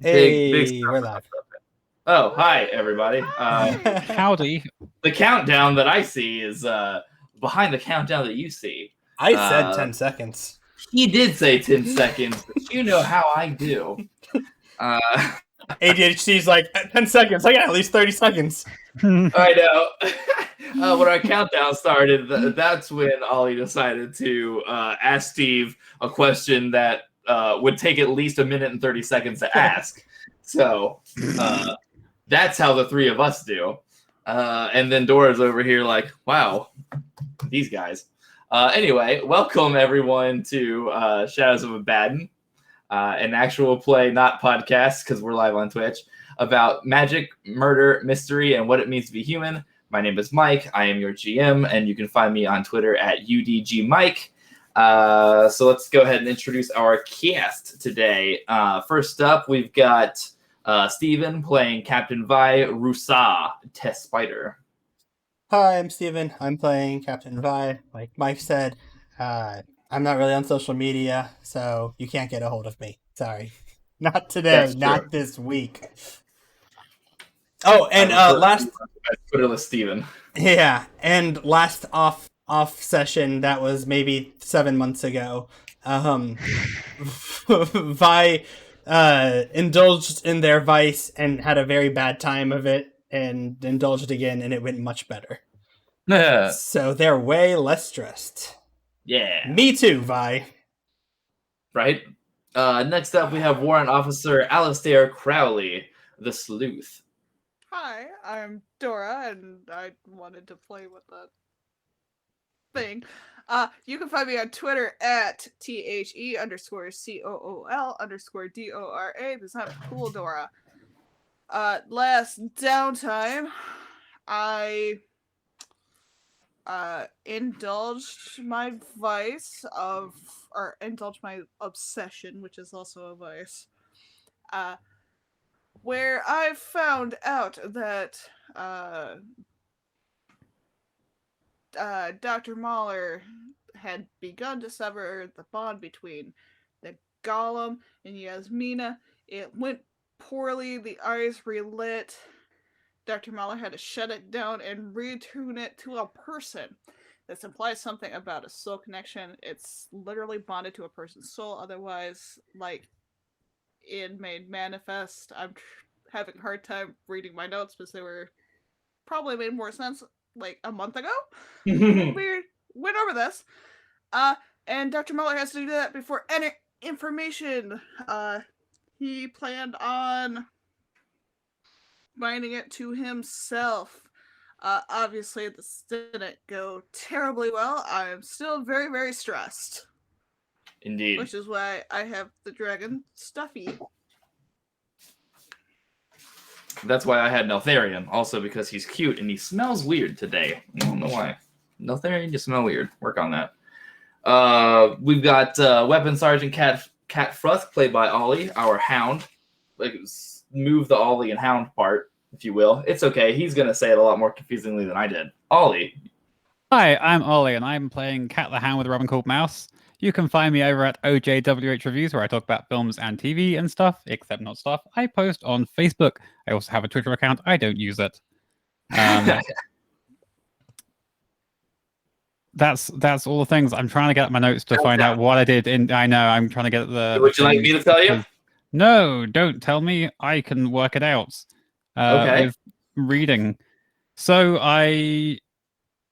Big Hey, we're live. Oh, hi everybody. Howdy. The countdown that I see is behind the countdown that you see. I said 10 seconds. He did say 10 seconds, but you know how I do. ADHD's like 10 seconds. I got at least 30 seconds. I know. When our countdown started, that's when Ollie decided to ask Steve a question that would take at least a minute and 30 seconds to ask. So that's how the three of us do. And then Dora's over here like, wow, these guys. Anyway, welcome everyone to Shadows of Abaddon, an actual play, not podcast, because we're live on Twitch, about magic, murder, mystery, and what it means to be human. My name is Mike. I am your GM, and you can find me on Twitter at UDGMike. So let's go ahead and introduce our cast today. First up, we've got Steven playing Captain Vi Rusa, Test Spider. Hi, I'm Steven. I'm playing Captain Vi. Like Mike said, I'm not really on social media, so you can't get a hold of me. Sorry. Not today, not this week. Oh, and last Twitterless Steven. Yeah, and last off session that was maybe 7 months ago. Vi indulged in their vice and had a very bad time of it, and indulged again, and it went much better. So they're way less stressed. Yeah. Me too, Vi. Right. Next up, we have Warrant Officer Alistair Crowley, the Sleuth. Hi, I'm Dora, and I wanted to play with that thing. You can find me on Twitter at THE_COOL_DORA, because I'm cool Dora. Last downtime, I indulged my vice of, or indulged my obsession, which is also a vice, where I found out that Dr. Mahler had begun to sever the bond between the golem and Yasmina. It went poorly, the eyes relit. Dr. Mahler had to shut it down and retune it to a person. This implies something about a soul connection. It's literally bonded to a person's soul, otherwise, like in Made Manifest, I'm having a hard time reading my notes because they were probably made more sense like a month ago. We went over this. And Dr. Muller has to do that before any information. He planned on binding it to himself. Obviously, this didn't go terribly well. I am still very, very stressed. Indeed. Which is why I have the dragon stuffy. That's why I had Neltharion, also because he's cute and he smells weird today. I don't know why. Neltharion, you smell weird. Work on that. We've got Weapon Sergeant Cat Fruth, played by Ollie, our hound. Like, move the Ollie and hound part, if you will. It's okay. He's going to say it a lot more confusingly than I did. Ollie. Hi, I'm Ollie, and I'm playing Cat the Hound with a Robin called Mouse. You can find me over at OJWH Reviews, where I talk about films and TV and stuff, except not stuff I post on Facebook. I also have a Twitter account. I don't use it. That's all the things. I'm trying to get my notes to find out what I did. I know, I'm trying to get the... Would you like me to tell you? No, don't tell me. I can work it out with reading. So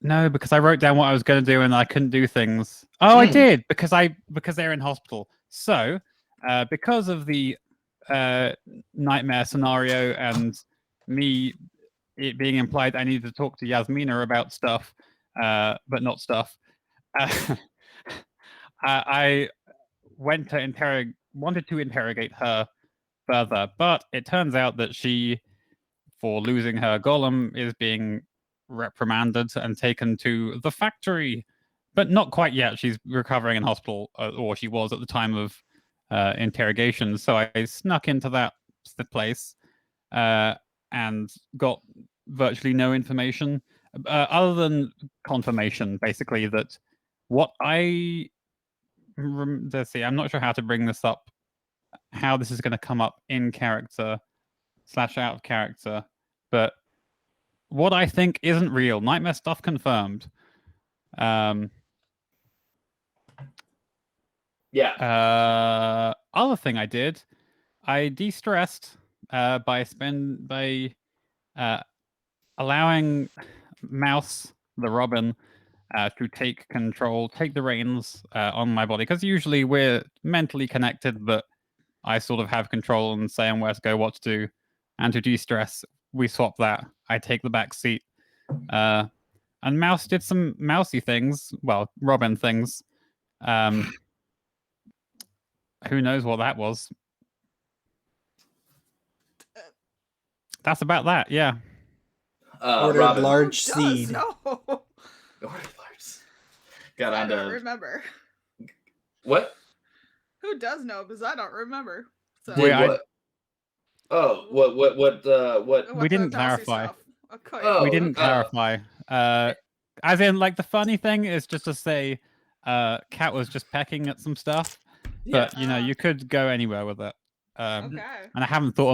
No, because I wrote down what I was going to do and I couldn't do things. Oh, I did, because they're in hospital. So, because of the nightmare scenario and it being implied I needed to talk to Yasmina about stuff, but not stuff, I wanted to interrogate her further, but it turns out that she, for losing her golem, is being reprimanded and taken to the factory, but not quite yet. She's recovering in hospital, or she was at the time of interrogation. So I snuck into that place and got virtually no information other than confirmation, basically, that what let's see, I'm not sure how to bring this up how this is going to come up in character / out of character, but what I think isn't real. Nightmare stuff confirmed. Other thing I did, I de-stressed by allowing Mouse the Robin to take the reins on my body, because usually we're mentally connected, but I sort of have control and say where to go, what to do, and to de-stress, we swap that. I take the back seat, and Mouse did some mousy things, well, Robin things. Who knows what that was? That's about that. Yeah. Ordered Robin. large Who seed. does know? Ordered large. Got I on don't to remember. what? Who does know? Because I don't remember. So. Did what? Oh, what? What We the didn't mousy clarify. stuff. Okay. Oh, We didn't clarify. As in, like, the funny thing is just to say, Cat was just pecking at some stuff, but yeah. you could go anywhere with it. Okay. And I haven't thought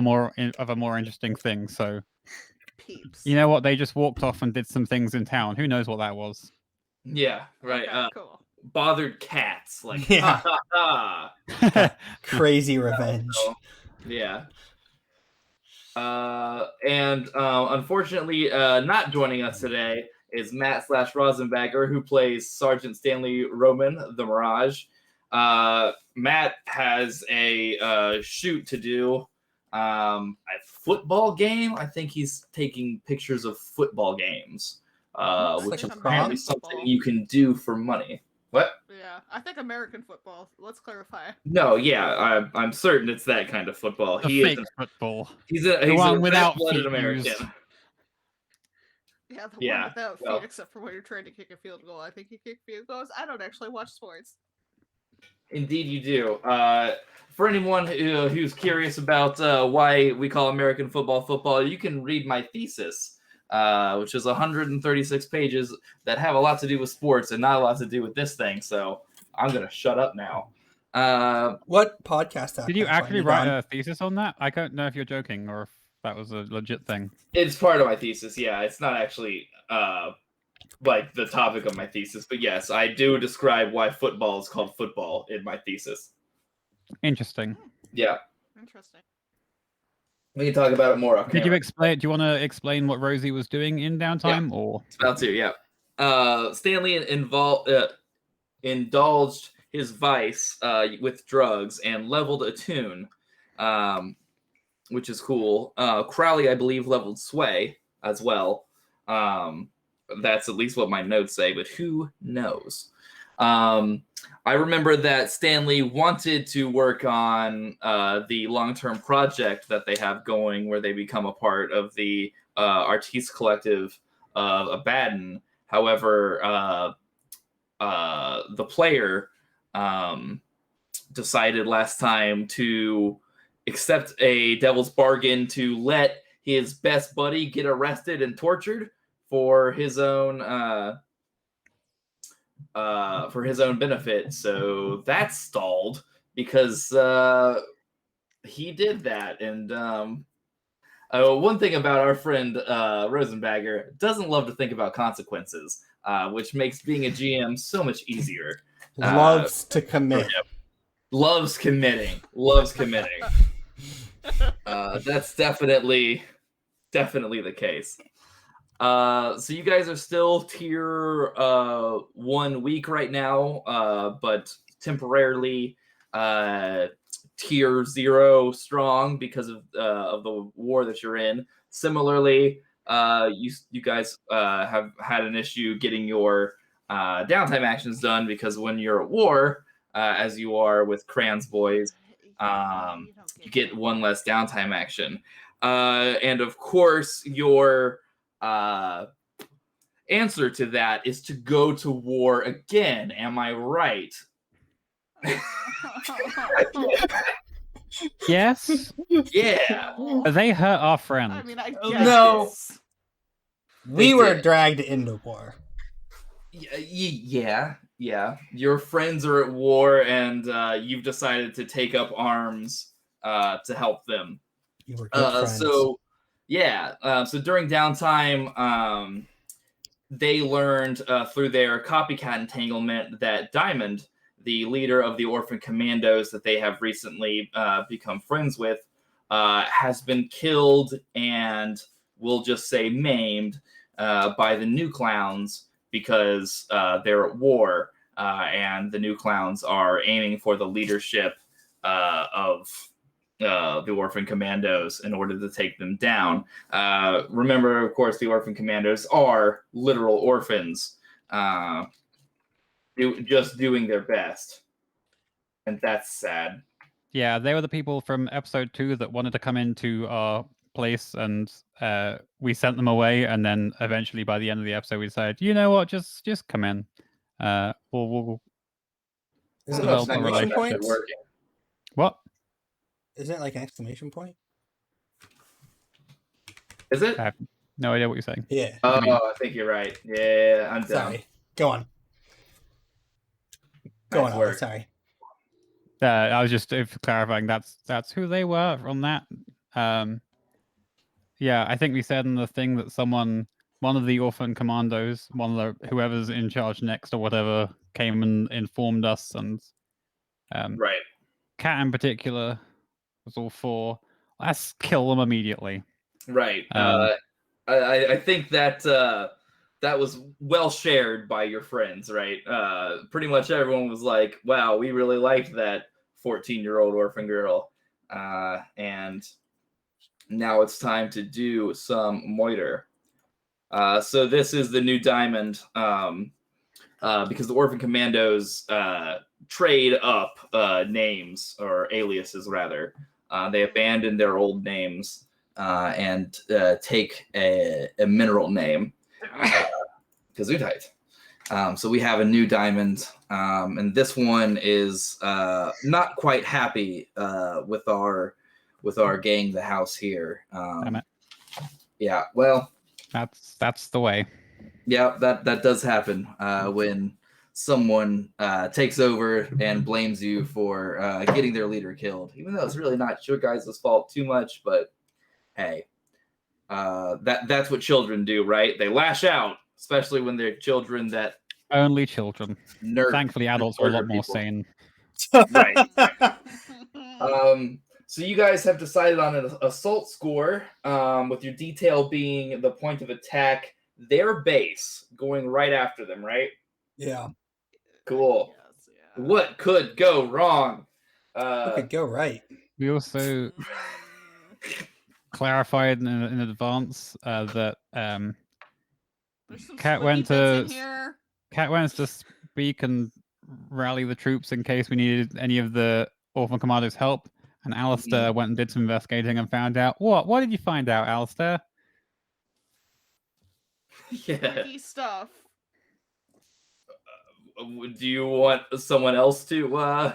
of a more interesting thing. So, Peeps. you know what? They just walked off and did some things in town. Who knows what that was? Yeah, right. Okay, cool. Bothered cats, like Yeah. ha ha ha. Crazy revenge. Yeah. And unfortunately, not joining us today is Matt / Rosenbagger, who plays Sergeant Stanley Roman, the Mirage. Matt has a shoot to do. A football game. I think he's taking pictures of football games, which is apparently something you can do for money. What? Yeah, I think American football. Let's clarify. No, yeah, I'm certain it's that kind of football. The He fake is. football. He's one a without red-blooded feet American. used. Yeah, the Yeah, one without well. feet, except for when you're trying to kick a field goal. I think you kick field goals. I don't actually watch sports. Indeed, you do. For anyone who's curious about why we call American football, you can read my thesis, which is 136 pages that have a lot to do with sports and not a lot to do with this thing. So I'm gonna shut up now. What podcast app? Did you have actually you write on? a thesis on that? I don't know if you're joking or if that was a legit thing. It's part of my thesis. Yeah, it's not actually like the topic of my thesis, but yes, I do describe why football is called football in my thesis. Interesting. Yeah. Interesting. We can talk about it more. Did you explain? Do you want to explain what Rosie was doing in downtime, or it's about to? Yeah. Stanley indulged his vice with drugs and leveled a tune, which is cool. Crowley, I believe, leveled sway as well. That's at least what my notes say, but who knows? I remember that Stanley wanted to work on the long-term project that they have going where they become a part of the artiste collective of Abaddon. However, the player decided last time to accept a devil's bargain to let his best buddy get arrested and tortured for his own benefit. So that stalled because he did that. And one thing about our friend Rosenbagger, doesn't love to think about consequences, which makes being a GM so much easier. Loves to commit. Loves committing. That's definitely the case. So you guys are still tier 1 weak right now, but temporarily tier 0 strong because of the war that you're in. Similarly, you guys have had an issue getting your downtime actions done because when you're at war, as you are with Cran's boys, you get one less downtime action. And of course, your answer to that is to go to war again. Am I right? yes? Yeah. They hurt our friend. I mean, I Oh, guess. no. We were did. dragged into war. Yeah. Your friends are at war, and you've decided to take up arms to help them. You were good friends. So during downtime, they learned through their copycat entanglement that Diamond, the leader of the Orphan Commandos that they have recently become friends with, has been killed and we'll just say maimed by the new clowns because they're at war and the new clowns are aiming for the leadership of the Orphan Commandos in order to take them down. Remember, of course, the Orphan Commandos are literal orphans, just doing their best, and that's sad. Yeah, they were the people from episode 2 that wanted to come into our place, and we sent them away. And then eventually, by the end of the episode, we decided, you know what, just come in. We'll Is it develop an a exclamation relationship. point? What? Isn't it like an exclamation point? Is it? I have no idea what you're saying. Yeah. Oh, I think you're right. Yeah, I'm dumb. Sorry. Go on. Go Nice on, work. Ollie. Sorry. I was just clarifying. That's who they were on that. Yeah, I think we said in the thing that one of the Orphan Commandos, one of the whoever's in charge next or whatever, came and informed us, and Right. Cat in particular was all for let's kill them immediately. Right. I think that that was well shared by your friends, right? Pretty much everyone was like, wow, we really liked that 14-year-old orphan girl. And now it's time to do some moiter. So this is the new Diamond, because the Orphan Commandos trade up names, or aliases rather. They abandon their old names and take a mineral name, Gesundheit. So we have a new Diamond, and this one is not quite happy with our gang, the house here. Damn it. Yeah, well, that's the way. yeah, that does happen when someone takes over and blames you for getting their leader killed, even though it's really not your guys' fault too much. But hey, that's what children do, right? They lash out, especially when they're children that Only children. Thankfully, adults are a lot more sane. Right. So you guys have decided on an assault score, with your detail being the point of attack, their base, going right after them, right? Yeah. Cool. Yes, yeah. What could go wrong? What could go right? We also clarified in advance that There's some Cat squishy went bits in to here. Cat went to speak and rally the troops in case we needed any of the Orphan Commandos' help. And Alistair went and did some investigating and found out what did you find out, Alistair? Yeah. Freaky stuff. Do you want someone else to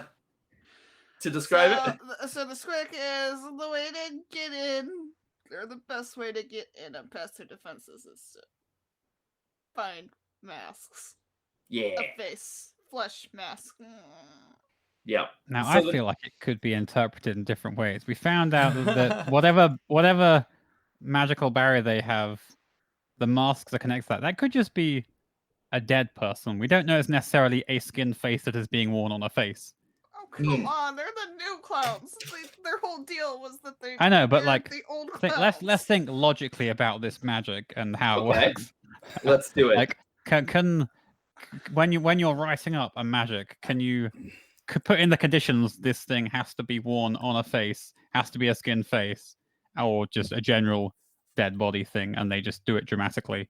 describe it? So the squick is the way to get in, or the best way to get in and pass their defenses is to find masks. Yeah. A face, flesh mask. Yep. Now, So I feel like it could be interpreted in different ways. We found out that whatever magical barrier they have, the masks are connected to that could just be a dead person. We don't know it's necessarily a skin face that is being worn on a face. Oh, come on. They're the new clowns. Their whole deal was that they I know, but were like, the old clowns. let's think logically about this magic and how it Okay. works. Let's do it. Like, can when you're writing up a magic, can you put in the conditions this thing has to be worn on a face, has to be a skin face, or just a general dead body thing, and they just do it dramatically?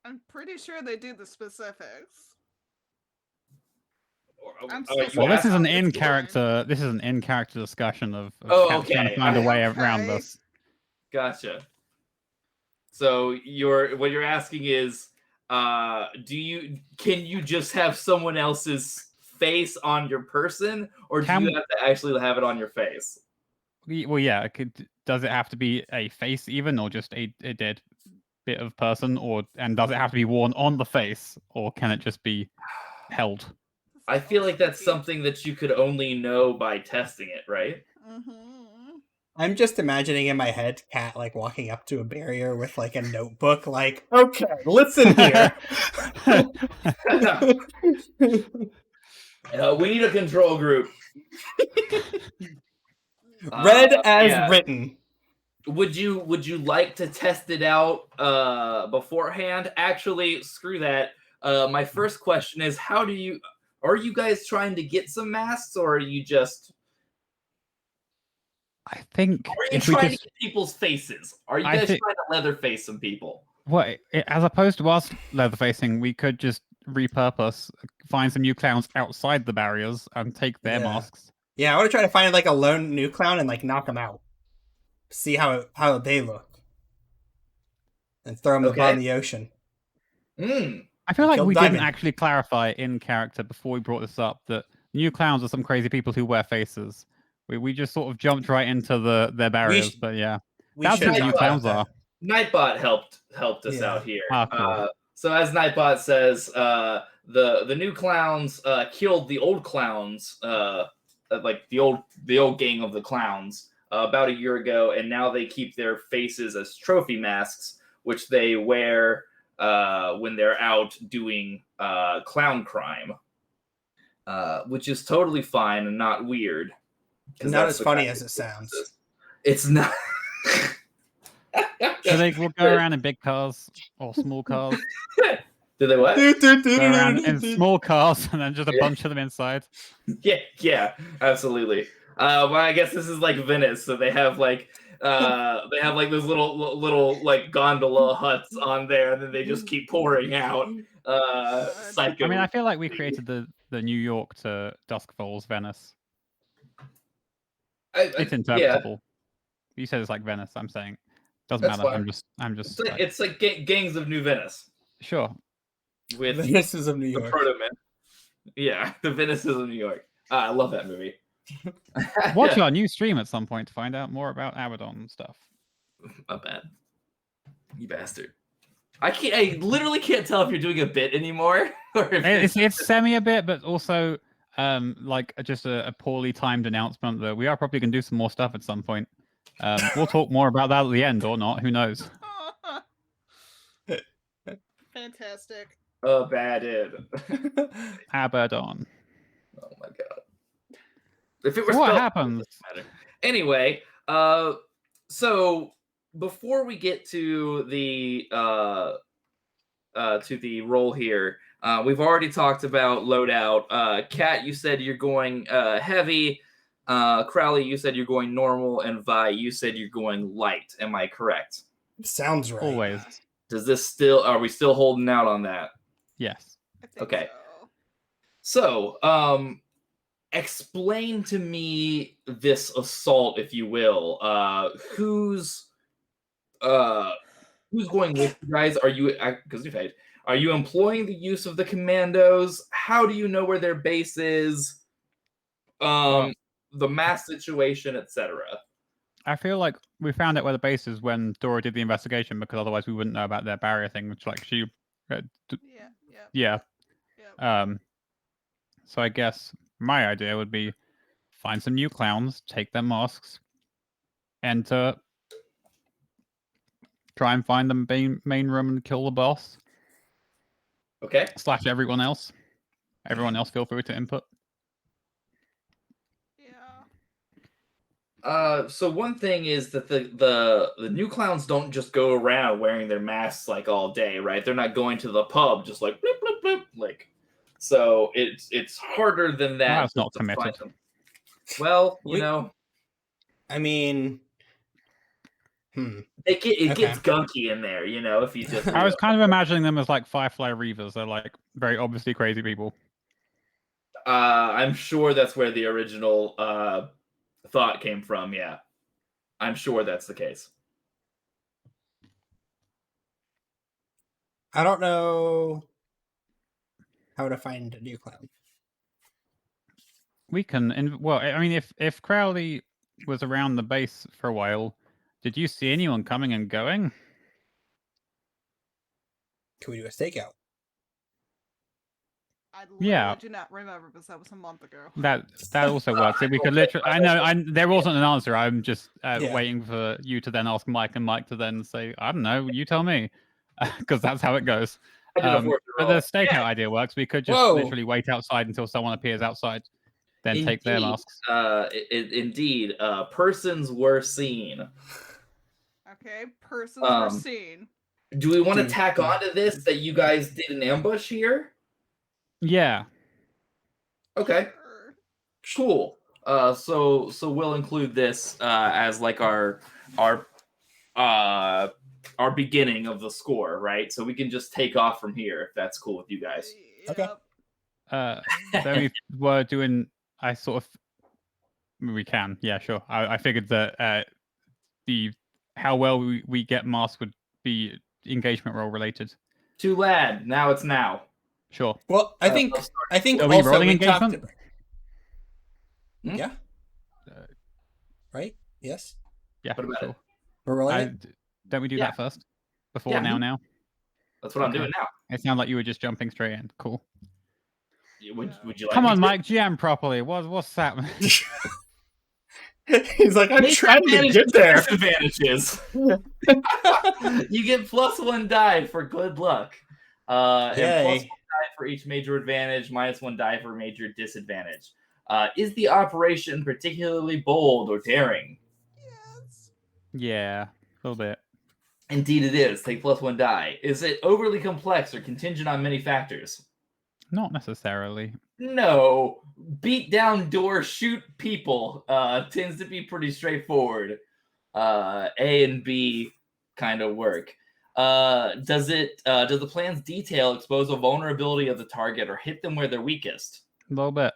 I'm pretty sure they do the specifics. I'm Oh, still Well, this is an It's in-character. This is an in-character discussion of Oh, Cat trying okay. to find a way Okay. around this. Gotcha. So what you're asking is, can you just have someone else's face on your person, or do you have to actually have it on your face? Well, yeah. Does it have to be a face even, or just a dead bit of person, and does it have to be worn on the face, or can it just be held? The I feel all like that's spooky. something that you could only know by testing it, right? Mm-hmm. I'm just imagining in my head Cat like walking up to a barrier with like a notebook, like, okay, listen here. We need a control group. Read as Yeah. written. Would you like to test it out beforehand? Actually, screw that. My first question is, are you guys trying to get some masks, or are you just I think are you if we trying just to get people's faces? Are you I guys think trying to leatherface some people? well, as opposed to us leather facing, we could just repurpose, find some new clowns outside the barriers and take their Yeah. masks. Yeah, I want to try to find like a lone new clown and like knock them out. See how they look. And throw them Okay. upon the ocean. I feel like Killed we didn't Diamond. actually clarify in character before we brought this up that new clowns are some crazy people who wear faces. We just sort of jumped right into their barriers, but yeah. We That's should who the new talk about clowns are. Nightbot helped us Yeah. out here. Ah, cool. So as Nightbot says, the new clowns killed the old clowns, like the old gang of the clowns, about a year ago, and now they keep their faces as trophy masks, which they wear when they're out doing clown crime, which is totally fine and not weird. 'cause Not that's as the funny kind as of it sounds. It's not. So they will go around in big cars or small cars. Do they what? Go around in small cars and then just a Yeah. bunch of them inside. Yeah, absolutely. Well, I guess this is like Venice, so they have like those little like gondola huts on there, and then they just keep pouring out psycho. I mean, I feel like we created the New York to Dusk Falls Venice. It's interpretable. You said it's like Venice. I'm saying doesn't That's matter. fine. I'm just. It's like Gangs of New Venice Sure. with Venices of New the York. Proto Men. Yeah, the Venices of New York. I love that movie. Watch our new stream at some point to find out more about Abaddon and stuff. My bad. You bastard. I literally can't tell if you're doing a bit anymore or if It's semi a bit, but also like just a poorly timed announcement that we are probably going to do some more stuff at some point. We'll talk more about that at the end or not. Who knows? Fantastic. Abaddon. Abaddon. Oh my god. If it were So what spelled, happens? it doesn't matter. Anyway, so before we get to the role here, we've already talked about loadout. Kat, you said you're going heavy. Crowley, you said you're going normal, and Vi, you said you're going light. Am I correct? Sounds right. Always. Does this still? Are we still holding out on that? Yes. I think Okay. so. So, explain to me this assault, if you will. Who's going with you guys? Are you Are you employing the use of the commandos? How do you know where their base is? The mass situation, etc. I feel like we found out where the base is when Dora did the investigation, because otherwise we wouldn't know about their barrier thing, which like she. Yeah. So I guess my idea would be find some new clowns, take their masks, enter, try and find the main room and kill the boss. Okay. / everyone else. Everyone else feel free to input. Yeah. So one thing is that the new clowns don't just go around wearing their masks like all day, right? They're not going to the pub just like blip, blip, blip, like. So it's harder than that. Well, that's not to find committed. them. Well, you know, I mean, it gets gunky in there, you know. If you just, I was kind of imagining them as like Firefly Reavers. They're like very obviously crazy people. I'm sure that's where the original thought came from. Yeah, I'm sure that's the case. I don't know how to find a new clown. We can, well, I mean, if Crowley was around the base for a while, did you see anyone coming and going? Can we do a stakeout? I literally Yeah. do not remember because that was a month ago. That also works. We could literally. There wasn't an answer. I'm just waiting for you to then ask Mike, and Mike to then say, "I don't know. You tell me," because that's how it goes. I did a fortune But roll. the stakeout idea works. We could just Whoa. literally wait outside until someone appears outside, then take their masks. Indeed, persons were seen. Okay, persons were seen. Do we want to tack onto this that you guys did an ambush here? Yeah. Okay. Cool. So we'll include this as like our beginning of the score, right? So we can just take off from here if that's cool with you guys. Okay. Then we were doing. I sort of. We can, yeah, sure. I figured that how well we get masked would be engagement roll related. Too bad. Now it's now. Sure. Well, I think Are we also rolling we talked engagement? about... Yeah. Right? Yes. Yeah. What about sure. it? We're rolling it? Don't we do that first? Before Yeah. now? That's what I'm doing now. It sounded like you were just jumping straight in. Cool. Would you like Come me on, to? Mike, GM properly. What's that? He's like, I'm trying to get there. Disadvantages. You get +1 die for good luck. And +1 die for each major advantage, -1 die for major disadvantage. Is the operation particularly bold or daring? Yes. Yeah, a little bit. Indeed it is. Take +1 die. Is it overly complex or contingent on many factors? Not necessarily. No. Beat down doors, shoot people tends to be pretty straightforward. A and B kind of work. Does the plan's detail expose a vulnerability of the target or hit them where they're weakest? A little bit.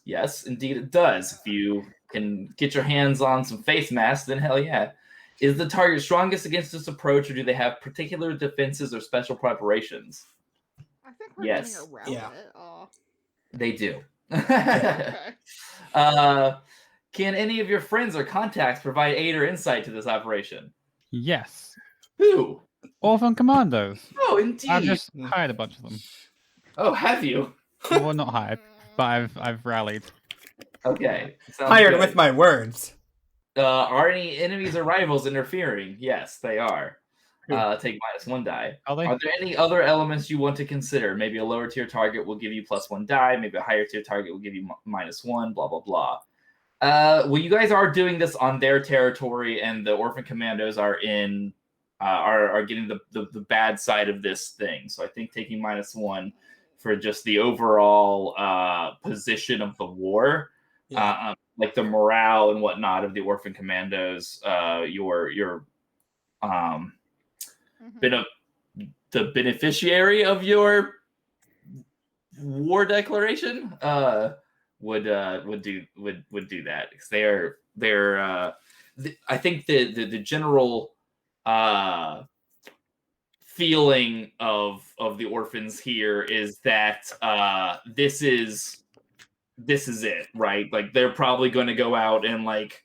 Yes, indeed it does. If you can get your hands on some face masks, then hell yeah. Is the target strongest against this approach, or do they have particular defenses or special preparations? I think we're Yes. getting around it. They do. Okay. Can any of your friends or contacts provide aid or insight to this operation? Yes. Who? Orphan Commandos. Oh, indeed. I've just hired a bunch of them. Oh, have you? Well, not hired, but I've rallied. Okay. Sounds Hired good. with my words. Are any enemies or rivals interfering? Yes, they are. Take -1 die. Are they? Are there any other elements you want to consider? Maybe a lower tier target will give you +1 die. Maybe a higher tier target will give you -1. Blah blah blah. Well, you guys are doing this on their territory, and the Orphan Commandos are in are getting the bad side of this thing. So I think taking -1 for just the overall position of the war, like the morale and whatnot of the Orphan Commandos, your been the beneficiary of your war declaration would do that, because they're I think the general feeling of the orphans here is that this is it, right? Like they're probably going to go out and like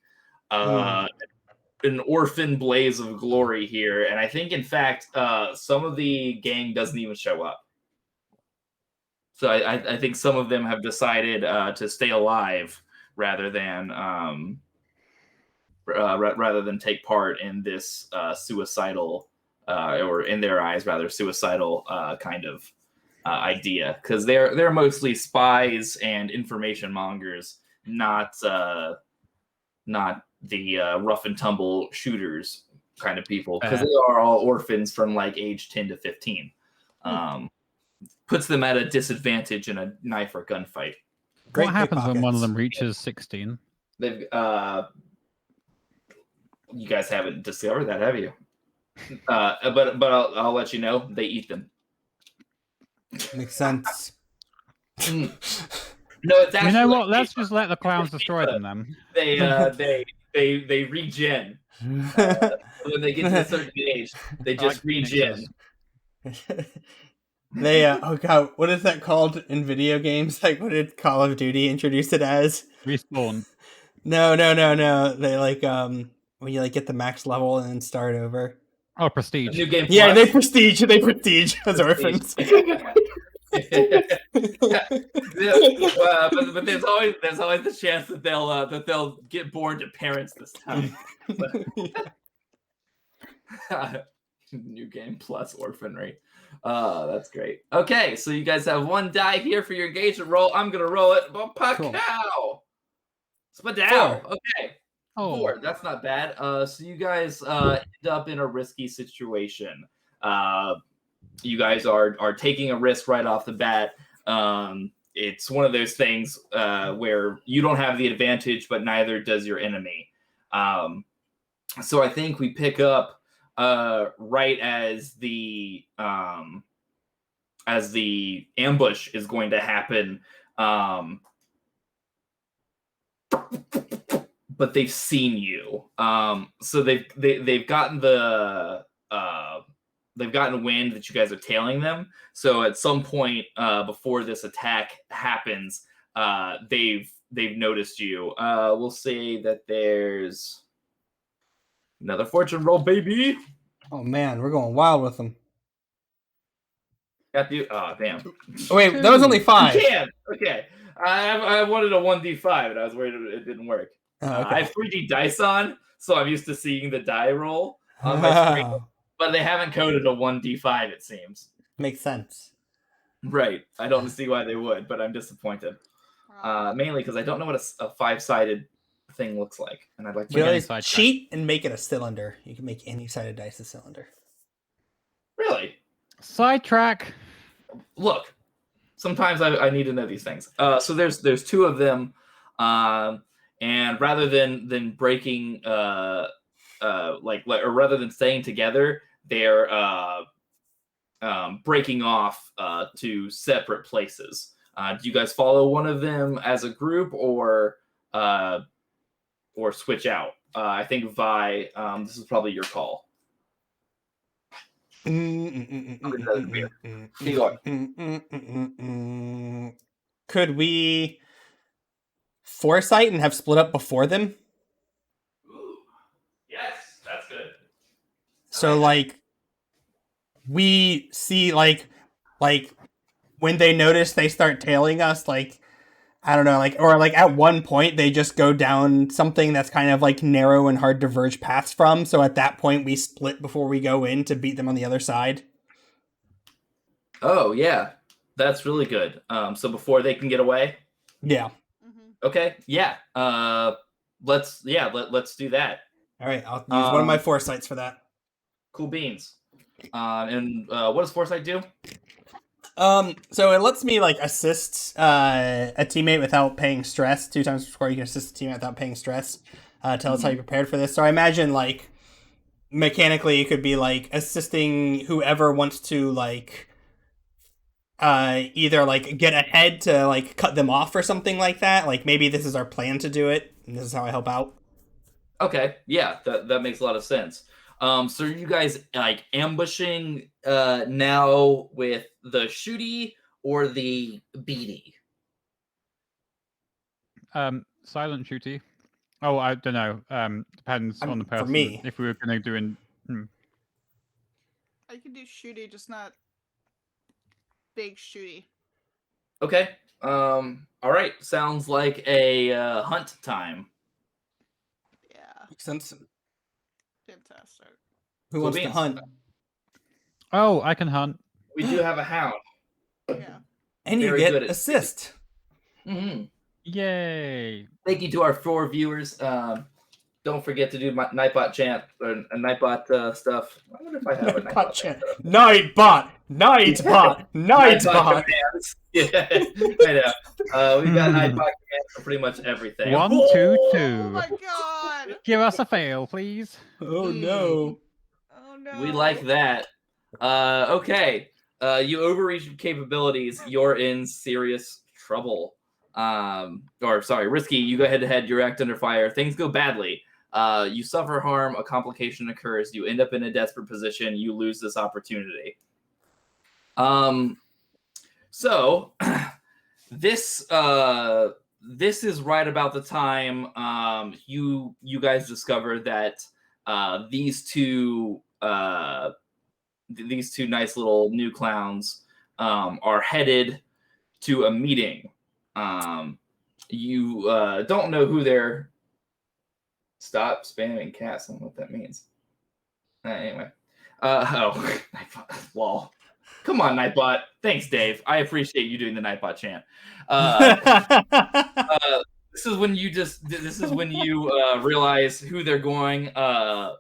an orphan blaze of glory here, and I think in fact some of the gang doesn't even show up. So I think some of them have decided to stay alive rather than take part in this suicidal or in their eyes rather suicidal kind of idea, because they're mostly spies and information mongers, not the rough and tumble shooters kind of people, because they are all orphans from like age 10 to 15. Puts them at a disadvantage in a knife or gunfight. What happens when one of them reaches 16? They've you guys haven't discovered that, have you? But I'll let you know. They eat them. Makes sense. No, it's actually, you know what? Let's just let the clowns destroy them then. They regen. When they get to a certain age, they just regen. They oh god, what is that called in video games? Like, what did Call of Duty introduce it as? Respawn. No. They like when you like get the max level and then start over. Oh, prestige. New game. Yeah, they prestige as orphans. But there's always the chance that they'll get born to parents this time. New game plus orphanry. That's great. Okay, so you guys have one die here for your engagement roll. I'm gonna roll it. Pacow! Spadow! Okay. Oh, 4. That's not bad. So you guys end up in a risky situation. You guys are taking a risk right off the bat. It's one of those things where you don't have the advantage, but neither does your enemy. So I think we pick up right as the ambush is going to happen. But they've seen you. So they've gotten they've gotten wind that you guys are tailing them. So at some point before this attack happens, they've noticed you. We'll say that there's another fortune roll, baby. Oh man, we're going wild with them. Got you. Oh damn. Oh, wait, that was only 5. You can. Okay. I wanted a 1d5, and I was worried it didn't work. Okay. I have 3D dice on, so I'm used to seeing the die roll on my screen. But they haven't coded a 1d5, it seems. Makes sense. Right. I don't see why they would, but I'm disappointed. Mainly because I don't know what a 5-sided thing looks like, and I'd like to You always cheat and make it a cylinder. You can make any sided dice a cylinder. Really? Sidetrack. Look, sometimes I need to know these things. So there's 2 of them, and rather than breaking, or rather than staying together, they're breaking off to separate places. Do you guys follow one of them as a group, or switch out? I think Vi, this is probably your call. Could we foresight and have split up before them? Ooh. Yes, that's good. So like we see like when they notice they start tailing us, like I don't know, or at one point they just go down something that's kind of like narrow and hard to diverge paths from. So at that point we split before we go in to beat them on the other side. Oh yeah, that's really good. So before they can get away. Yeah. Mm-hmm. Okay. Yeah. Let's do that. All right. I'll use one of my foresights for that. Cool beans. And what does foresight do? So it lets me assist a teammate without paying stress. 2 times before you can assist a teammate without paying stress. Tell us how you prepared for this. So I imagine mechanically it could be assisting whoever wants to either get ahead to cut them off or something like that. Maybe this is our plan to do it, and this is how I help out. Okay, yeah, that makes a lot of sense. So are you guys ambushing now with the shooty or the beady? Silent shooty. Oh, I don't know. Depends on the person. For me, if we were going to do I can do shooty, just not big shooty. Okay. All right. Sounds like a hunt time. Yeah. makes sense. Fantastic. Who wants to hunt? Oh, I can hunt. We do have a hound. Yeah. And you Very get good at- assist. Mm-hmm. Yay! Thank you to our 4 viewers. Don't forget to do my Nightbot chant or Nightbot stuff. I wonder if I have a Nightbot chant. Nightbot! Nightbot! Nightbot! commands. Yeah, I know. We've got Nightbot commands for pretty much everything. 1, 2, 2. Oh my god! Give us a fail, please. Oh no. Oh no. We like that. Okay. You overreach your capabilities. You're in serious trouble. Risky. You go head to head. You're act under fire. Things go badly. You suffer harm. A complication occurs. You end up in a desperate position. You lose this opportunity. So this is right about the time you guys discover that these two nice little new clowns are headed to a meeting. You don't know who they're. Stop spamming cats. I don't know what that means. Anyway. Lol. Come on, Nightbot. Thanks, Dave. I appreciate you doing the Nightbot chant. This is when you realize who they're going to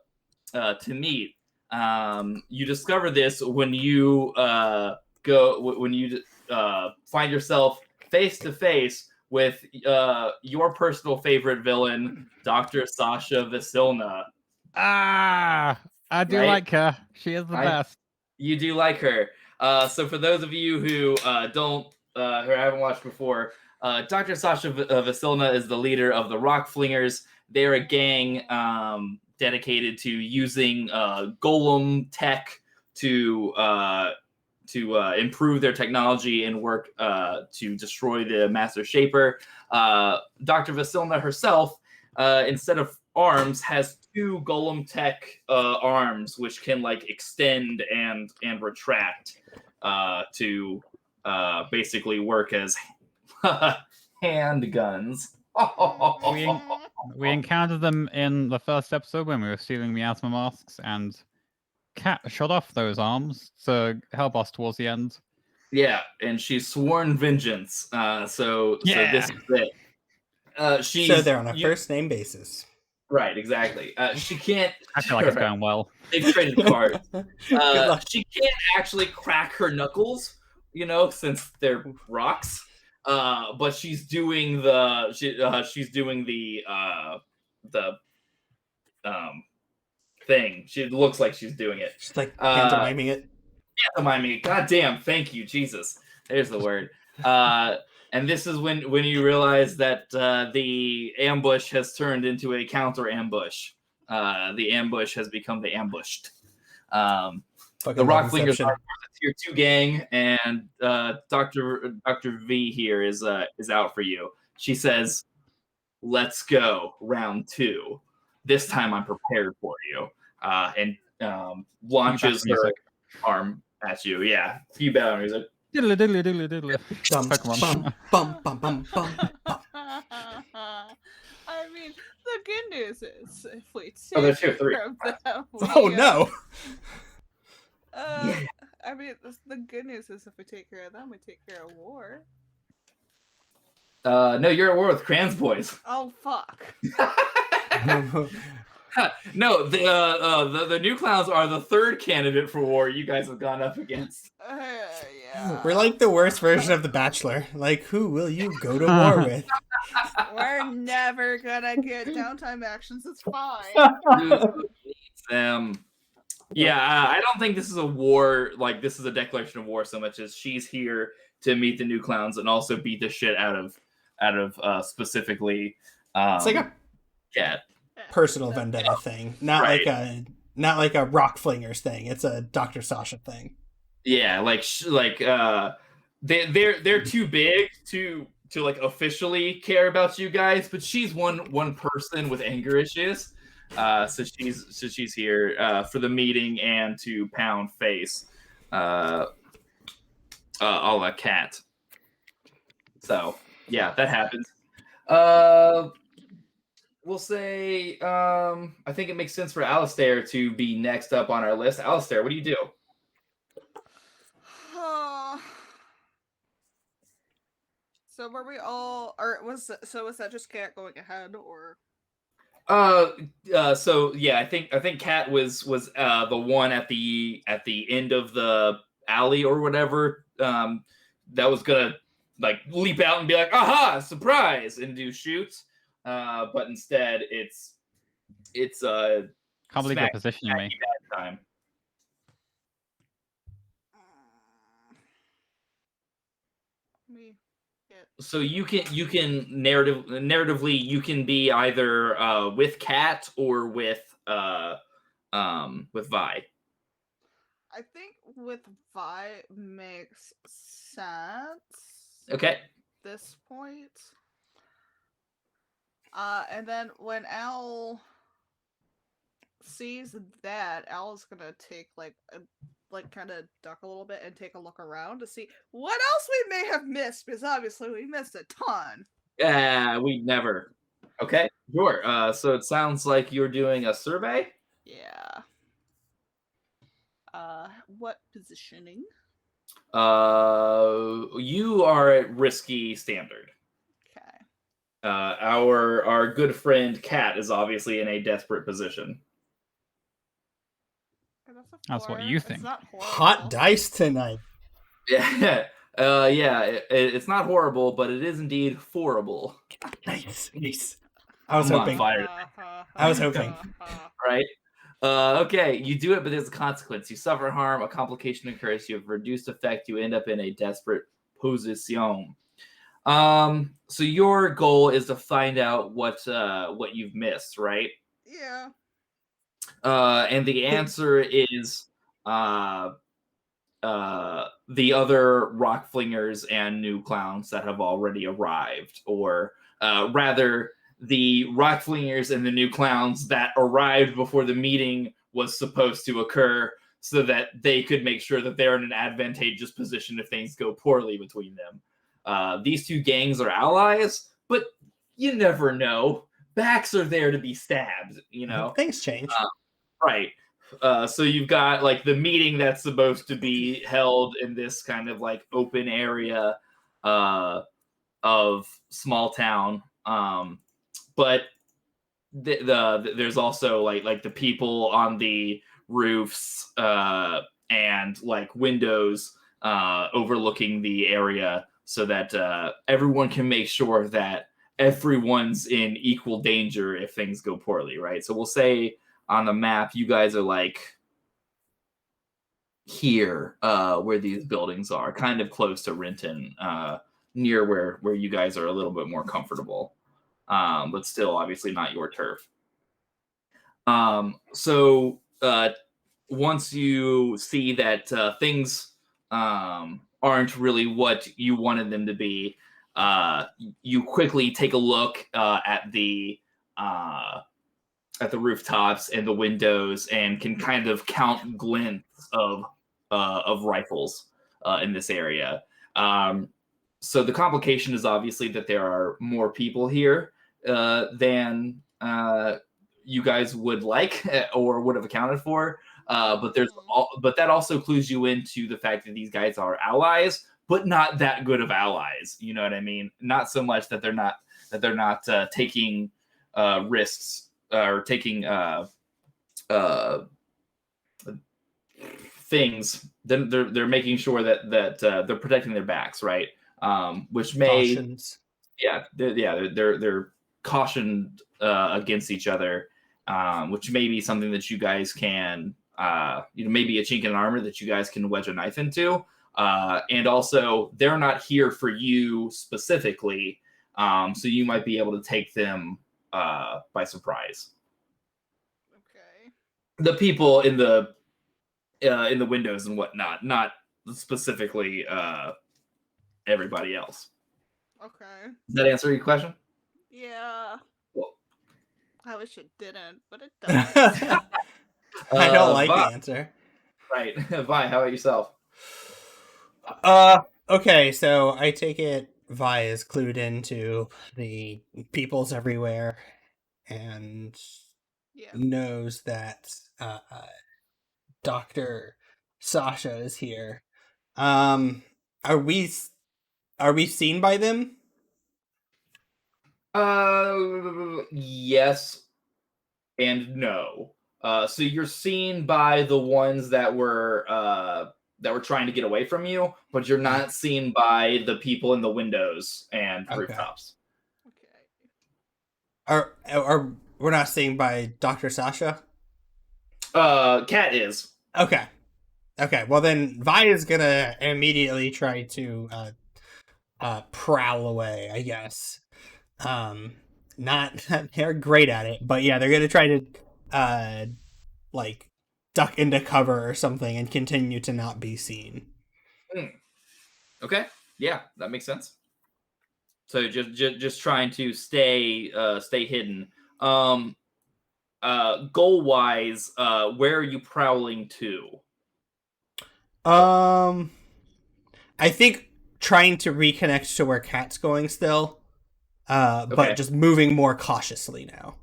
meet. You discover this when you find yourself face to face with your personal favorite villain, Dr. Sasha Vasilna. I do like her. She is the best. You do like her. So for those of you who who haven't watched before, Dr. Sasha Vasilna is the leader of the Rock Flingers. They're a gang dedicated to using golem tech to improve their technology and work to destroy the Master Shaper. Dr. Vasilna herself, instead of arms, has 2 golem tech arms which can like extend and retract to basically work as handguns. We encountered them in the first episode when we were stealing miasma masks, and Kat shot off those arms to help us towards the end. Yeah, and she's sworn vengeance. So this is it. So they're on a first name basis. Right, exactly. She can't. I feel like it's going well. They've traded cards. She can't actually crack her knuckles, since they're rocks. But she's doing the thing. She looks like she's doing it. She's like pantomiming it. Pantomiming it. God damn! Thank you, Jesus. There's the word. And this is when you realize that the ambush has turned into a counter ambush. The ambush has become the ambushed. The Rock Flingers are a tier 2 gang, and Dr. V here is out for you. She says, "Let's go, round 2. This time I'm prepared for you." And launches her arm at you. Yeah, few battle music. Diddly diddly diddly diddly. Pokemon. Bum, bum, bum, bum, bum. I mean, the good news is if we there's take 3. care of them, No. I mean, the good news is if we take care of them, we take care of war. No, you're at war with Kran's boys. Oh fuck. No, the new clowns are the 3rd candidate for war you guys have gone up against. Yeah. We're like the worst version of The Bachelor. Like, who will you go to war with? We're never gonna get downtime actions. It's fine. Yeah, I don't think this is a war. Like, this is a declaration of war so much as she's here to meet the new clowns and also beat the shit out of specifically. It's like a cat. Personal vendetta thing, not like a Rock Flingers thing. It's a Dr. Sasha thing. Yeah, they're too big to like officially care about you guys, but she's one person with anger issues. So she's here for the meeting and to pound face, a la cat. So yeah, that happens. We'll say, I think it makes sense for Alistair to be next up on our list. Alistair, what do you do? So were we all, or was that just Cat going ahead, or? So yeah, I think Cat was the one at the end of the alley or whatever, that was gonna like leap out and be like, aha, surprise, and do shoots. But instead it's can't believe you're positioning me. Time. So you can narratively you can be either with Kat or with Vi. I think with Vi makes sense. Okay. At this point. And then when Al sees that, Al's gonna take like a like kind of duck a little bit and take a look around to see what else we may have missed, because obviously we missed a ton. Yeah, we never. Okay, sure. So it sounds like you're doing a survey. Yeah. What positioning? You are at risky standard. Okay. Our good friend Kat is obviously in a desperate position. That's what 4. you It's think. not horrible. Hot dice tonight. Yeah, it's not horrible, but it is indeed horrible. Nice. I was I'm on hoping. fire. I was hoping. Right? Okay, you do it, but there's a consequence. You suffer harm, a complication occurs, you have reduced effect, you end up in a desperate position. So your goal is to find out what you've missed, right? Yeah. And the answer is the other rock flingers and new clowns that have already arrived, or rather, the rock flingers and the new clowns that arrived before the meeting was supposed to occur, so that they could make sure that they're in an advantageous position if things go poorly between them. These two gangs are allies, but you never know. Backs are there to be stabbed, you know? Things change. Right. So you've got like the meeting that's supposed to be held in this kind of like open area of small town, but there's also like the people on the roofs and like windows overlooking the area, so that everyone can make sure that everyone's in equal danger if things go poorly, right? So we'll say on the map, you guys are like here, where these buildings are, kind of close to Renton, near where you guys are a little bit more comfortable, but still obviously not your turf. So once you see that things aren't really what you wanted them to be, you quickly take a look at the rooftops and the windows, and can kind of count glints of rifles in this area. So the complication is obviously that there are more people here than you guys would like or would have accounted for. But that also clues you into the fact that these guys are allies, but not that good of allies. You know what I mean? Not so much that they're not taking risks or taking things. Then they're making sure that they're protecting their backs, right? Which may Cautions. they're cautioned against each other, which may be something that you guys can maybe a chink in armor that you guys can wedge a knife into. And also, they're not here for you specifically, so you might be able to take them by surprise. Okay. The people in the windows and whatnot, not specifically everybody else. Okay. Does that answer your question? Yeah. Well, I wish it didn't, but it does. I don't like Vi, the answer. right. Vi, how about yourself? Okay, so I take it Vi is clued into the peoples everywhere and Yeah. knows that Dr. Sasha is here. Are we seen by them? Yes and no. So you're seen by the ones that were trying to get away from you, but you're not seen by the people in the windows and rooftops. Okay. Are we're not seen by Dr. Sasha? Cat is. Okay. Well, then Vi is gonna immediately try to prowl away, I guess. Not they're great at it, but yeah, they're gonna try to like duck into cover or something and continue to not be seen. Okay, yeah, that makes sense. So just trying to stay hidden. Goal wise, where are you prowling to? I think trying to reconnect to where Cat's going still, Okay. but just moving more cautiously now.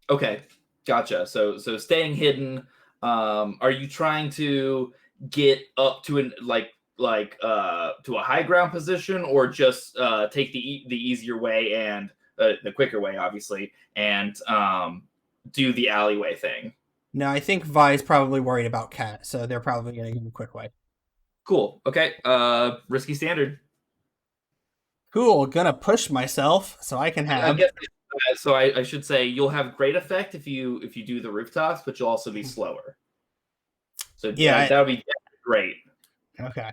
Okay, gotcha. So staying hidden. Are you trying to get up to to a high ground position, or just take the easier way and the quicker way, obviously, and do the alleyway thing? No, I think Vi's probably worried about Cat, so they're probably going to give a quick way. Cool. Okay. Risky standard. Cool, gonna push myself so I can I have. guess. So I should say you'll have great effect if you do the rooftops, but you'll also be slower. So Yeah, that would be great. Okay.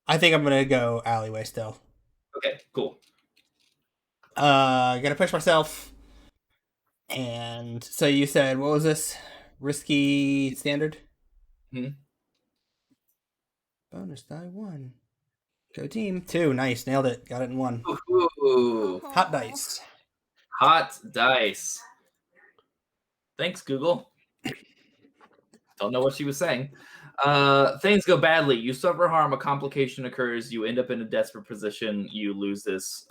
I think I'm gonna go alleyway still. Okay. Cool. Gonna push myself. And so you said, what was this? Risky standard? Hmm. Bonus die 1. Go team. 2. Nice. Nailed it. Got it in 1. Ooh, Hot dice. hot dice. Thanks, Google. Don't know what she was saying. Things go badly. You suffer harm. A complication occurs. You end up in a desperate position. You lose this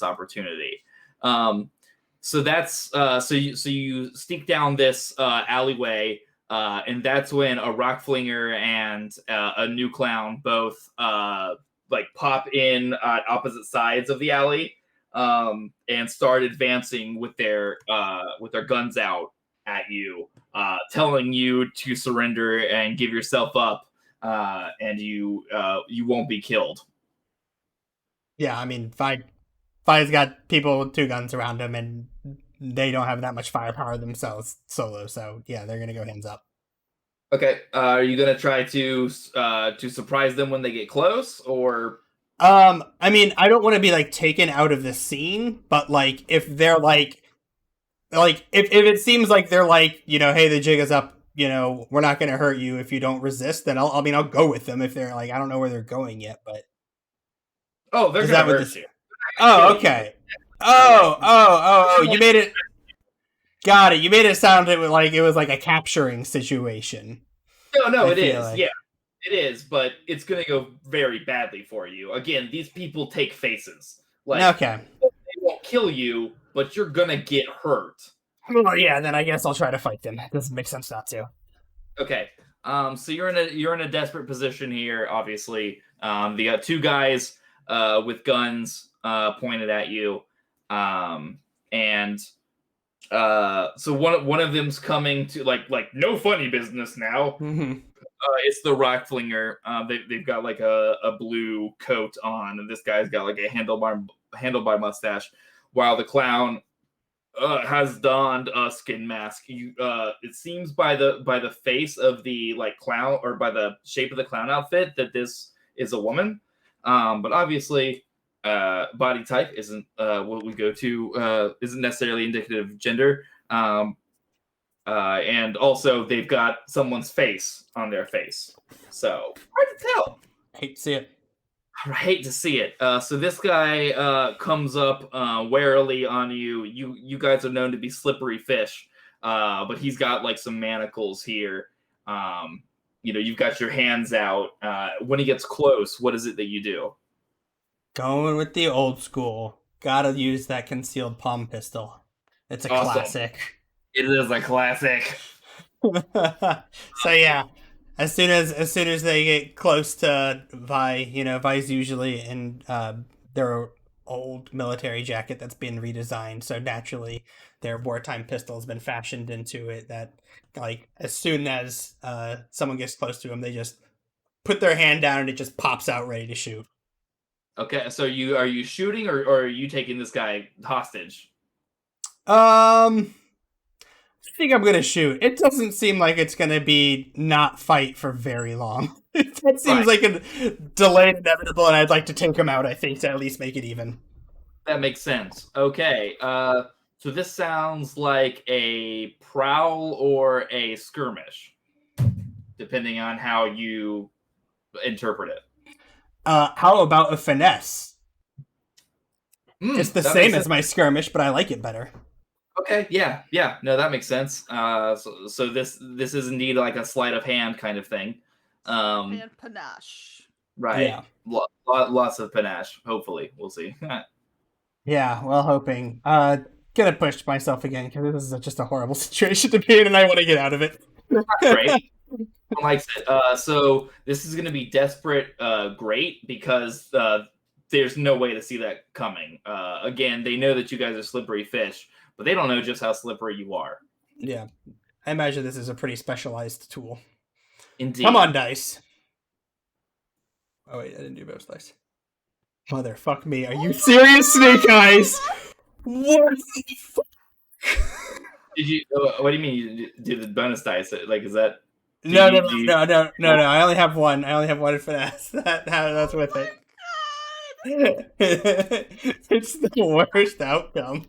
opportunity. So that's so you sneak down this alleyway, and that's when a rock flinger and a new clown both pop in at opposite sides of the alley, and start advancing with their guns out at you, telling you to surrender and give yourself up, and you won't be killed. Yeah, I mean, Fi's got people with 2 guns around him, and they don't have that much firepower themselves solo, so yeah, they're gonna go hands up. Okay, are you gonna try to surprise them when they get close, or? I mean, I don't want to be like taken out of the scene, but like if they're like if it seems like they're like, hey, the jig is up, we're not going to hurt you if you don't resist, then I'll go with them. If they're like, I don't know where they're going yet, but oh, they're gonna hurt you. Oh, okay. Oh, you made it. Got it. You made it sound like it was like a capturing situation. No, it is. Like. Yeah, it is, but it's gonna go very badly for you. Again, these people take faces. Like, okay, they won't kill you, but you're gonna get hurt. Well, yeah, then I guess I'll try to fight them. It doesn't make sense not to. Okay. So you're in a desperate position here. Obviously, they got 2 guys with guns pointed at you, and so one of them's coming to like no funny business now. Mm-hmm. It's the rock flinger. They've got like a blue coat on, and this guy's got like a handlebar mustache, while the clown has donned a skin mask. It seems by the face of the clown, or by the shape of the clown outfit, that this is a woman. But obviously, body type isn't what we go to. Isn't necessarily indicative of gender. And also they've got someone's face on their face, so hard to tell. Hate to see it. I hate to see it. So this guy comes up warily on you. You guys are known to be slippery fish, but he's got like some manacles here. You've got your hands out. When he gets close, what is it that you do? Going with the old school. Gotta use that concealed palm pistol. It's a classic. It is a classic. So yeah, as soon as they get close to Vi, Vi's usually in their old military jacket that's been redesigned. So naturally, their wartime pistol has been fashioned into it. That as soon as someone gets close to them, they just put their hand down and it just pops out ready to shoot. Okay, so are you shooting, or are you taking this guy hostage? I think I'm gonna shoot. It doesn't seem like it's gonna be not fight for very long. That seems like a delayed inevitable, and I'd like to take him out, I think, to at least make it even. That makes sense. Okay, so this sounds like a prowl or a skirmish, depending on how you interpret it. How about a finesse? It's the same as sense. my skirmish, but I like it better. Okay, yeah, no, that makes sense. So this is indeed like a sleight of hand kind of thing. And panache. Right. Yeah. Lots of panache. Hopefully, we'll see. Yeah, well, hoping. Gonna push myself again because this is just a horrible situation to be in, and I want to get out of it. Great. Likes it. So this is going to be desperate. Great because there's no way to see that coming. Again, they know that you guys are slippery fish, but they don't know just how slippery you are. Yeah, I imagine this is a pretty specialized tool. Indeed. Come on, dice. Oh wait, I didn't do both dice. Motherfuck me! Are you serious, Snake Eyes? What the fuck? Did you? What do you mean? You did the bonus dice? Like, is that? No. I only have one. I only have one finesse. That's with it. It's the worst outcome.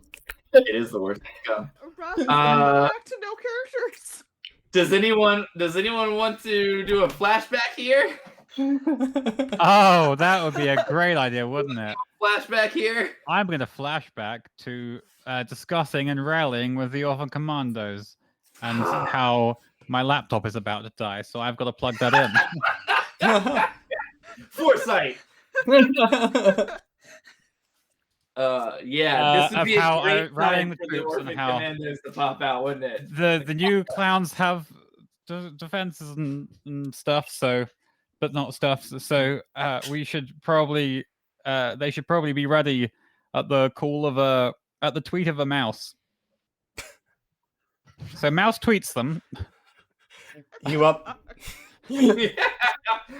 It is the worst outcome. Back to no characters. Does anyone want to do a flashback here? Oh, that would be a great idea, wouldn't it? Flashback here. I'm going to flashback to discussing and rallying with the Orphan Commandos and how my laptop is about to die, so I've got to plug that in. Foresight. This would be how a great rallying time the for the troops and Orphan how Commandos to pop out, wouldn't it? the new clowns have defenses and stuff, but not stuff. So we should probably they should probably be ready at the tweet of a mouse. So mouse tweets them. You up? Yeah.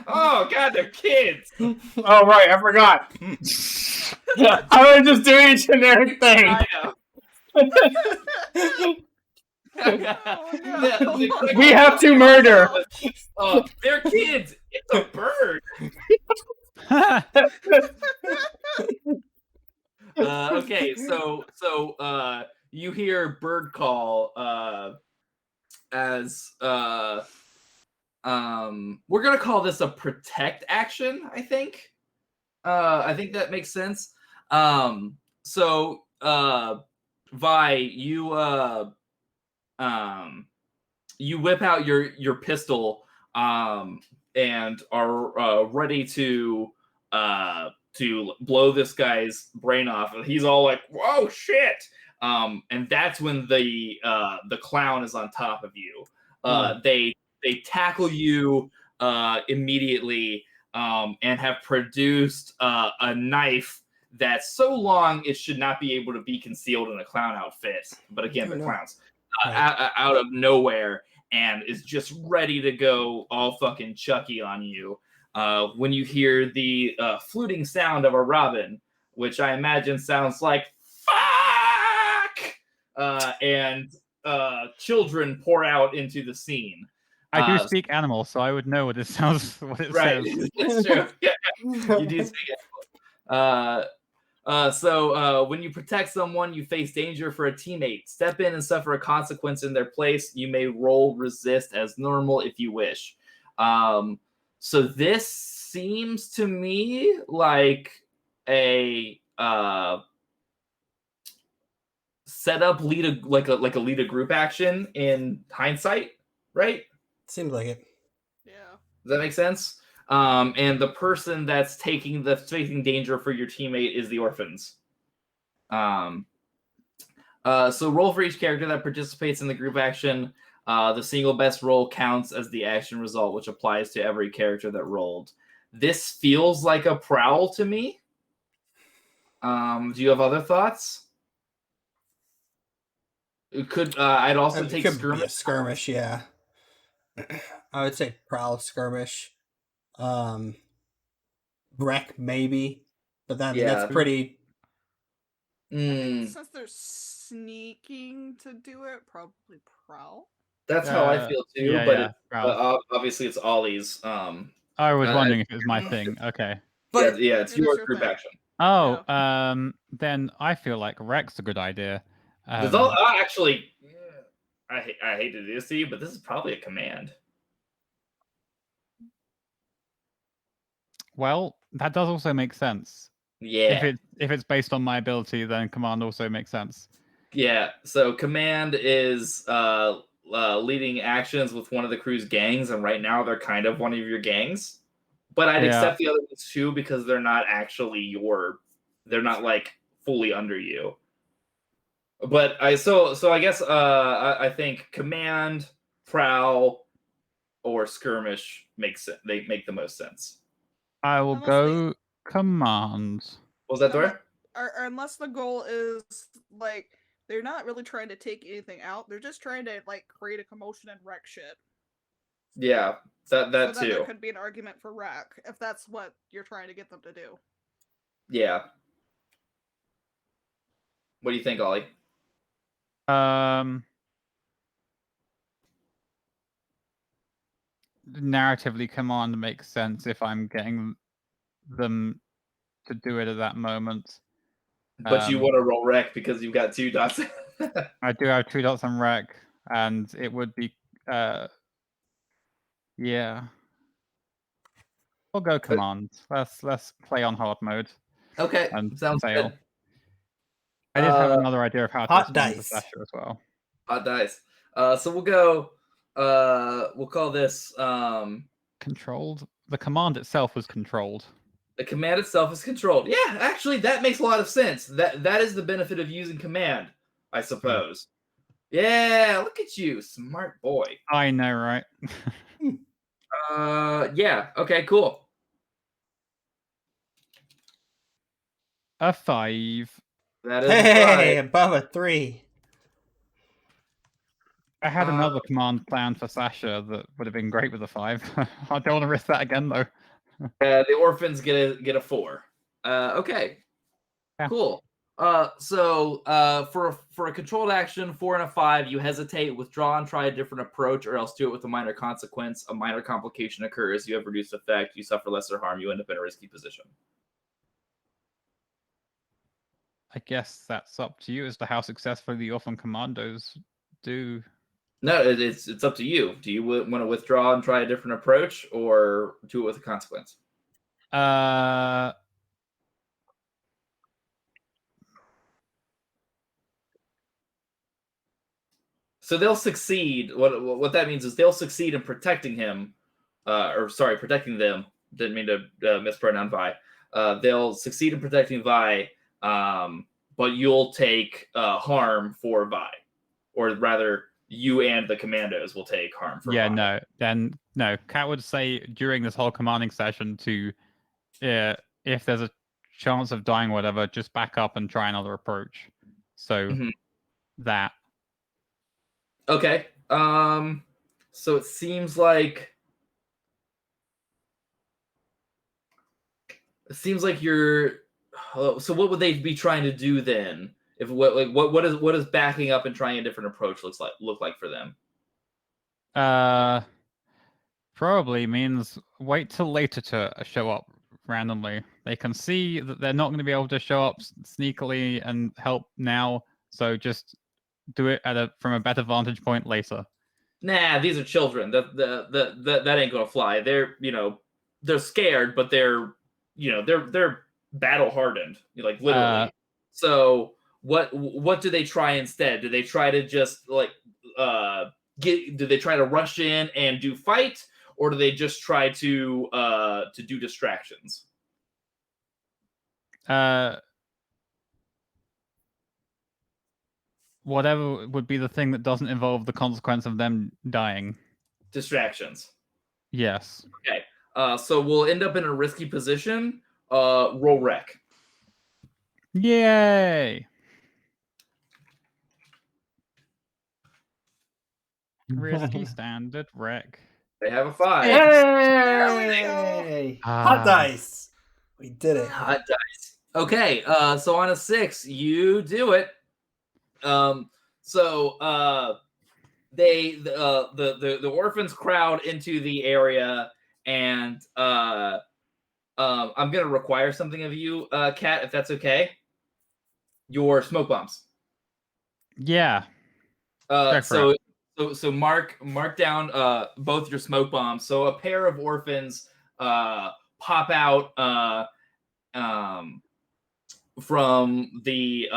Oh God, they're kids. Oh right, I forgot. I was just doing a generic thing. I know. We have to murder. They're kids. It's a bird. Okay, so you hear bird call as we're gonna call this a protect action. I think that makes sense. So Vi, you whip out your pistol and are ready to blow this guy's brain off. He's all like, "Whoa, shit!" And that's when the clown is on top of you. They tackle you immediately and have produced a knife that's so long it should not be able to be concealed in a clown outfit. But again, the clowns out of nowhere and is just ready to go all fucking Chucky on you. When you hear the fluting sound of a robin, which I imagine sounds like "fuck," and children pour out into the scene. I do speak animal, so I would know what it sounds. What it Right, says. that's true. Yeah, you do speak animal. So when you protect someone, you face danger for a teammate. Step in and suffer a consequence in their place. You may roll resist as normal if you wish. So this seems to me like a setup lead a lead a group action in hindsight, right? Seems like it. Yeah. Does that make sense? And the person that's facing danger for your teammate is the orphans. So roll for each character that participates in the group action. The single best roll counts as the action result, which applies to every character that rolled. This feels like a prowl to me. Do you have other thoughts? It could. I'd also take skirmish. Be a skirmish, yeah. I would say prowl, skirmish, wreck maybe, but then that's pretty. Since they're sneaking to do it, probably prowl. That's how I feel too, yeah, but obviously it's Ollie's. I was wondering if it was my thing. Okay. But yeah, it's your group thing. action. Oh, then I feel like wreck's a good idea. Actually, I hate to do this to you, but this is probably a command. Well, that does also make sense. Yeah. If it's based on my ability, then command also makes sense. Yeah. So command is leading actions with one of the crew's gangs, and right now they're kind of one of your gangs. But I'd Yeah. accept the other ones too because they're not actually they're not like fully under you. But I guess I think command, prowl, or skirmish they make the most sense. I will Unless go command. What was that, Dora? Or unless the goal is like they're not really trying to take anything out, they're just trying to like create a commotion and wreck shit. Yeah, that So then too. there could be an argument for wreck if that's what you're trying to get them to do. Yeah. What do you think, Ollie? Narratively, command makes sense if I'm getting them to do it at that moment. But you want to roll wreck because you've got 2 dots. I do have 2 dots on wreck, and it would be yeah. We'll go command. Let's play on hard mode. Okay, And sounds fail. good. I did have another idea of how to hot respond to dice. Sasha as well. Hot dice. So we'll go. We'll call this Controlled. The command itself was controlled. the command itself is controlled. Yeah, actually, that makes a lot of sense. That is the benefit of using command, I suppose. Yeah, look at you, smart boy. I know, right? Yeah. Okay. Cool. A 5. That is Hey, a 5. above a 3. I had another command planned for Sasha that would have been great with a 5. I don't want to risk that again, though. The orphans get a 4. Okay. Yeah. Cool. So for a controlled action, 4 and a 5, you hesitate, withdraw, and try a different approach, or else do it with a minor consequence. A minor complication occurs. You have reduced effect. You suffer lesser harm. You end up in a risky position. I guess that's up to you as to how successfully the orphan commandos do. No, it's up to you. Do you want to withdraw and try a different approach, or do it with a consequence? So they'll succeed. What that means is they'll succeed in protecting him, protecting them. Didn't mean to mispronounce Vi. They'll succeed in protecting Vi, but you'll take harm for Vi, or rather, you and the commandos will take harm for Vi. No. Then no. Kat would say during this whole commanding session to, if there's a chance of dying, whatever, just back up and try another approach. So that. Okay. So it seems like you're. So what would they be trying to do then? If what is backing up and trying a different approach look like for them? Probably means wait till later to show up randomly. They can see that they're not going to be able to show up sneakily and help now, so just do it from a better vantage point later. Nah, these are children. That ain't gonna fly. They're scared, but they're battle hardened, like literally. So what do they try instead? Do they try to just do they try to rush in and do fight, or do they just try to do distractions? Whatever would be the thing that doesn't involve the consequence of them dying. Distractions. Yes. Okay. So we'll end up in a risky position. Roll wreck. Yay! Risky standard wreck. They have a 5. Hey! Hot dice. We did it. Hot dice. Okay. So on a 6, you do it. The orphans crowd into the area, and I'm gonna require something of you, Kat, if that's okay. Your smoke bombs. Yeah. So mark down both your smoke bombs. So a pair of orphans pop out from the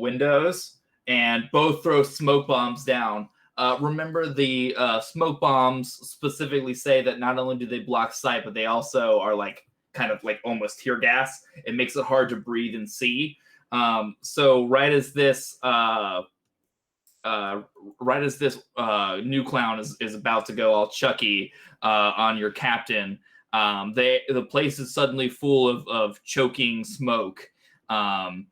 windows, and both throw smoke bombs down. Remember, the smoke bombs specifically say that not only do they block sight, but they also are like kind of like almost tear gas. It makes it hard to breathe and see. So right as this new clown is about to go all Chucky on your captain, the place is suddenly full of choking smoke, and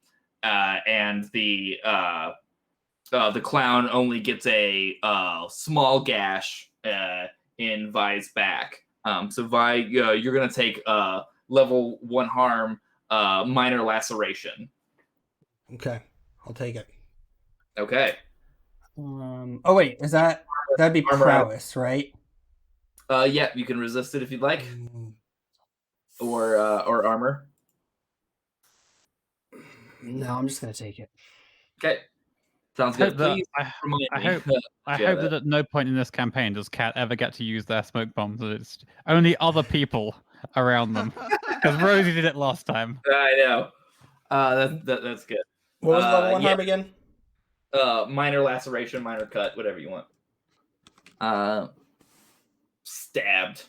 the clown only gets a small gash in Vi's back. So Vi, you're gonna take level 1 harm, minor laceration. Okay, I'll take it. Okay. Oh wait, that'd be Armor. prowess, right? Yeah, you can resist it if you'd like, or armor. No, I'm just gonna take it. Okay, sounds good. Please remind me. I hope that at no point in this campaign does Cat ever get to use their smoke bombs. It's only other people around them. Because Rosie did it last time. I know. That's good. What was level 1 harm again? Minor laceration, minor cut, whatever you want. Stabbed.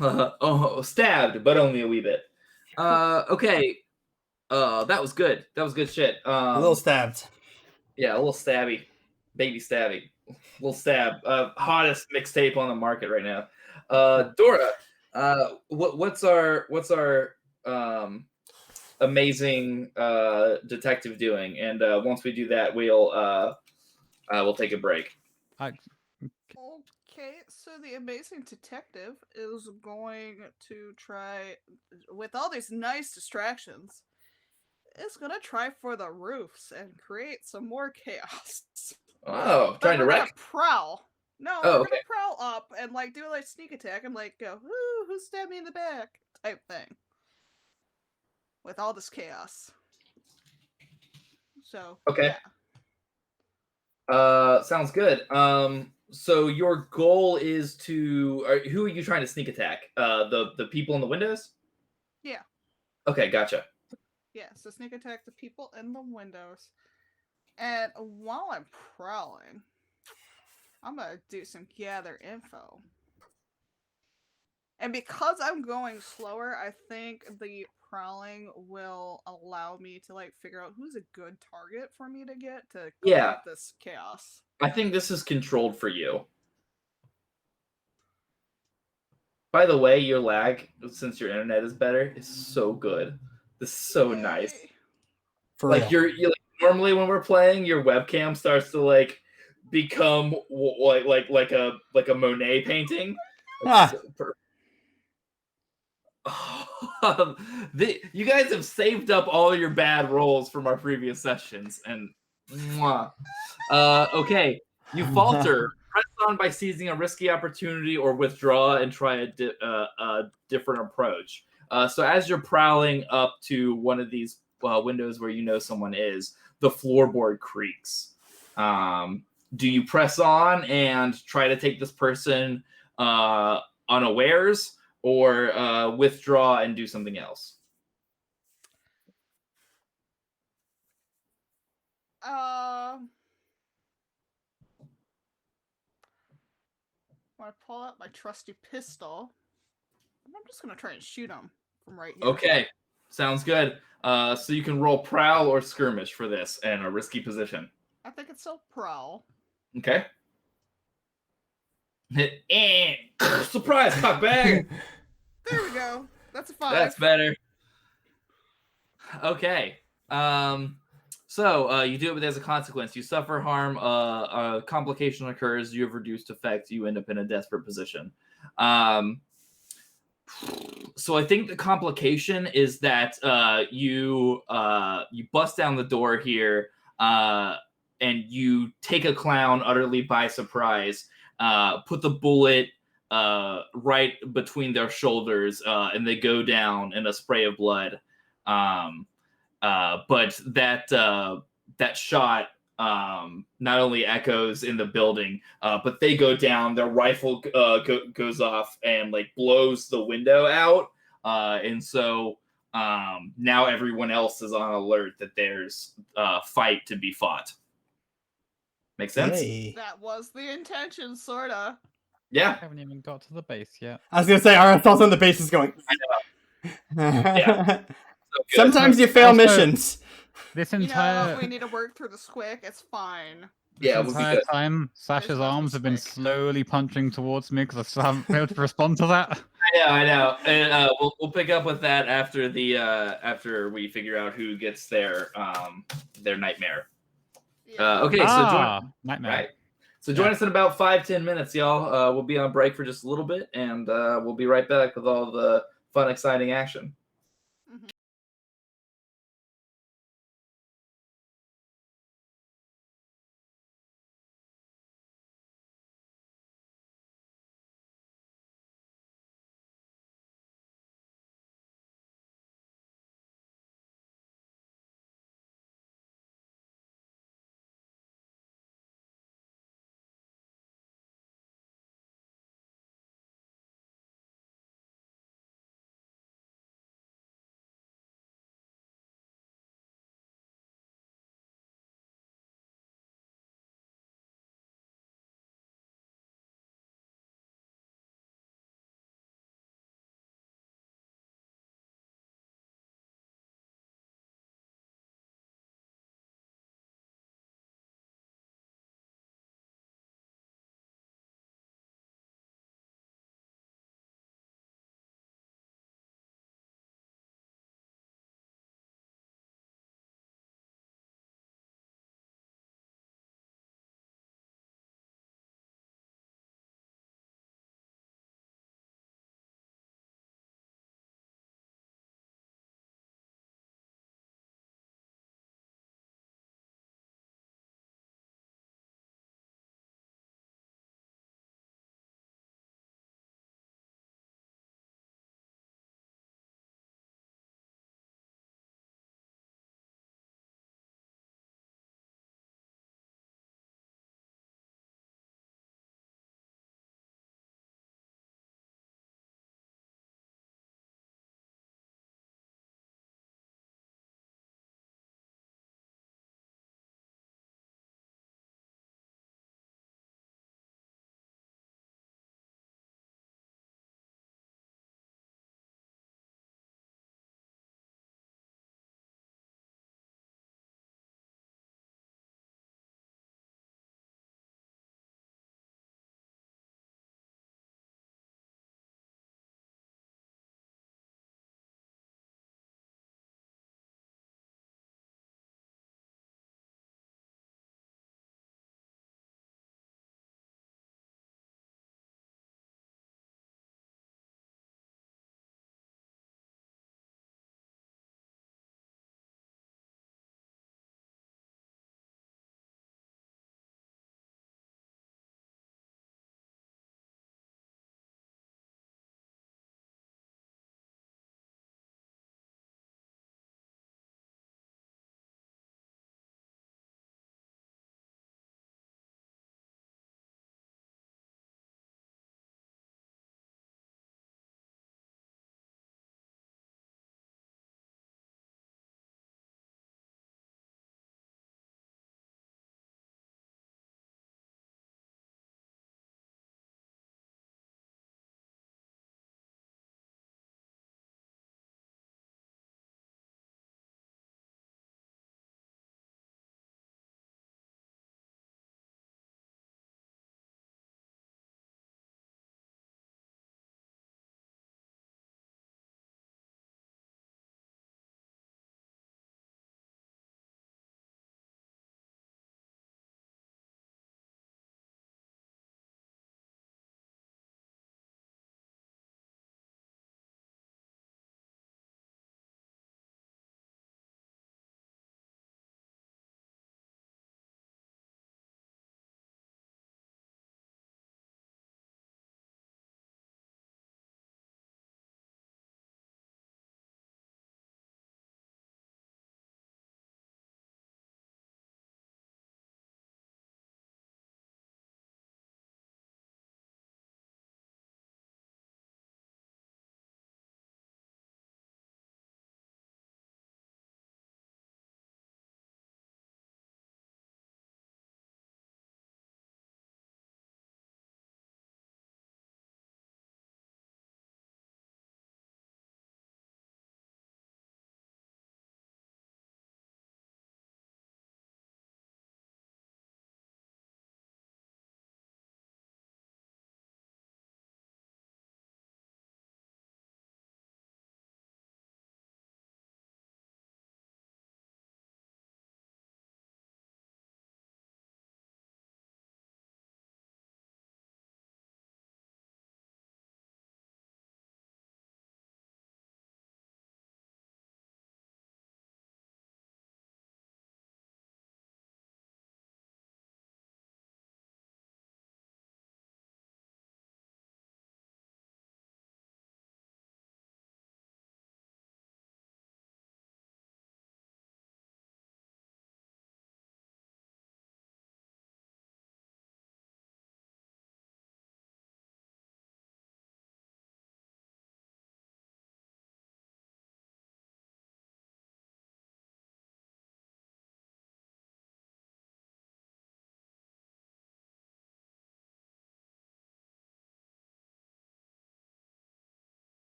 Oh, stabbed, but only a wee bit. Okay. That was good. That was good shit. A little stabbed. Yeah, a little stabby. Baby stabby. Little stab. Hottest mixtape on the market right now. Dora, what's our amazing detective doing? And once we do that, we'll take a break. Okay, so the amazing detective is going to try, with all these nice distractions, is going to try for the roofs and create some more chaos. Oh, trying to wreck? Prowl. No, we're gonna prowl up and like do like sneak attack and like go, "Ooh, who stabbed me in the back?" type thing. With all this chaos. So okay. Yeah. Sounds good. So your goal is to who are you trying to sneak attack? The people in the windows? Yeah. Okay, gotcha. Yeah, so sneak attack the people in the windows. And while I'm prowling, I'm gonna do some gather info. And because I'm going slower, I think the prowling will allow me to like figure out who's a good target for me to get to create this chaos. I think this is controlled for you. By the way, your lag, since your internet is better, is so good. This is so nice. For like real. you're like, normally when we're playing, your webcam starts to like become like a Monet painting. You guys have saved up all your bad rolls from our previous sessions, and okay, you falter. Press on by seizing a risky opportunity, or withdraw and try a different approach. So as you're prowling up to one of these windows where you know someone is, the floorboard creaks. Do you press on and try to take this person unawares, or withdraw and do something else? When I pull out my trusty pistol, I'm just gonna try and shoot him from right here. Okay, sounds good. So you can roll prowl or skirmish for this in a risky position. I think it's still prowl. Okay. Surprise, cockbag! There we go. That's a 5. That's better. Okay. So you do it, but there's a consequence. You suffer harm. A complication occurs. You have reduced effect. You end up in a desperate position. So I think the complication is that you bust down the door here, and you take a clown utterly by surprise. Put the bullet right between their shoulders, and they go down in a spray of blood. But that shot not only echoes in the building, but they go down. Their rifle goes off and like blows the window out, and so now everyone else is on alert that there's a fight to be fought. Makes sense? Yay. That was the intention, sorta. Yeah. Haven't even got to the base yet. I was gonna say our thoughts on the base is going. Yeah. So good. Sometimes you fail Also- missions. This You know, entire if we need to work through the squick, it's fine. this Yeah, it would be entire good. time, Sasha's must be arms have been slick. slowly punching towards me because I still haven't been able to respond to that. I know. And we'll pick up with that after the after we figure out who gets their nightmare. Yeah. Okay, so join Nightmare. right. So join us in about 5-10 minutes, y'all. We'll be on break for just a little bit, and we'll be right back with all the fun, exciting action.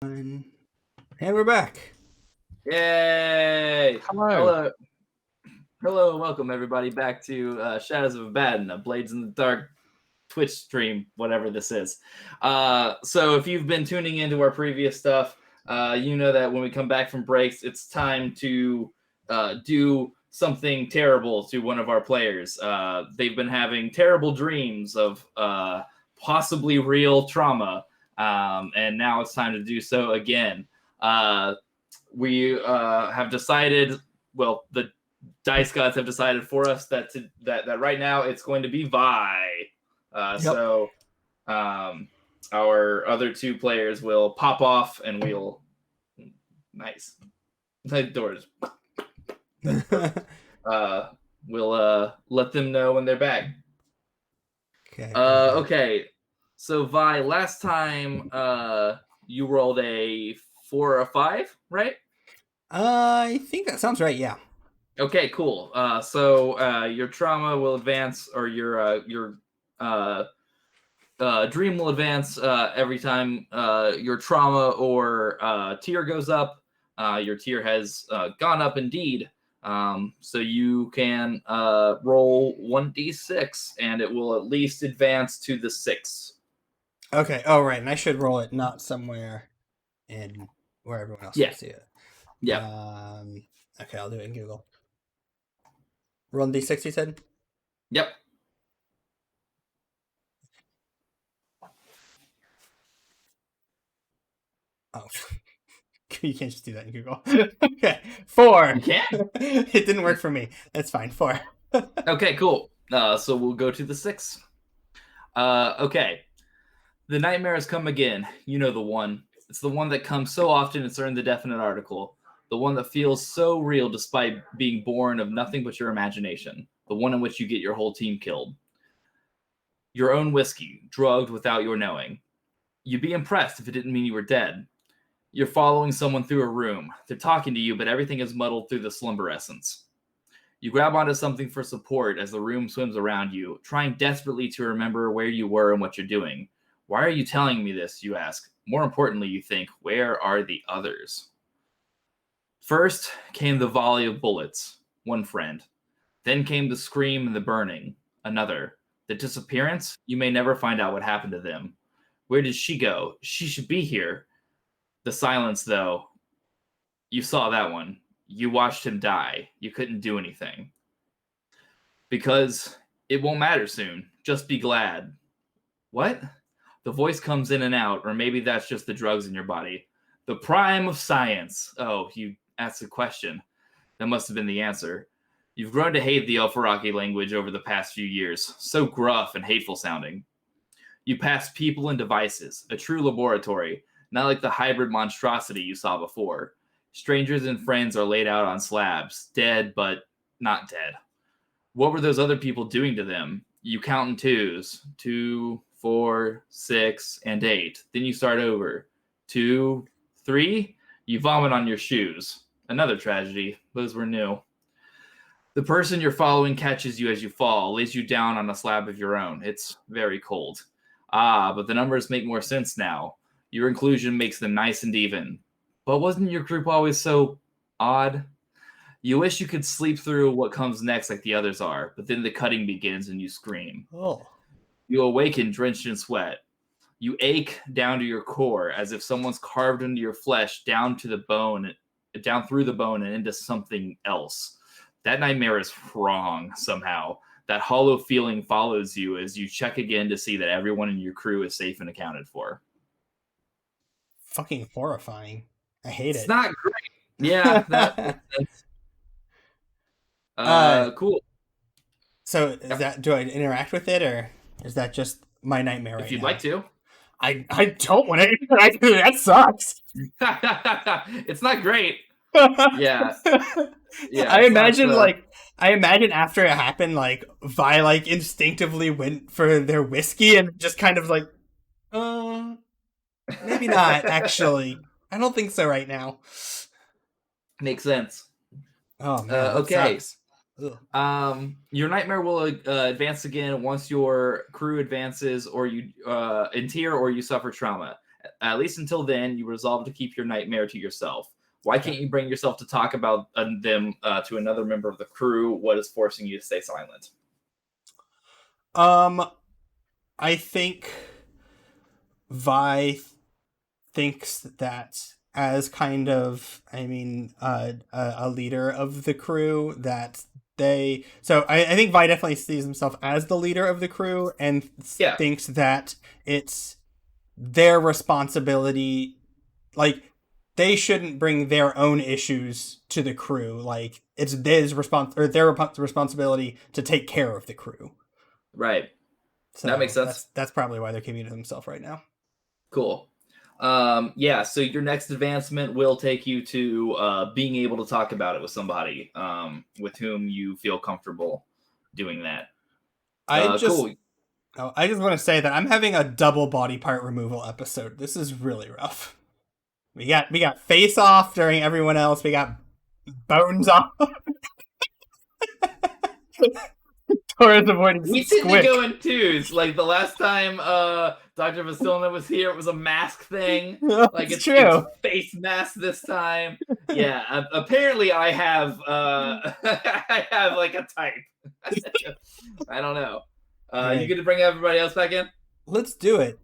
And we're back. Yay! Hello. Hello, and welcome everybody back to Shadows of Abaddon, a Blades in the Dark Twitch stream, whatever this is. So if you've been tuning into our previous stuff, you know that when we come back from breaks, it's time to do something terrible to one of our players. They've been having terrible dreams of possibly real trauma, and now it's time to do so again. We have decided, well, the dice gods have decided for us that right now it's going to be Vi. So our other two players will pop off and we'll nice the doors. We'll let them know when they're back. Okay. Okay. So Vi, last time you rolled a 4 or a 5, right? I think that sounds right. Yeah. Okay, cool. So your trauma will advance, or your dream will advance every time your trauma or tier goes up. Your tier has gone up indeed. So you can roll 1d6, and it will at least advance to the 6. Okay. Oh, right. And I should roll it not somewhere in where everyone else can see it. Yeah. Okay, I'll do it in Google. Roll d6, you said? Yep. Oh. You can't just do that in Google. Okay. 4. You can? It didn't work for me. That's fine. 4. Okay, cool. So we'll go to the 6. Okay. The nightmare has come again. You know the one. It's the one that comes so often it's earned the definite article. The one that feels so real despite being born of nothing but your imagination. The one in which you get your whole team killed. Your own whiskey, drugged without your knowing. You'd be impressed if it didn't mean you were dead. You're following someone through a room. They're talking to you, but everything is muddled through the slumber essence. You grab onto something for support as the room swims around you, trying desperately to remember where you were and what you're doing. Why are you telling me this, you ask. More importantly, you think, where are the others? First came the volley of bullets, one friend. Then came the scream and the burning, another. The disappearance, you may never find out what happened to them. Where did she go? She should be here. The silence, though, you saw that one. You watched him die. You couldn't do anything. Because it won't matter soon. Just be glad. What? The voice comes in and out, or maybe that's just the drugs in your body. The prime of science. Oh, you asked a question. That must have been the answer. You've grown to hate the Elfaraki language over the past few years. So gruff and hateful sounding. You pass people and devices. A true laboratory. Not like the hybrid monstrosity you saw before. Strangers and friends are laid out on slabs. Dead, but not dead. What were those other people doing to them? You count in twos. 2, 4, 6, and 8. Then you start over. 2, 3. You vomit on your shoes. Another tragedy. Those were new. The person you're following catches you as you fall, lays you down on a slab of your own. It's very cold. But the numbers make more sense now. Your inclusion makes them nice and even. But wasn't your group always so odd? You wish you could sleep through what comes next like the others are, but then the cutting begins and you scream. Oh. You awaken drenched in sweat. You ache down to your core as if someone's carved into your flesh down to the bone, down through the bone and into something else. That nightmare is wrong somehow. That hollow feeling follows you as you check again to see that everyone in your crew is safe and accounted for. Fucking horrifying. I hate it. It's not great. Yeah, that makes sense. Cool. So is that, do I interact with it, or is that just my nightmare right now? If you'd like to. I don't want to interact with it. That sucks. It's not great. Yeah. I imagine after it happened, like Vi like instinctively went for their whiskey and just kind of like, maybe not actually. I don't think so right now. Makes sense. Oh man. Okay. Sucks. Your nightmare will advance again once your crew advances, or you in tier, or you suffer trauma. at least until then, you resolve to keep your nightmare to yourself. Why can't you bring yourself to talk about them to another member of the crew? What is forcing you to stay silent? I think Vi thinks that as kind of, a leader of the crew, that I think Vi definitely sees himself as the leader of the crew and thinks that it's their responsibility. Like, they shouldn't bring their own issues to the crew. Like, it's their responsibility to take care of the crew. Right. So that makes sense. That's probably why they're keeping it to themselves right now. Cool. So your next advancement will take you to being able to talk about it with somebody with whom you feel comfortable doing that. Cool. I just want to say that I'm having a double body part removal episode. This is really rough. We got face off during everyone else. We got bones off. Tora's avoiding we tend to go in twos. Like the last time Dr. Vasilina was here, it was a mask thing. Like it's true. It's face mask this time. Yeah. Apparently I have I have like a type. I don't know. You gonna bring everybody else back in? Let's do it.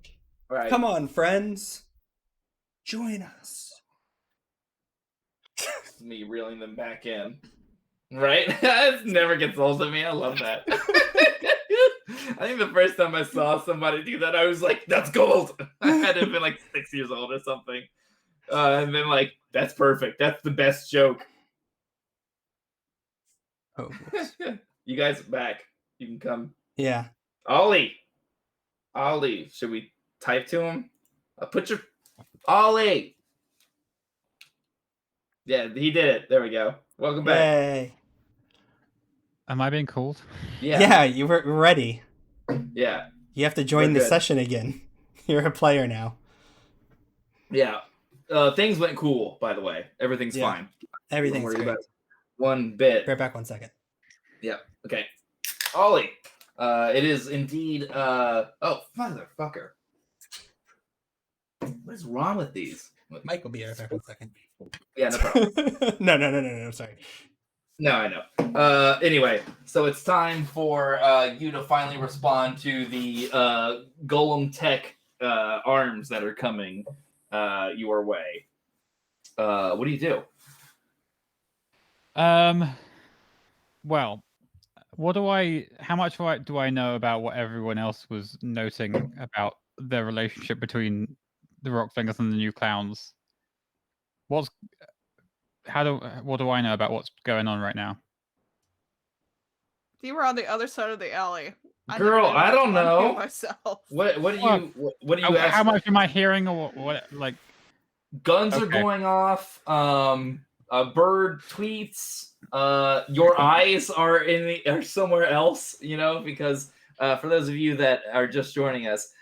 All right. Come on, friends. Join us. Me reeling them back in. Right? It never gets old to me. I love that. I think the first time I saw somebody do that, I was like, that's gold. I had to have been like 6 years old or something. And then like, that's perfect. That's the best joke. Oh, you guys are back. You can come. Yeah. Ollie, should we type to him? Put your... Ollie! Yeah, he did it. There we go. Welcome back. Yay. Am I being called? Yeah, you were ready. Yeah. You have to join the session again. You're a player now. Yeah. Things went cool, by the way. Everything's fine. Everything's great. About one bit. Right back 1 second. Yeah. Okay. Ollie, it is indeed... Oh, motherfucker. What is wrong with these? Mike will be right back 1 second. Yeah, no problem. No, sorry. No, I know. Anyway, so it's time for you to finally respond to the Golem Tech arms that are coming your way. What do you do? Well, how much do I know about what everyone else was noting about the relationship between the Rockfingers and the new clowns? What do I know about what's going on right now? You were on the other side of the alley. Girl, I don't know. Myself. What do you how much am I hearing, or what? Like, guns are going off. A bird tweets. Your eyes are somewhere else. Because for those of you that are just joining us,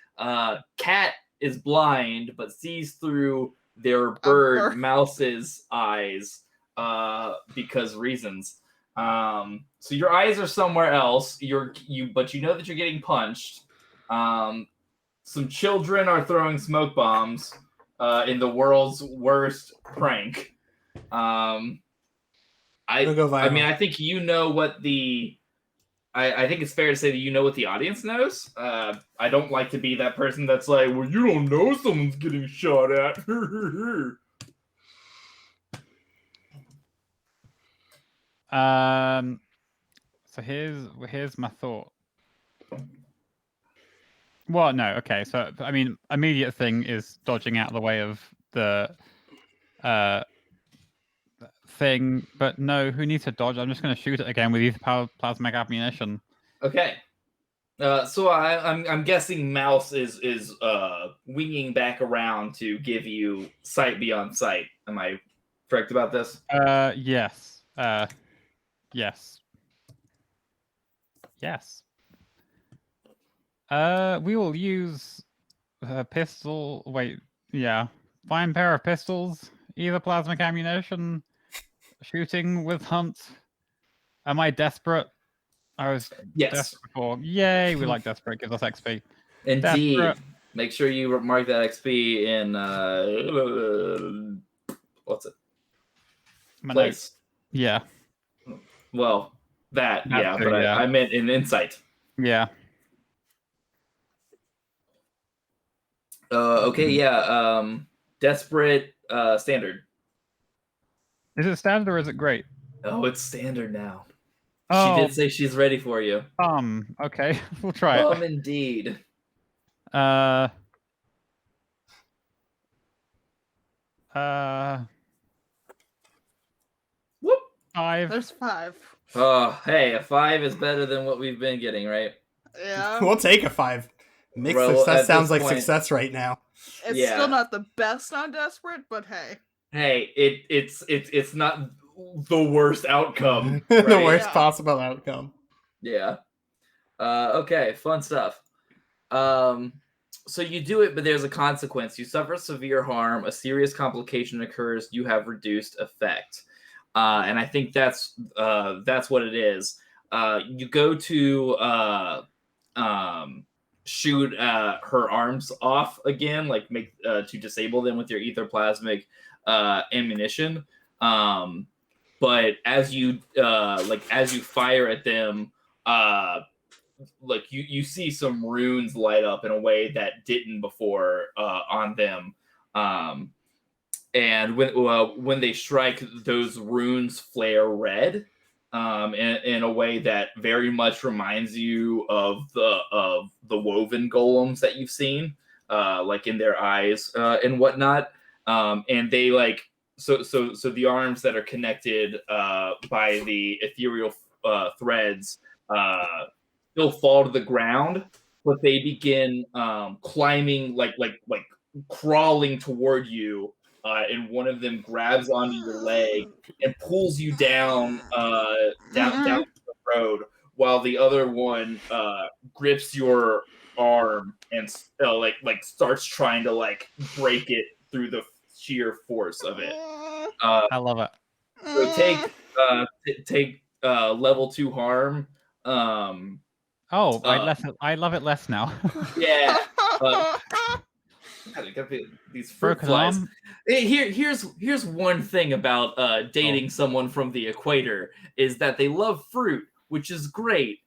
Cat is blind but sees through their bird mouse's eyes because reasons. So your eyes are somewhere else. But you know that you're getting punched. Some children are throwing smoke bombs in the world's worst prank. I think you know what the... I think it's fair to say that you know what the audience knows. I don't like to be that person that's like, well, you don't know someone's getting shot at. So here's my thought. Well, no, okay. So immediate thing is dodging out of the way of the thing, but no, who needs to dodge? I'm just going to shoot it again with either plasmic ammunition. Okay. So I'm guessing Mouse is winging back around to give you sight beyond sight. Am I correct about this? Yes. Yes. We will use a pistol. Wait, yeah. Fine pair of pistols, either plasmic ammunition, shooting with Hunt. Am I desperate? I was desperate before. Yay, we like desperate, gives us XP. Indeed. Desperate. Make sure you mark that XP in what's it? My Place. notes. Yeah. Well, that That too, but yeah. I meant in insight. Yeah. Okay, yeah. Desperate standard. Is it standard or is it great? Oh, it's standard now. She Oh, did say she's ready for you. okay. We'll try it. Indeed. Uh, Whoop. 5. There's 5. Oh, hey, a 5 is better than what we've been getting, right? Yeah. We'll take a 5. Mixed Bro, success at sounds this like point- success right now. It's Yeah. still not the best on Desperate, but hey. Hey, it's not the worst outcome. The right? worst Yeah. possible outcome. Yeah. Okay, fun stuff. So you do it, but there's a consequence. You suffer severe harm, a serious complication occurs, you have reduced effect. And I think that's what it is. You go to shoot her arms off again, like make to disable them with your ether plasmic ammunition. But as you fire at them, like you see some runes light up in a way that didn't before on them. And when they strike, those runes flare red in a way that very much reminds you of the woven golems that you've seen, like in their eyes and whatnot. And they so the arms that are connected by the ethereal threads still fall to the ground, but they begin climbing, like crawling toward you. And one of them grabs onto your leg and pulls you down down the road, while the other one grips your arm and starts trying to break it through the sheer force of it. I love it. So take level 2 harm. I love it less now. Yeah. God, these fruit Broken flies. arm. Here's one thing about dating someone from the equator is that they love fruit, which is great.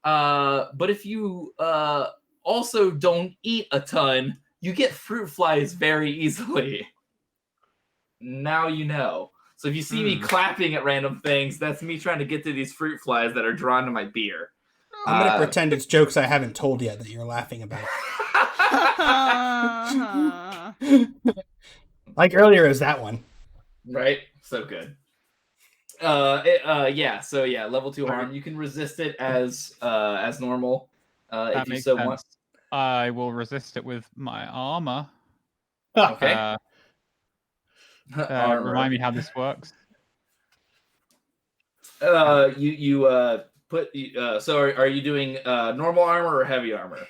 But if you also don't eat a ton, you get fruit flies very easily. Now you know. So if you see me clapping at random things, that's me trying to get to these fruit flies that are drawn to my beer. I'm going to pretend it's jokes I haven't told yet that you're laughing about. Like earlier is that one. Right? So good. Level 2 harm. You can resist it as normal if you so want. I will resist it with my armor. Okay. Remind me how this works. You put so are you doing normal armor or heavy armor?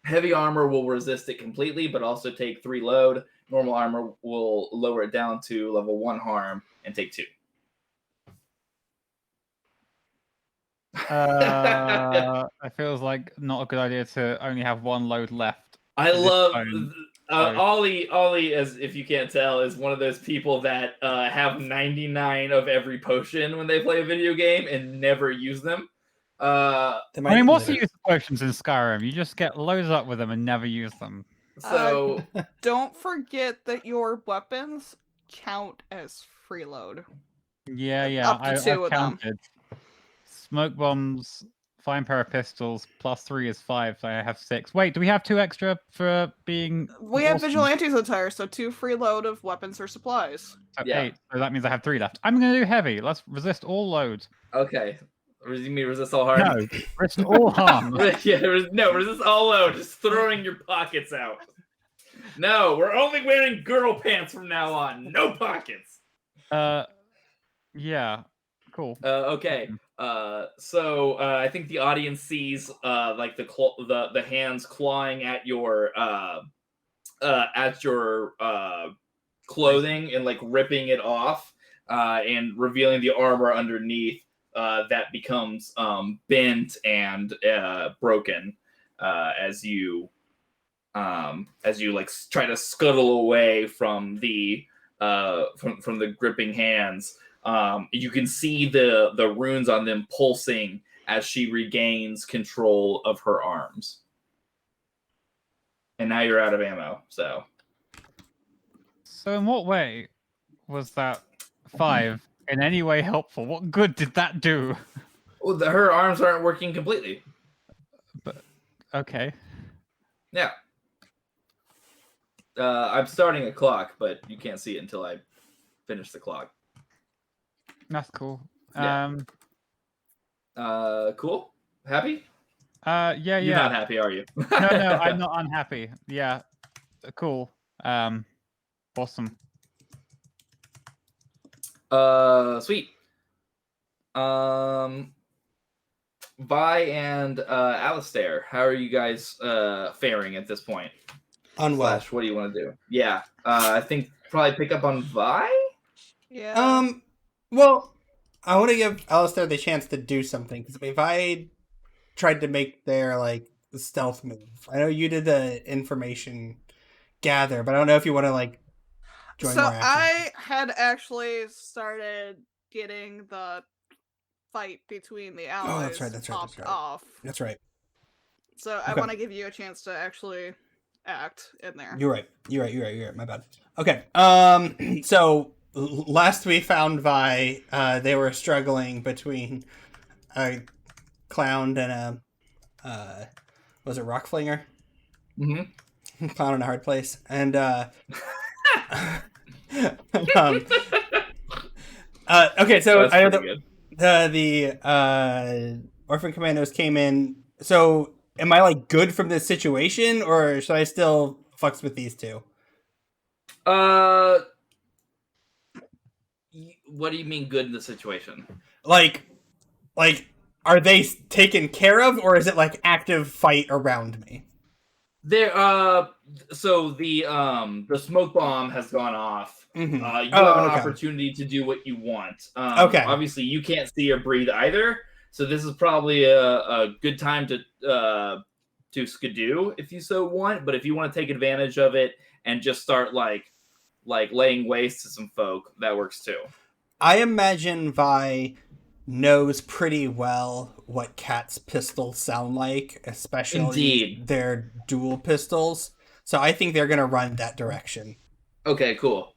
Heavy armor will resist it completely, but also take 3 load. Normal armor will lower it down to level 1 harm and take 2. It feels like not a good idea to only have 1 load left. I love Ollie, as if you can't tell, is one of those people that have 99 of every potion when they play a video game and never use them. What's the use of potions in Skyrim? You just get loads up with them and never use them. So don't forget that your weapons count as freeload. Yeah. Up to 2 of them. Smoke bombs, fine pair of pistols, +3 is 5, so I have 6. Wait, do we have 2 extra for being... We have Vigilante's attire, so 2 freeload of weapons or supplies. So 8, so that means I have 3 left. I'm going to do heavy. Let's resist all loads. Okay. You mean resist all harm? No, resist all harm. Resist all load. Just throwing your pockets out. No, we're only wearing girl pants from now on. No pockets. Yeah. Cool. Okay. So I think the audience sees the hands clawing at your clothing and ripping it off and revealing the armor underneath that becomes bent and broken as you as you like try to scuttle away from the from the gripping hands. You can see the runes on them pulsing as she regains control of her arms. And now you're out of ammo. So in what way was that 5 in any way helpful? What good did that do? well, her arms aren't working completely. But okay. Yeah. I'm starting a clock, but you can't see it until I finish the clock. That's cool. Yeah. Cool? Happy? Yeah, You're not happy, are you? No, I'm not unhappy. Yeah. Cool. Awesome. Sweet. Vi and Alistair, how are you guys faring at this point? Unwell. What do you want to do? Yeah. I think probably pick up on Vi? Yeah. Well, I want to give Alistair the chance to do something, because if I tried to make their like stealth move, I know you did the information gather, but I don't know if you want to like join So more action. I had actually started getting the fight between the allies that's popped right. off. That's right. So I Okay. want to give you a chance to actually act in there. You're right. My bad. Okay. So last we found Vi, they were struggling between a clown and a was it Rockflinger? Mm-hmm. Clown in a hard place, and okay. So I know the Orphan Commandos came in. So am I like good from this situation, or should I still fucks with these two? What do you mean good in the situation? Like, are they taken care of, or is it like active fight around me? There. So the smoke bomb has gone off. Mm-hmm. You have an opportunity to do what you want. Okay. Obviously, you can't see or breathe either, so this is probably a good time to skidoo if you so want. But if you want to take advantage of it and just start like laying waste to some folk, that works too. I imagine Vi knows pretty well what Cat's pistols sound like, especially their dual pistols. So I think they're gonna run that direction. Okay, cool.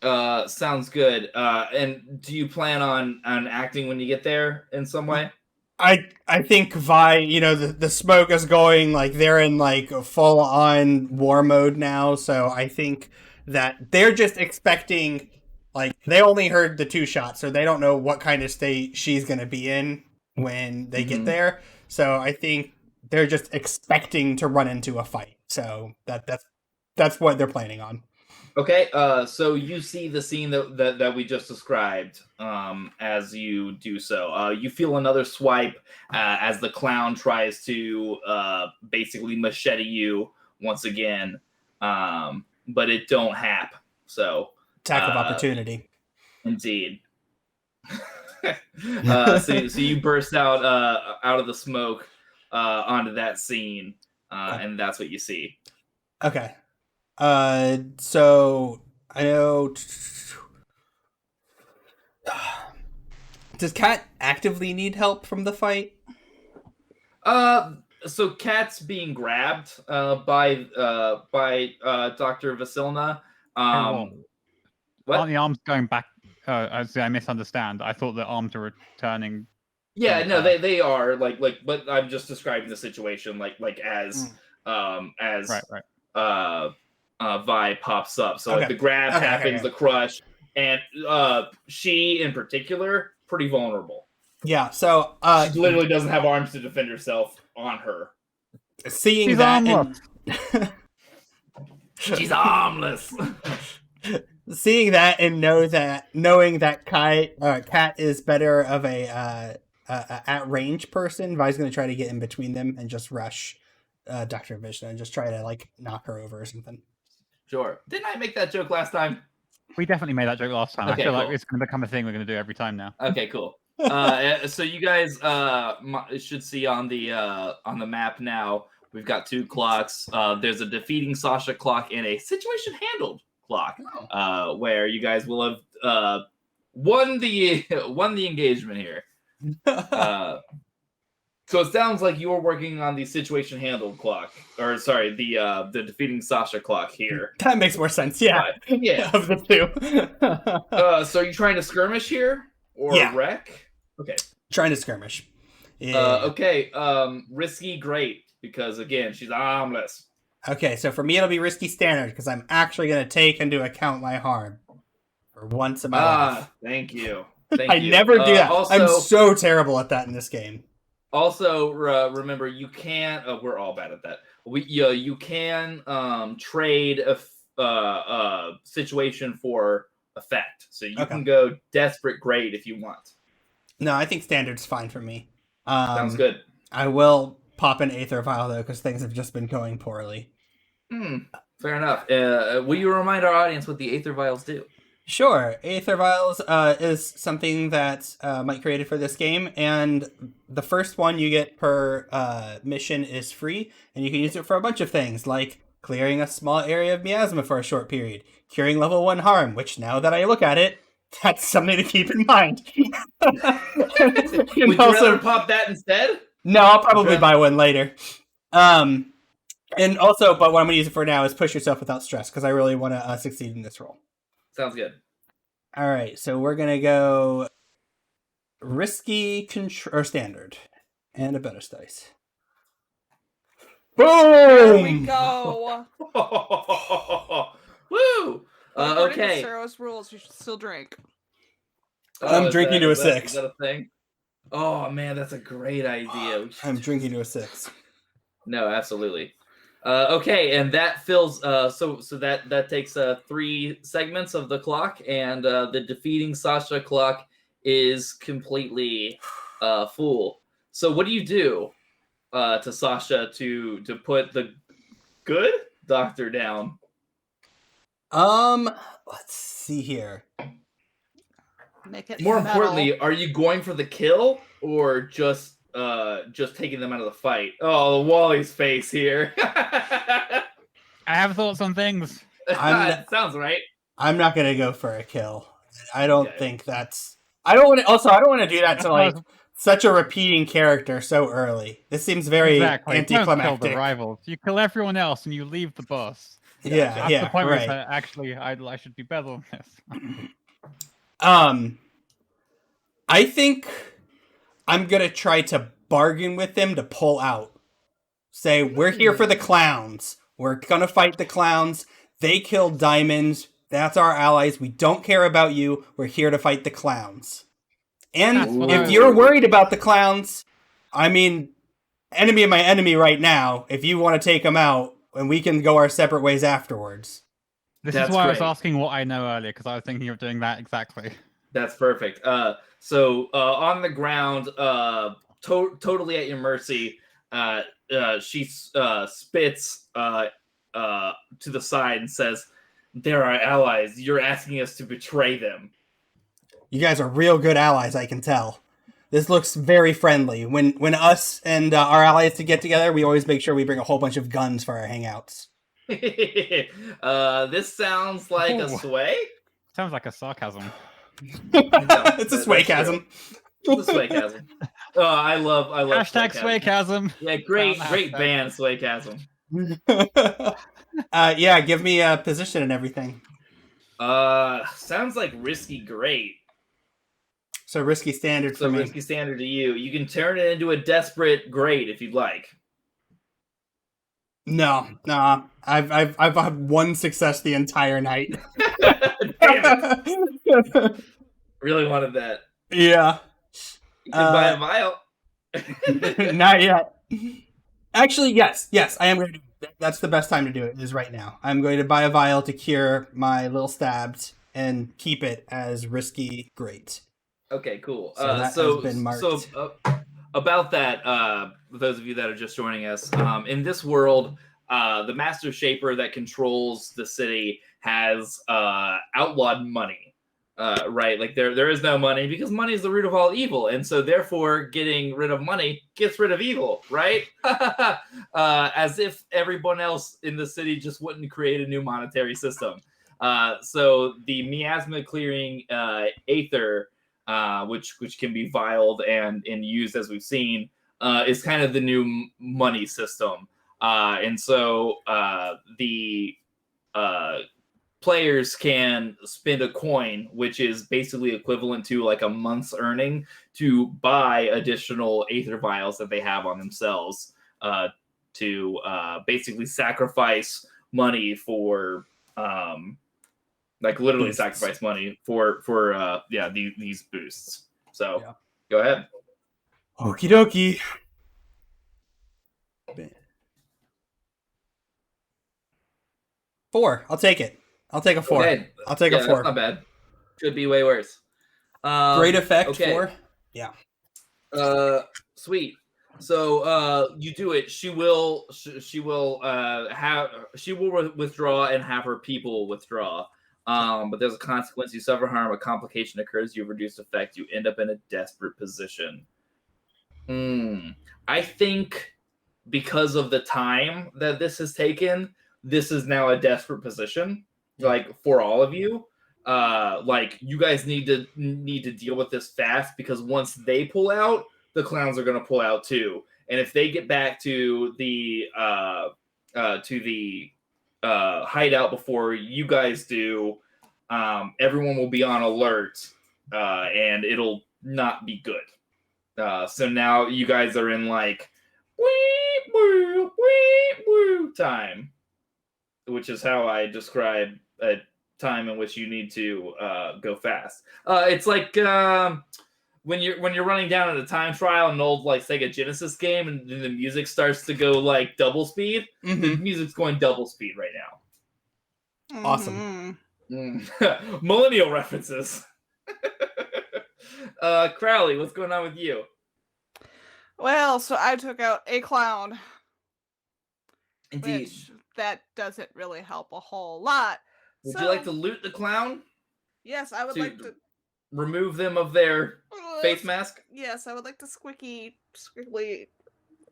Sounds good. And do you plan on acting when you get there in some way? I think Vi, the smoke is going, like they're in like full on war mode now. So I think that they're just expecting, like they only heard the 2 shots, so they don't know what kind of state she's gonna be in when they get there. So I think they're just expecting to run into a fight. So that's what they're planning on. Okay, so you see the scene that we just described. As you do so, you feel another swipe as the clown tries to basically machete you once again, but it don't happen. So attack of opportunity. Indeed. So you burst out of the smoke onto that scene, and that's what you see. Okay. So I know. Does Cat actively need help from the fight? So Cat's being grabbed by Dr. Vasilna. What? Aren't the arms going back? I misunderstand. I thought the arms were returning. Yeah, no, they are like, but I'm just describing the situation as right. Vi pops up. So like the grab happens, the crush, and she in particular pretty vulnerable. Yeah, so she literally doesn't have arms to defend herself on her. She's armless. She's armless. Seeing that and knowing that Cat is better of a at range person, Vi's going to try to get in between them and just rush Dr. Vishnu and just try to like knock her over or something. Sure. Didn't I make that joke last time? We definitely made that joke last time. Okay, I feel like it's going to become a thing we're going to do every time now. Okay, cool. So you guys should see on the map now. We've got 2 clocks. There's a defeating Sasha clock and a situation handled clock, where you guys will have won the engagement here. So it sounds like you were working on the situation handled clock, or sorry, the defeating Sasha clock here. That makes more sense. Yeah, But, yeah. of the 2. So are you trying to skirmish here or wreck? Okay. Trying to skirmish. Yeah. Okay. Risky, great, because again, she's armless. Okay, so for me it'll be risky standard because I'm actually going to take into account my harm for once in my life. Thank you. I never do that. Also, I'm so terrible at that in this game. Also, remember, you can't. We're all bad at that. You can trade a situation for effect, so you can go desperate great if you want. No, I think standard's fine for me. Sounds good. I will pop an Aether Vial though because things have just been going poorly. Fair enough. Will you remind our audience what the Aether Vials do? Sure. Aether Vials is something that Mike created for this game, and the first one you get per mission is free, and you can use it for a bunch of things, like clearing a small area of miasma for a short period, curing level 1 harm, which now that I look at it, that's something to keep in mind. Would you rather pop that instead? No, I'll probably buy one later. And also, but what I'm going to use it for now is push yourself without stress, because I really want to succeed in this role. Sounds good. All right, so we're going to go risky or standard and a bonus dice. Boom! There we go. Woo! According Okay. to Saros rules, you should still drink. I'm drinking to a 6. Is that a thing? Oh man, that's a great idea. I'm drinking to a 6. No, absolutely. Okay, and that fills. So that takes 3 segments of the clock, and the defeating Sasha clock is completely full. So what do you do to Sasha to put the good doctor down? Let's see here. Make it More metal. importantly, are you going for the kill or just taking them out of the fight? Oh, Wally's face here. I have thoughts on things. Sounds right. I'm not gonna go for a kill. I don't think that's. I don't want to do that to like such a repeating character so early. This seems very anticlimactic. Don't kill the rivals. You kill everyone else and you leave the boss. Yeah, That's the point where actually I should be better than this. I think I'm gonna try to bargain with them to pull out. Say, we're here for the clowns. We're gonna fight the clowns. They killed Diamond. That's our allies. We don't care about you. We're here to fight the clowns. And if you're worried about the clowns, I mean, enemy of my enemy right now, if you want to take them out, and we can go our separate ways afterwards. This is why I was asking what I know earlier, because I was thinking of doing that exactly. That's perfect. So on the ground, totally at your mercy, she spits to the side and says, "They're our allies. You're asking us to betray them." You guys are real good allies, I can tell. This looks very friendly. When us and our allies to get together, we always make sure we bring a whole bunch of guns for our hangouts. This sounds like a sway. Sounds like a sarcasm. It's a swaycasm. It's a swaycasm. Oh, I love Hashtag swaycasm. Yeah, great band, swaycasm. Yeah, give me a position and everything. Sounds like risky great. So risky standard for me. Risky standard to you. You can turn it into a desperate great if you'd like. No. I've had 1 success the entire night. Damn it. Really wanted that. Yeah. You can buy a vial. Not yet. Actually, yes, I am going to do it. That's the best time to do it, is right now. I'm going to buy a vial to cure my little stabs and keep it as risky great. Okay, cool. So that has been marked. About that, those of you that are just joining us, in this world, the Master Shaper that controls the city has outlawed money. right? Like there is no money because money is the root of all evil, and so therefore getting rid of money gets rid of evil, right? As if everyone else in the city just wouldn't create a new monetary system. So the miasma clearing aether, which can be vialed and used as we've seen, is kind of the new money system. And so the players can spend a coin, which is basically equivalent to like a month's earning, to buy additional aether vials that they have on themselves, to basically sacrifice money for, like literally Boosts. sacrifice money for these boosts. So Yeah. go ahead. Okie dokie. Four. I'll take it. I'll take a 4. Okay. I'll take a 4. That's not bad. Could be way worse. Great effect. Okay. 4. Sweet. So you do it. She will withdraw and have her people withdraw. But there's a consequence. You suffer harm. A complication occurs. You have reduced effect. You end up in a desperate position. I think because of the time that this has taken, this is now a desperate position. Like for all of you. Like you guys need to deal with this fast, because once they pull out, the clowns are going to pull out too. And if they get back to the hideout before you guys do, everyone will be on alert, and it'll not be good. So now you guys are in like wee woo time, which is how I describe a time in which you need to go fast. It's like when you're running down at a time trial in an old like Sega Genesis game, and the music starts to go like double speed. Mm-hmm. The music's going double speed right now. Awesome. Millennial references. Crowley, what's going on with you? Well, so I took out a clown. Indeed. Which that doesn't really help a whole lot. Would you like to loot the clown? Yes, I would like to remove them of their face mask. Yes, I would like to squiggly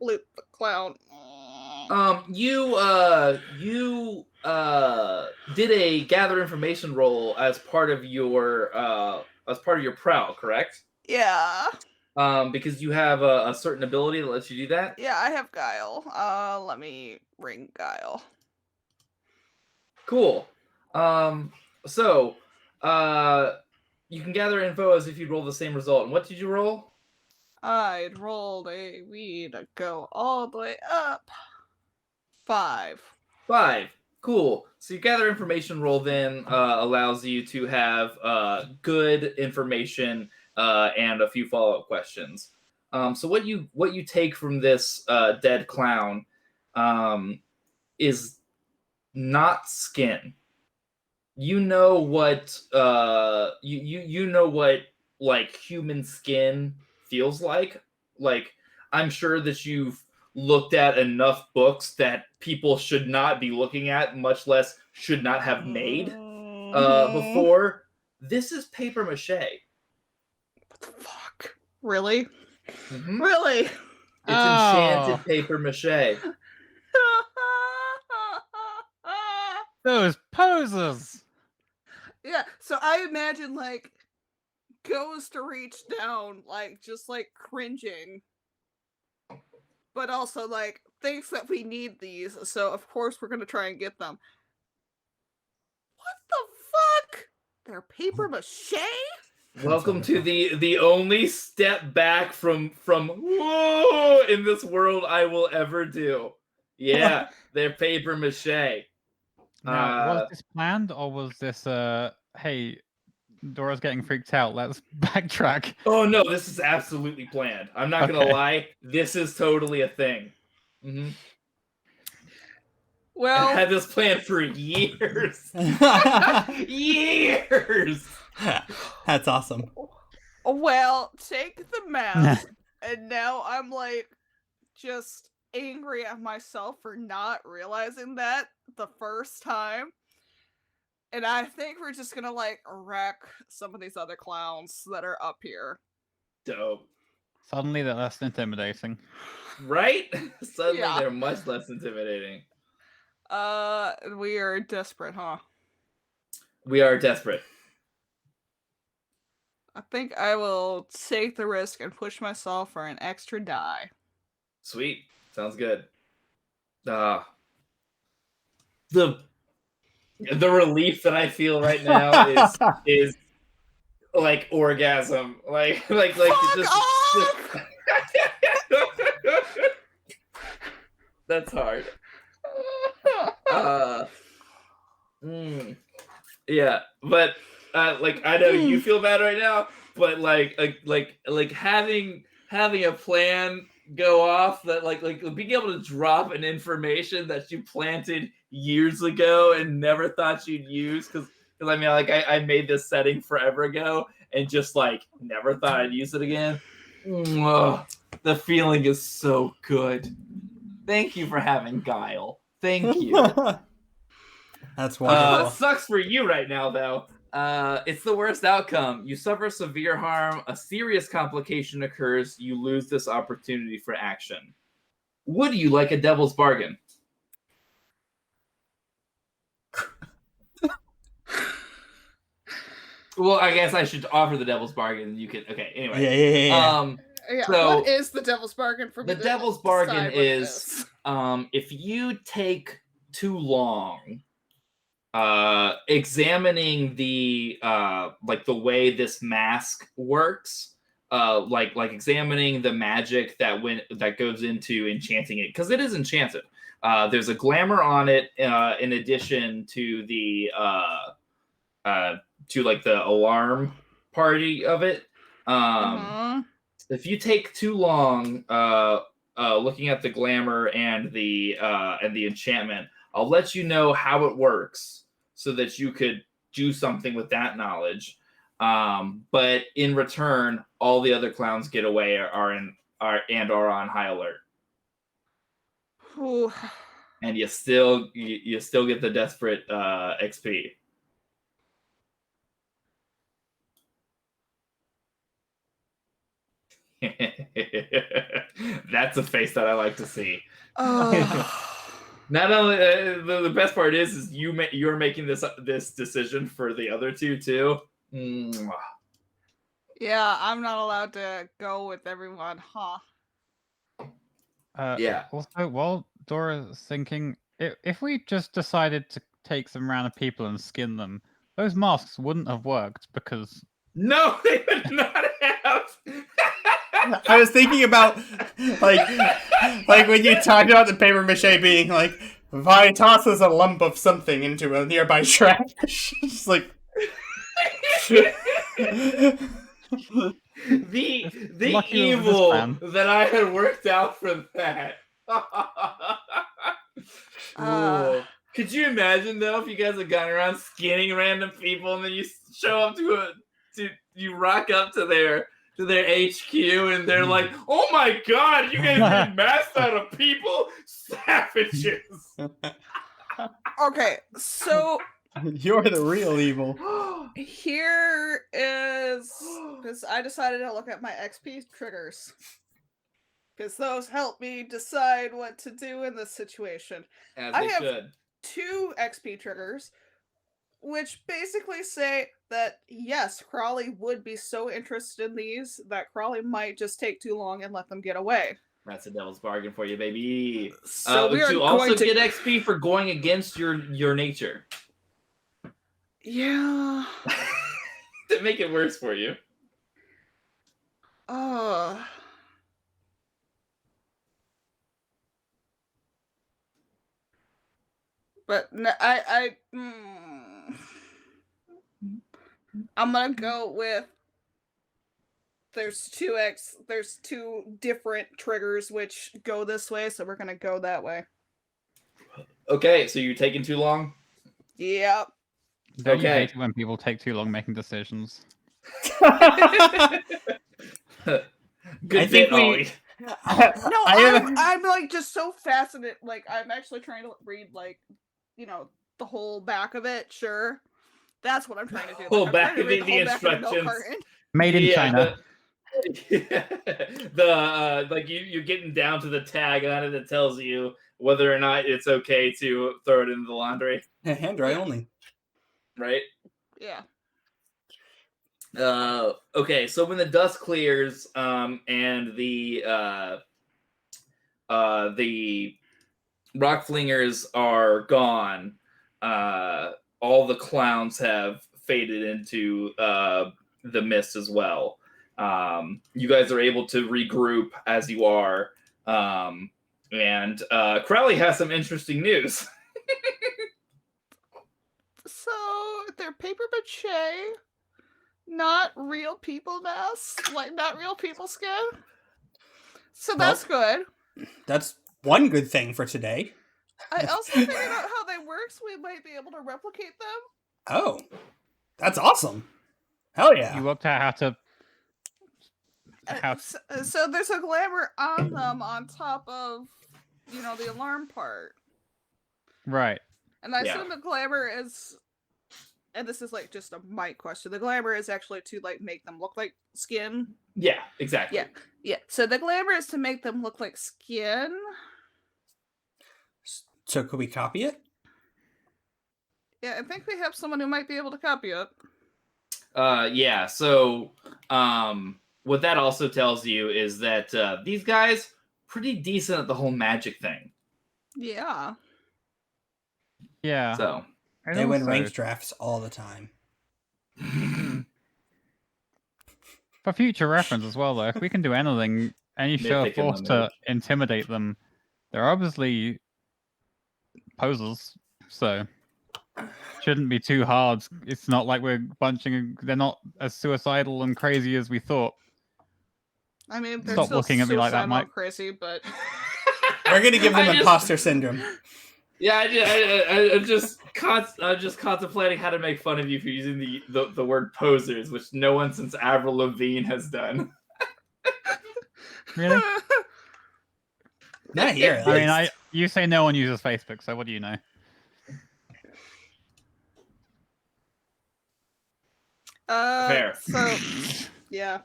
loot the clown. You did a gather information roll as part of your prowl, correct? Yeah. Because you have a certain ability that lets you do that. Yeah, I have guile. Let me ring guile. Cool. So you can gather info as if you'd roll the same result. And what did you roll? I'd rolled a weed to go all the way up. 5. Cool. So you gather information roll then allows you to have good information and a few follow-up questions. So what you take from this dead clown is not skin. You know what you know what like human skin feels like. Like I'm sure that you've looked at enough books that people should not be looking at, much less should not have made before. This is paper mache. What the fuck? Really? Mm-hmm. Really? It's enchanted paper mache. Those poses. Yeah, so I imagine like goes to reach down, like just like cringing, but also like thinks that we need these, so of course we're gonna try and get them. What the fuck? They're paper mache? Welcome to the only step back from whoa in this world I will ever do. Yeah, they're paper mache. Now, was this planned, or was this hey, Dora's getting freaked out, let's backtrack? Oh no, this is absolutely planned. I'm not gonna lie, this is totally a thing. Mm-hmm. Well, I had this planned for years. Years. That's awesome. Well, take the mask, and now I'm like just angry at myself for not realizing that the first time. And I think we're just gonna like wreck some of these other clowns that are up here. Dope. Suddenly they're less intimidating. Right? Suddenly Yeah. they're much less intimidating. We are desperate, huh? We are desperate. I think I will take the risk and push myself for an extra die. Sweet. Sounds good. The relief that I feel right now is like orgasm. Like just that's hard. Yeah, but like I know you feel bad right now, but like having a plan go off that like being able to drop an information that you planted years ago and never thought you'd use because I mean like I made this setting forever ago and just like never thought I'd use it again. The feeling is so good. Thank you for having guile. Thank you. That's wonderful. Sucks for you right now, though. It's the worst outcome. You suffer severe harm. A serious complication occurs. You lose this opportunity for action. Would you like a devil's bargain? Well, I guess I should offer the devil's bargain. You can. Okay. Anyway. Yeah. So what is the devil's bargain for me? The devil's bargain is if you take too long examining the like the way this mask works, like examining the magic that goes into enchanting it, because it is enchanted. There's a glamour on it in addition to the to like the alarm party of it. If you take too long looking at the glamour and the enchantment, I'll let you know how it works so that you could do something with that knowledge. But in return, all the other clowns get away are on high alert. Ooh. And you still get the desperate XP. That's a face that I like to see. Not only the best part is you're making this decision for the other two too. Yeah, I'm not allowed to go with everyone, huh? Yeah. Also, while Dora's thinking, if we just decided to take some random people and skin them, those masks wouldn't have worked because no, they would not have. I was thinking about like when you talked about the paper mache being like, Vi tosses a lump of something into a nearby trash. Just like the evil that I had worked out for that. Could you imagine though if you guys had gone around skinning random people and then you show up you rock up to their HQ and they're like, "Oh my god, you guys made masks out of people? Savages!" Okay, so you're the real evil. Here is because I decided to look at my XP triggers because those help me decide what to do in this situation. As I they have should. 2 XP triggers, which basically say that yes, Crawley would be so interested in these that Crawley might just take too long and let them get away. That's a devil's bargain for you, baby. So we are you going also to get XP for going against your nature. Yeah. To make it worse for you. But no, I'm gonna go with there's 2 different triggers which go this way, so we're gonna go that way. Okay, so you're taking too long? Yep. Don't you hate it when people take too long making decisions? Good bit, Ollie. No, I'm like just so fascinated. Like I'm actually trying to read like, the whole back of it, sure. That's what I'm trying to do. Pull I'm back trying to read the whole back of the milk instructions. carton. Made in Yeah, China. Like you're getting down to the tag on it that tells you whether or not it's okay to throw it into the laundry, Hand dry only. right? Yeah. Okay, so when the dust clears, and the rock flingers are gone, all the clowns have faded into the mist as well. You guys are able to regroup as you are, and Crowley has some interesting news. So they're paper mache, not real people masks, like not real people skin. So that's good. That's one good thing for today. I also figured out how they work, so we might be able to replicate them. Oh, that's awesome. Hell yeah. You worked out how to. So there's a glamour on them on top of, the alarm part. Right. And I assume the glamour is, and this is like just a mic question, the glamour is actually to like make them look like skin. Yeah, exactly. Yeah. So the glamour is to make them look like skin. So could we copy it? Yeah, I think we have someone who might be able to copy it. Yeah, so what that also tells you is that these guys pretty decent at the whole magic thing. Yeah. Yeah. So They win ranked drafts all the time. For future reference as well, though, if we can do anything, any show of Mythic in force the to make. intimidate them, they're obviously posers, so shouldn't be too hard. It's not like we're bunching. They're not as suicidal and crazy as we thought. I mean, they're Stop still looking at me like that, suicidal Mike. and crazy, but We're gonna give them imposter syndrome. Yeah, I'm just contemplating how to make fun of you for using the word posers, which no one since Avril Lavigne has done. Really? Not here. I mean, you say no one uses Facebook, so what do you know? Fair. So, yeah.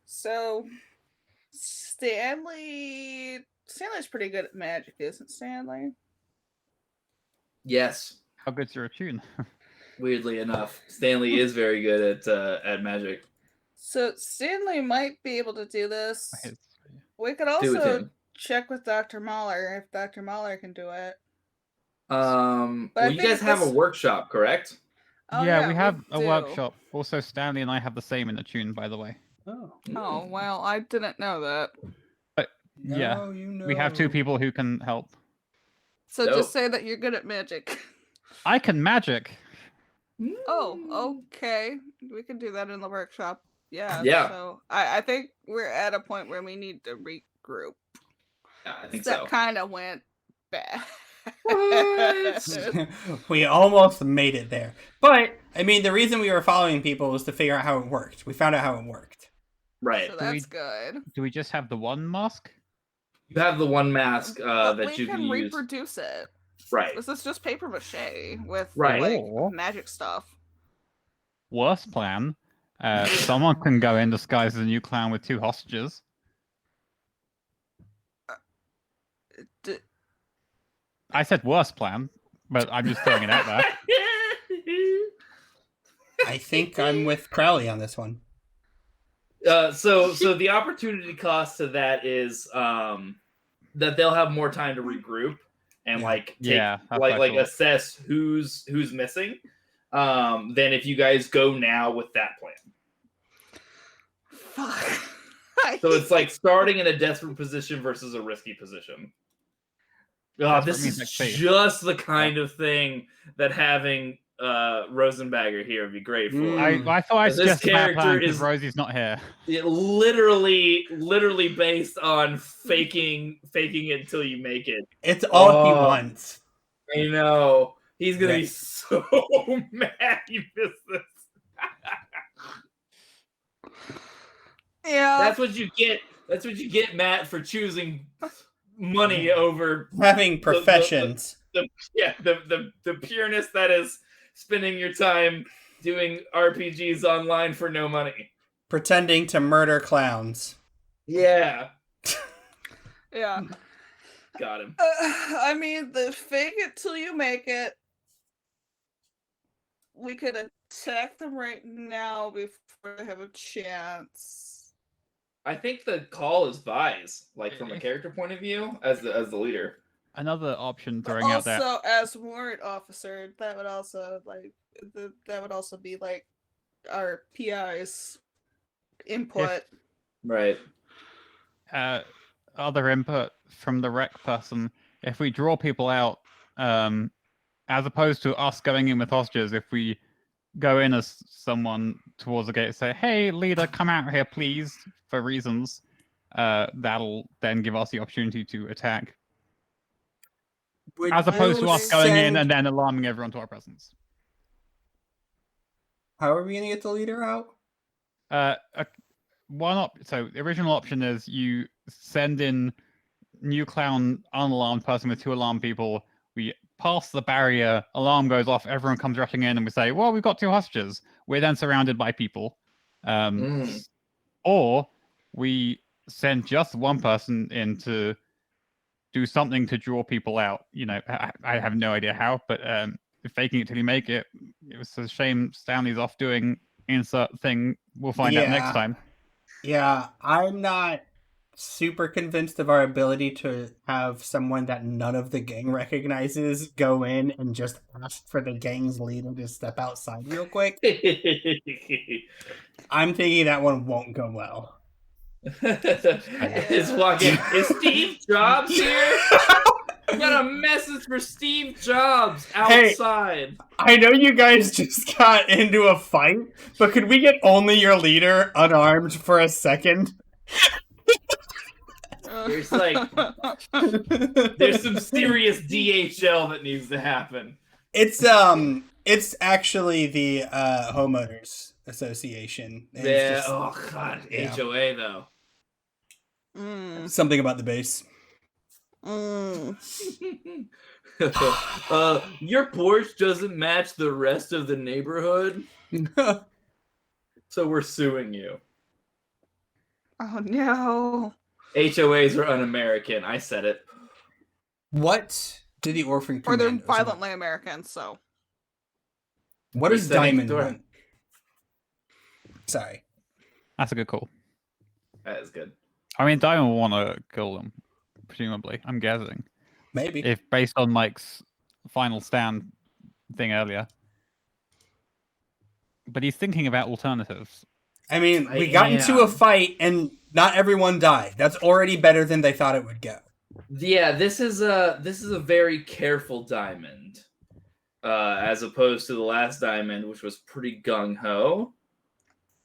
So Stanley's pretty good at magic, isn't Stanley? Yes. How good's your tune? Weirdly enough, Stanley is very good at magic. So Stanley might be able to do this. We could Do it, also Tim. check with Dr. Mahler if Dr. Mahler can do it. Well, I you think guys have a this- workshop, correct? Oh, yeah, we have a do. workshop. Also, Stanley and I have the same in the tune, by the way. Oh, well, I didn't know that. Yeah, we have two people who can help. So Dope. just say that you're good at magic. I can magic. Oh, okay. We can do that in the workshop. Yeah. Yeah. So I think we're at a point where we need to regroup. Yeah, I think That so. kind of went bad. We almost made it there. But, I mean, the reason we were following people was to figure out how it worked. We found out how it worked. Right. So that's good. Do we just have the one mask? You have the one mask But that we you can can use. reproduce it. Right. This is just paper mache with Right. like Or- magic stuff. Worst plan. Someone can go in disguised as a new clown with 2 hostages. I said worst plan, but I'm just throwing it out there. I think I'm with Crowley on this one. So the opportunity cost to that is that they'll have more time to regroup and assess who's missing than if you guys go now with that plan. Fuck. So it's like starting in a desperate position versus a risky position. This is just the kind of thing that having Rosenbagger here would be great for. I thought I This suggested that character plan because is- Rosie's not here. It literally based on faking it until you make it. It's all he wants. I know. He's gonna be Right. so mad you missed this. Yeah. That's what you get. That's what you get, Matt, for choosing money over Having professions. the pureness that is spending your time doing RPGs online for no money. Pretending to murder clowns. Yeah. Yeah. Got him. I mean, the fake it till you make it. We could attack them right now before they have a chance. I think the call is Vi's, like from a character point of view, as the leader. Another option But throwing out there. also, as warrant officer, that would also be like our PI's input. Right. Other input from the rec person. If we draw people out, as opposed to us going in with hostages, if we go in as someone towards the gate and say, "Hey, leader, come out here, please," for reasons, that'll then give us the opportunity to attack. As opposed to us going in and then alarming everyone to our presence. How are we going to get the leader out? So the original option is you send in new clown unalarmed person with 2 alarm people. We pass the barrier, alarm goes off, everyone comes rushing in, and we say, "Well, we've got 2 hostages." We're then surrounded by people. Or we send just one person in to do something to draw people out. You know, I have no idea how, but faking it till you make it. It was a shame Stanley's off doing insert thing. We'll find out next time. Yeah, I'm not super convinced of our ability to have someone that none of the gang recognizes go in and just ask for the gang's leader to step outside real quick. I'm thinking that one won't go well. Is Steve Jobs here? We got a message for Steve Jobs outside. Hey, I know you guys just got into a fight, but could we get only your leader unarmed for a second? There's some serious DHL that needs to happen. It's actually the homeowners association. Yeah. Oh god, yeah. HOA though. Something about the base. Your porch doesn't match the rest of the neighborhood, so we're suing you. Oh no. HOAs are un-American. I said it. What do the orphan commandos Or they're violently American, so. What does Diamond want? Sorry. That's a good call. That is good. I mean, Diamond will want to kill them, presumably. I'm guessing. Maybe. If based on Mike's final stand thing earlier. But he's thinking about alternatives. I mean, we got into a fight and not everyone died. That's already better than they thought it would go. Yeah, this is a very careful Diamond. As opposed to the last Diamond, which was pretty gung-ho.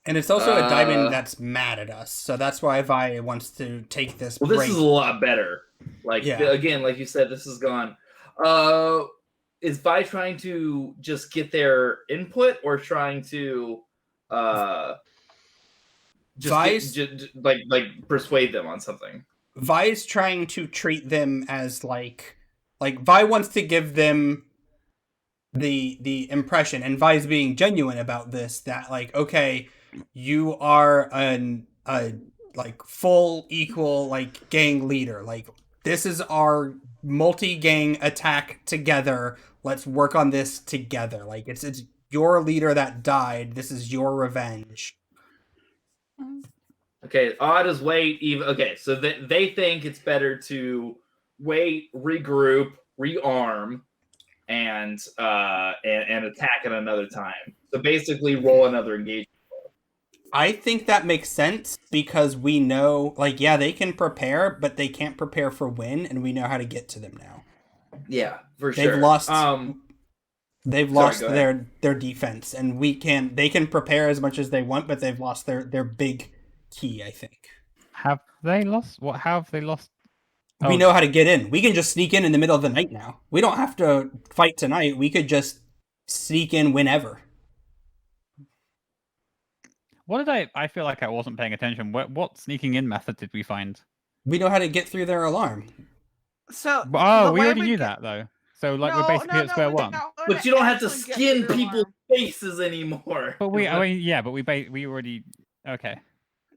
And it's also a Diamond that's mad at us, so that's why Vi wants to take this break. This is a lot better. Again, like you said, this is gone. Is Vi trying to just get their input or trying to persuade them on something? Vi's trying to treat them as like Vi wants to give them the impression, and Vi's being genuine about this, that like, okay, you are a full equal gang leader. Like, this is our multi-gang attack together. Let's work on this together. Like, it's your leader that died. This is your revenge. Okay, odd is wait. So they think it's better to wait, regroup, rearm, and attack at another time. So basically, roll another engagement. I think that makes sense because we know, they can prepare, but they can't prepare for when, and we know how to get to them now. Yeah, for sure. They've lost their defense, and they can prepare as much as they want, but they've lost their big key, I think. Have they lost? What have they lost? We know how to get in. We can just sneak in the middle of the night now. We don't have to fight tonight. We could just sneak in whenever. What did I feel like I wasn't paying attention. What sneaking in method did we find? We know how to get through their alarm. So we already knew that though. So like we're basically at square one. But you don't have to skin people's faces anymore. But I mean, yeah, but we already okay.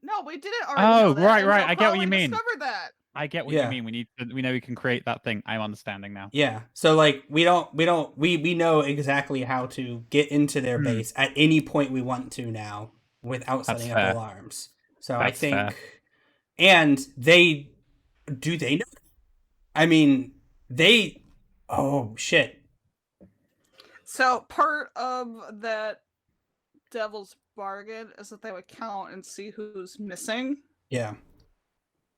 No, we didn't already. Oh, know that, right, and right. I'll I get what you probably mean. Discover that. I get what you mean. We know we can create that thing. I'm understanding now. Yeah. So like we know exactly how to get into their base at any point we want to now without setting up alarms. So I think fair. And they know? I mean, oh shit. So part of that devil's bargain is that they would count and see who's missing. Yeah.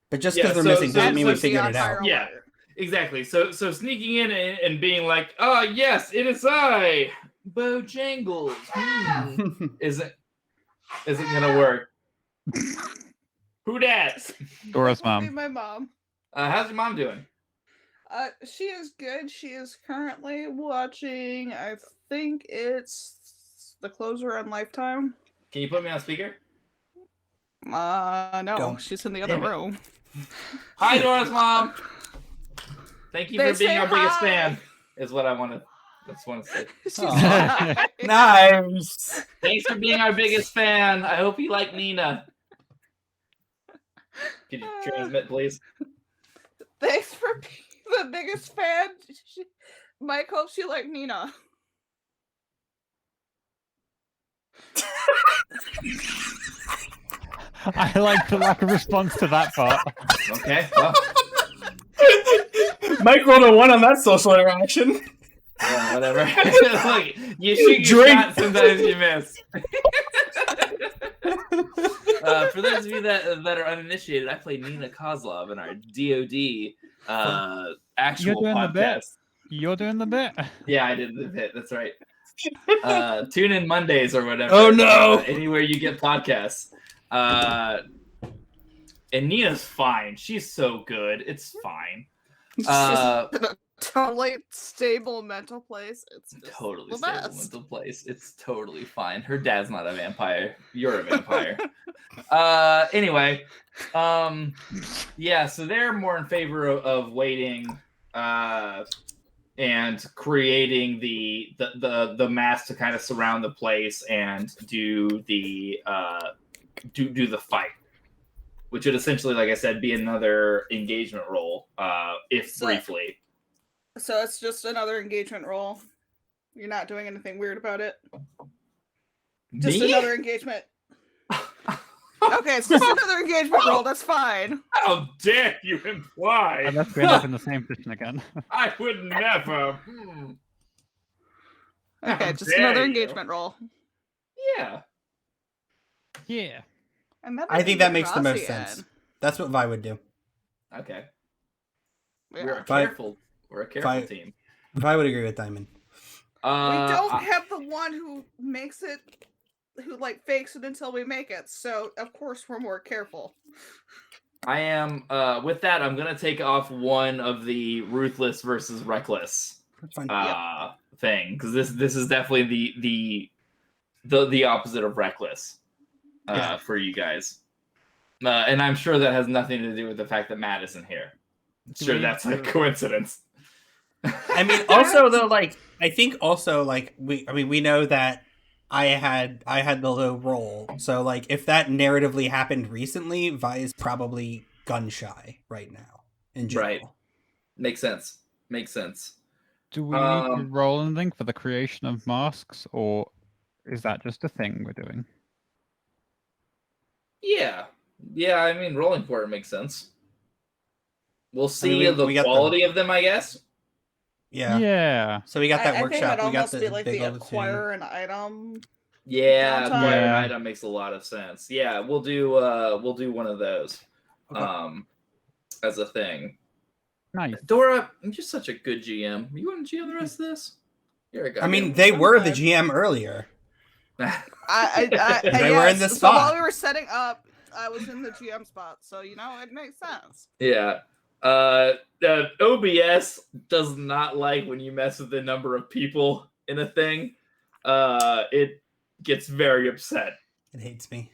But just because they're missing doesn't mean we figured it out. Yeah, exactly. So sneaking in and being like, "Oh yes, it is I, Bojangles." Isn't gonna work. Who dat? Dora's mom. My mom. How's your mom doing? She is good. She is currently watching. I think it's The Closer on Lifetime. Can you put me on speaker? No, Don't. she's in the other room. Hi, Dora's mom. Thank you for being our biggest hi. fan. Is what I want to. That's what I say. Nice. Thanks for being our biggest fan. I hope you like Nina. Could you transmit, please? Thanks for being the biggest fan. Mike hopes you like Nina. I like the lack of response to that part. Okay. Well, Mike rolled a 1 on that social interaction. yeah, whatever. Look, you shoot your shot, sometimes you miss. For those of you that are uninitiated, I play Nina Kozlov in our DoD actual podcast. You're doing the bit. Yeah, I did the bit. That's right. Tune in Mondays or whatever. Oh no! Anywhere you get podcasts. And Nina's fine. She's so good. It's fine. Totally stable mental place. It's just Totally stable mental place. It's totally fine. Her dad's not a vampire. You're a vampire. Anyway, yeah. So they're more in favor of waiting and creating the mass to kind of surround the place and do the fight, which would essentially, like I said, be another engagement role, briefly. So it's just another engagement role. You're not doing anything weird about it. Just another engagement. Okay, it's just another engagement role. That's fine. How dare you imply? Unless we end up in the same position again. I would never. Okay, just another engagement role. Yeah. Yeah. I think that makes the most sense. That's what Vi would do. Okay. Yeah. We're a careful team. Vi would agree with Diamond. We don't have the one who makes it, who fakes it until we make it. So of course we're more careful. I am. With that, I'm gonna take off one of the ruthless versus reckless thing, because this is definitely the opposite of reckless for you guys. And I'm sure that has nothing to do with the fact that Matt isn't here. Sure, that's a coincidence. I mean, also though, I think also we know that I had the low roll, so if that narratively happened recently, Vi is probably gun shy right now. In general, right? Makes sense. Do we need to roll anything for the creation of masks, or is that just a thing we're doing? Yeah. I mean, rolling for it makes sense. We'll see the quality of them, I guess. Yeah. So we got that workshop. We got the big acquire an item. Yeah, acquire an item makes a lot of sense. Yeah, we'll do one of those as a thing. Nice. Dora, you're just such a good GM. You want to GM the rest of this? You're a guy. I mean, they were the GM earlier. They were in the spot. So while we were setting up, I was in the GM spot, so it makes sense. Yeah. OBS does not like when you mess with the number of people in a thing. It gets very upset. It hates me.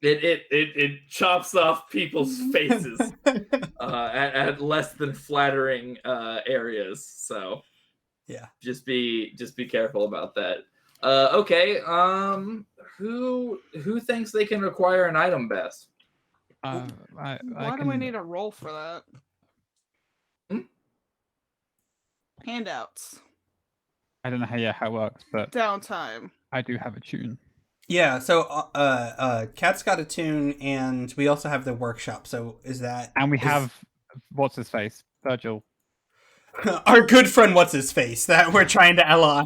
It chops off people's faces at less than flattering areas. So Yeah. Just be careful about that. Okay. Who thinks they can acquire an item best? Why do we need a roll for that? Hmm? Handouts. I don't know how it works, but Downtime. I do have a tune. Yeah, so Cat's got a tune, and we also have the workshop. So is that And we have what's his face, Virgil. our good friend? What's his face that we're trying to ally?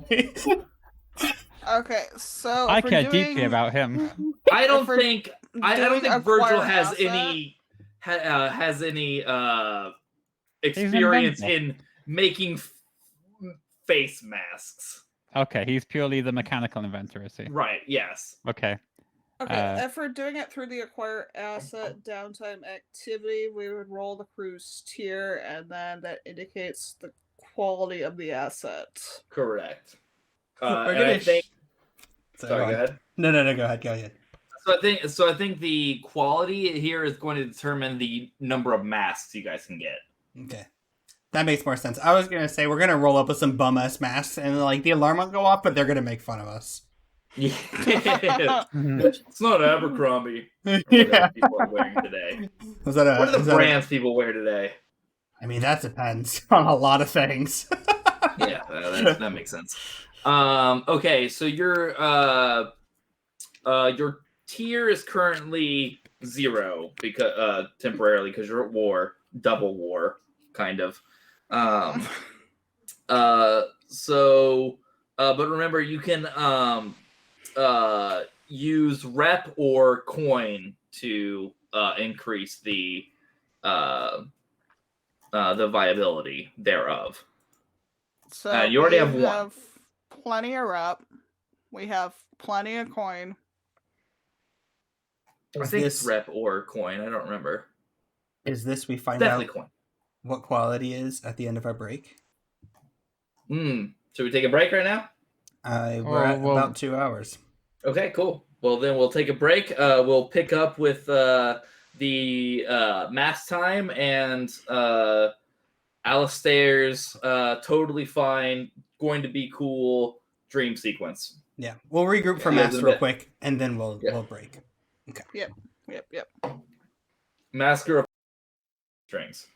Okay, so I if we're care doing, deeply about him. I don't If we're think doing Virgil acquire has asset, any inventor. experience in making face masks. Okay, he's purely the mechanical inventor, is he? Right. Yes. Okay. Okay, if we're doing it through the acquire asset downtime activity, we would roll the crew's tier, and then that indicates the quality of the asset. Correct. We're And gonna I think. Sorry, Go ahead. No, go ahead. So I think the quality here is going to determine the number of masks you guys can get. Okay. That makes more sense. I was gonna say we're gonna roll up with some bum ass masks, and like the alarm will go off, but they're gonna make fun of us. Yeah. It's not Abercrombie. Yeah. People are wearing today. Was that What are the brands people wear today? I mean, that depends on a lot of things. Yeah, that makes sense. Okay, so your tier is currently 0 because temporarily because you're at war, double war, kind of. But remember, you can use rep or coin to increase the viability thereof. So you already we have one. Plenty of rep. We have plenty of coin. I think it's rep or coin. I don't remember. Is this we find Definitely out coin. what quality is at the end of our break? Should we take a break right now? We're at about 2 hours. Okay, cool. Well, then we'll take a break. We'll pick up with the mass time and Alistair's totally fine, going to be cool dream sequence. Yeah, we'll regroup for mass real quick, and then we'll break. Okay. Yep. Masker of strings.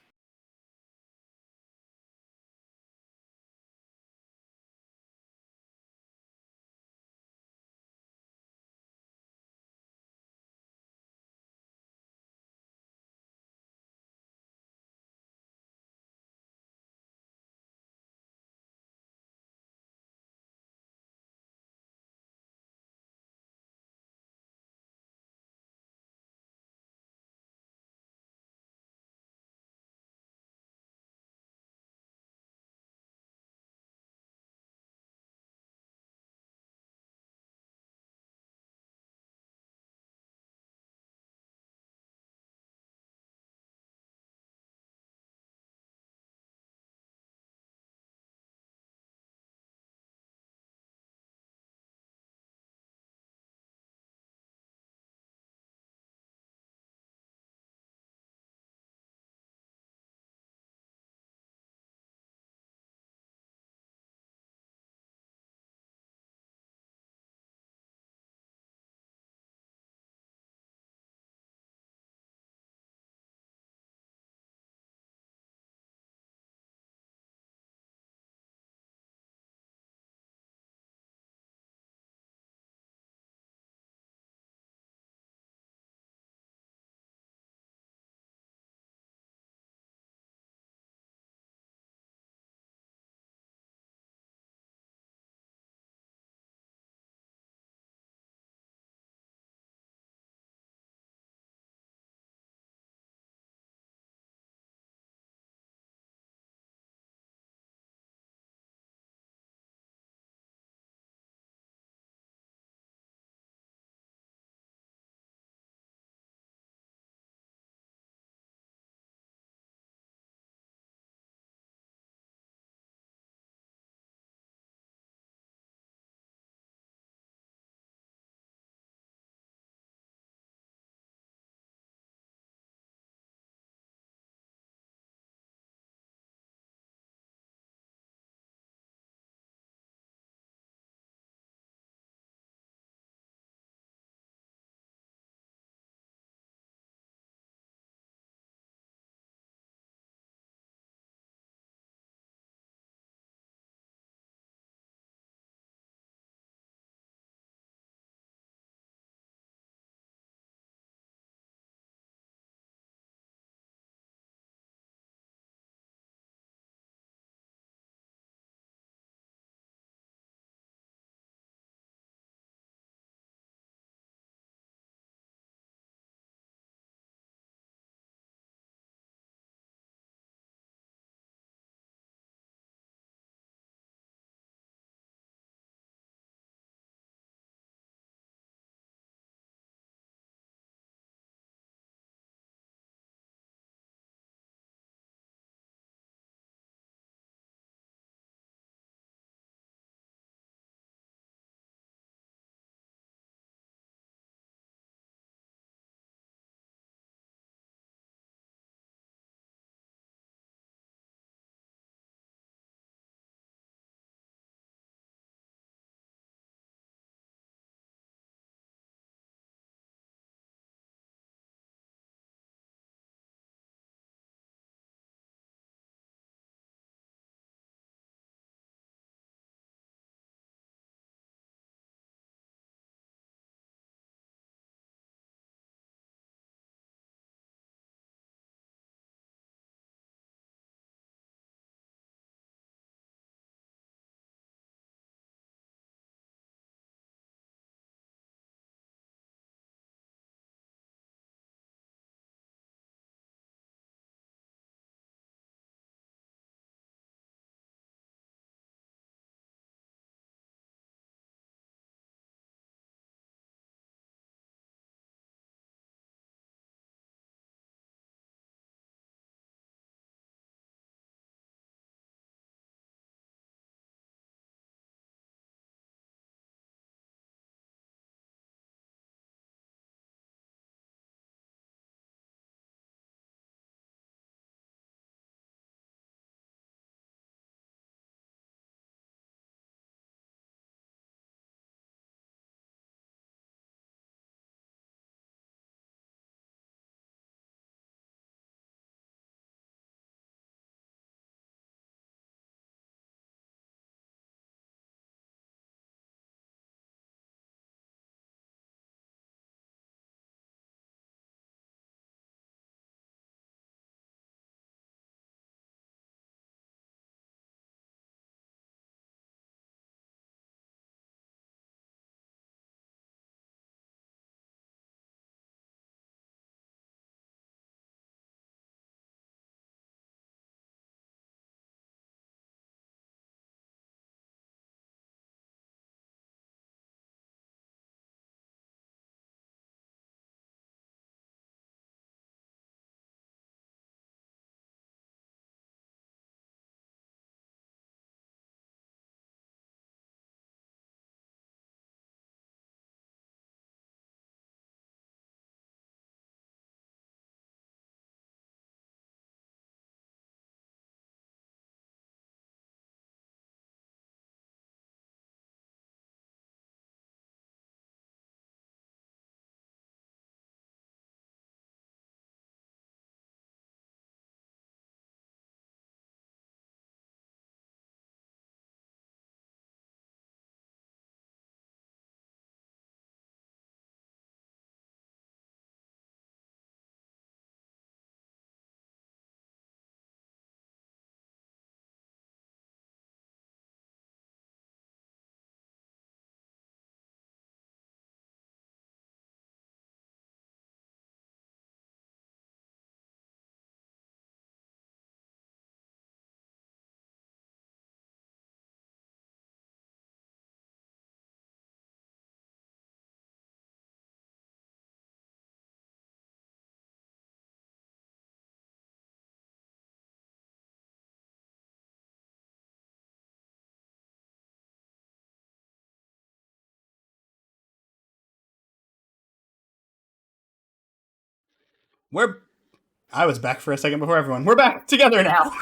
I was back for a second before everyone. We're back together now.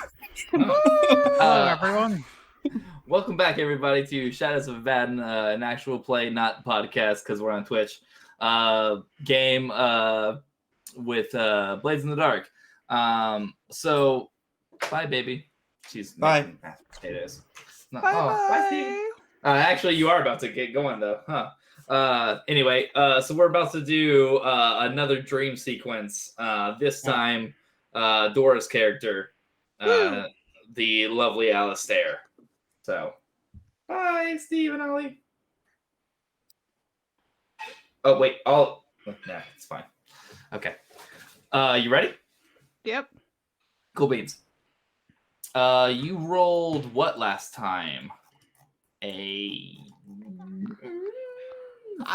Hello, everyone. Welcome back, everybody, to Shadows of Abaddon, an actual play, not podcast, because we're on Twitch. Game with Blades in the Dark. So, bye, baby. She's Bye. making mashed potatoes. Bye, Steve. Actually, you are about to get going, though, huh? Anyway, so we're about to do another dream sequence. This time, Dora's character, the lovely Alistair. So, bye, Steve and Ollie. Oh, wait. Nah, it's fine. Okay. You ready? Yep. Cool beans. You rolled what last time? A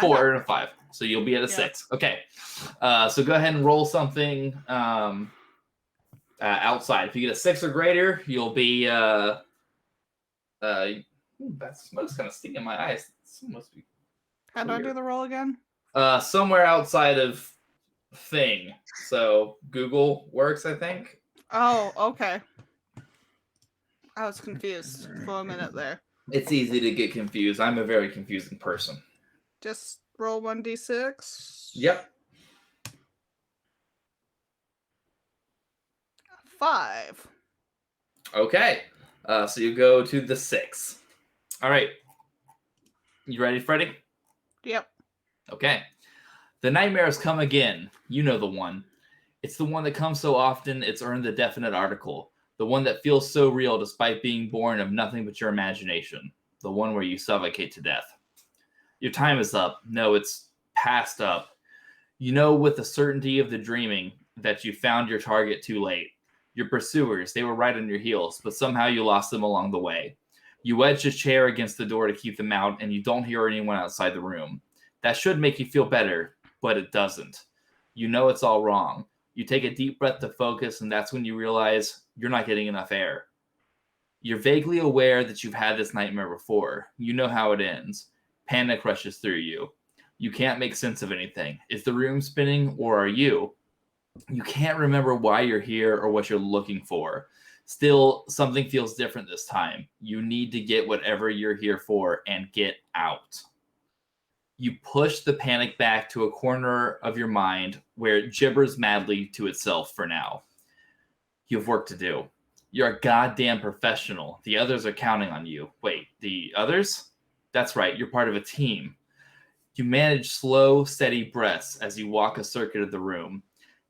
4 and a 5. So you'll be at a 6. Okay. So go ahead and roll something outside. If you get a 6 or greater, you'll be that smoke's kind of stinging in my eyes. Must be How do I do the roll again? somewhere outside of thing. So Google works, I think. Oh, okay. I was confused for a minute there. It's easy to get confused. I'm a very confusing person. Just roll 1d6. Yep. 5. Okay. So you go to the 6. All right. You ready, Freddy? Yep. Okay. The nightmares come again. You know the one. It's the one that comes so often it's earned the definite article. The one that feels so real despite being born of nothing but your imagination. The one where you suffocate to death. Your time is up. No, it's past up. You know with the certainty of the dreaming that you found your target too late. Your pursuers, they were right on your heels, but somehow you lost them along the way. You wedge a chair against the door to keep them out, and you don't hear anyone outside the room. That should make you feel better, but it doesn't. You know it's all wrong. You take a deep breath to focus, and that's when you realize you're not getting enough air. You're vaguely aware that you've had this nightmare before. You know how it ends. Panic rushes through you. You can't make sense of anything. Is the room spinning, or are you? You can't remember why you're here or what you're looking for. Still, something feels different this time. You need to get whatever you're here for and get out. You push the panic back to a corner of your mind where it gibbers madly to itself for now. You have work to do. You're a goddamn professional. The others are counting on you. Wait, the others? That's right, you're part of a team. You manage slow, steady breaths as you walk a circuit of the room,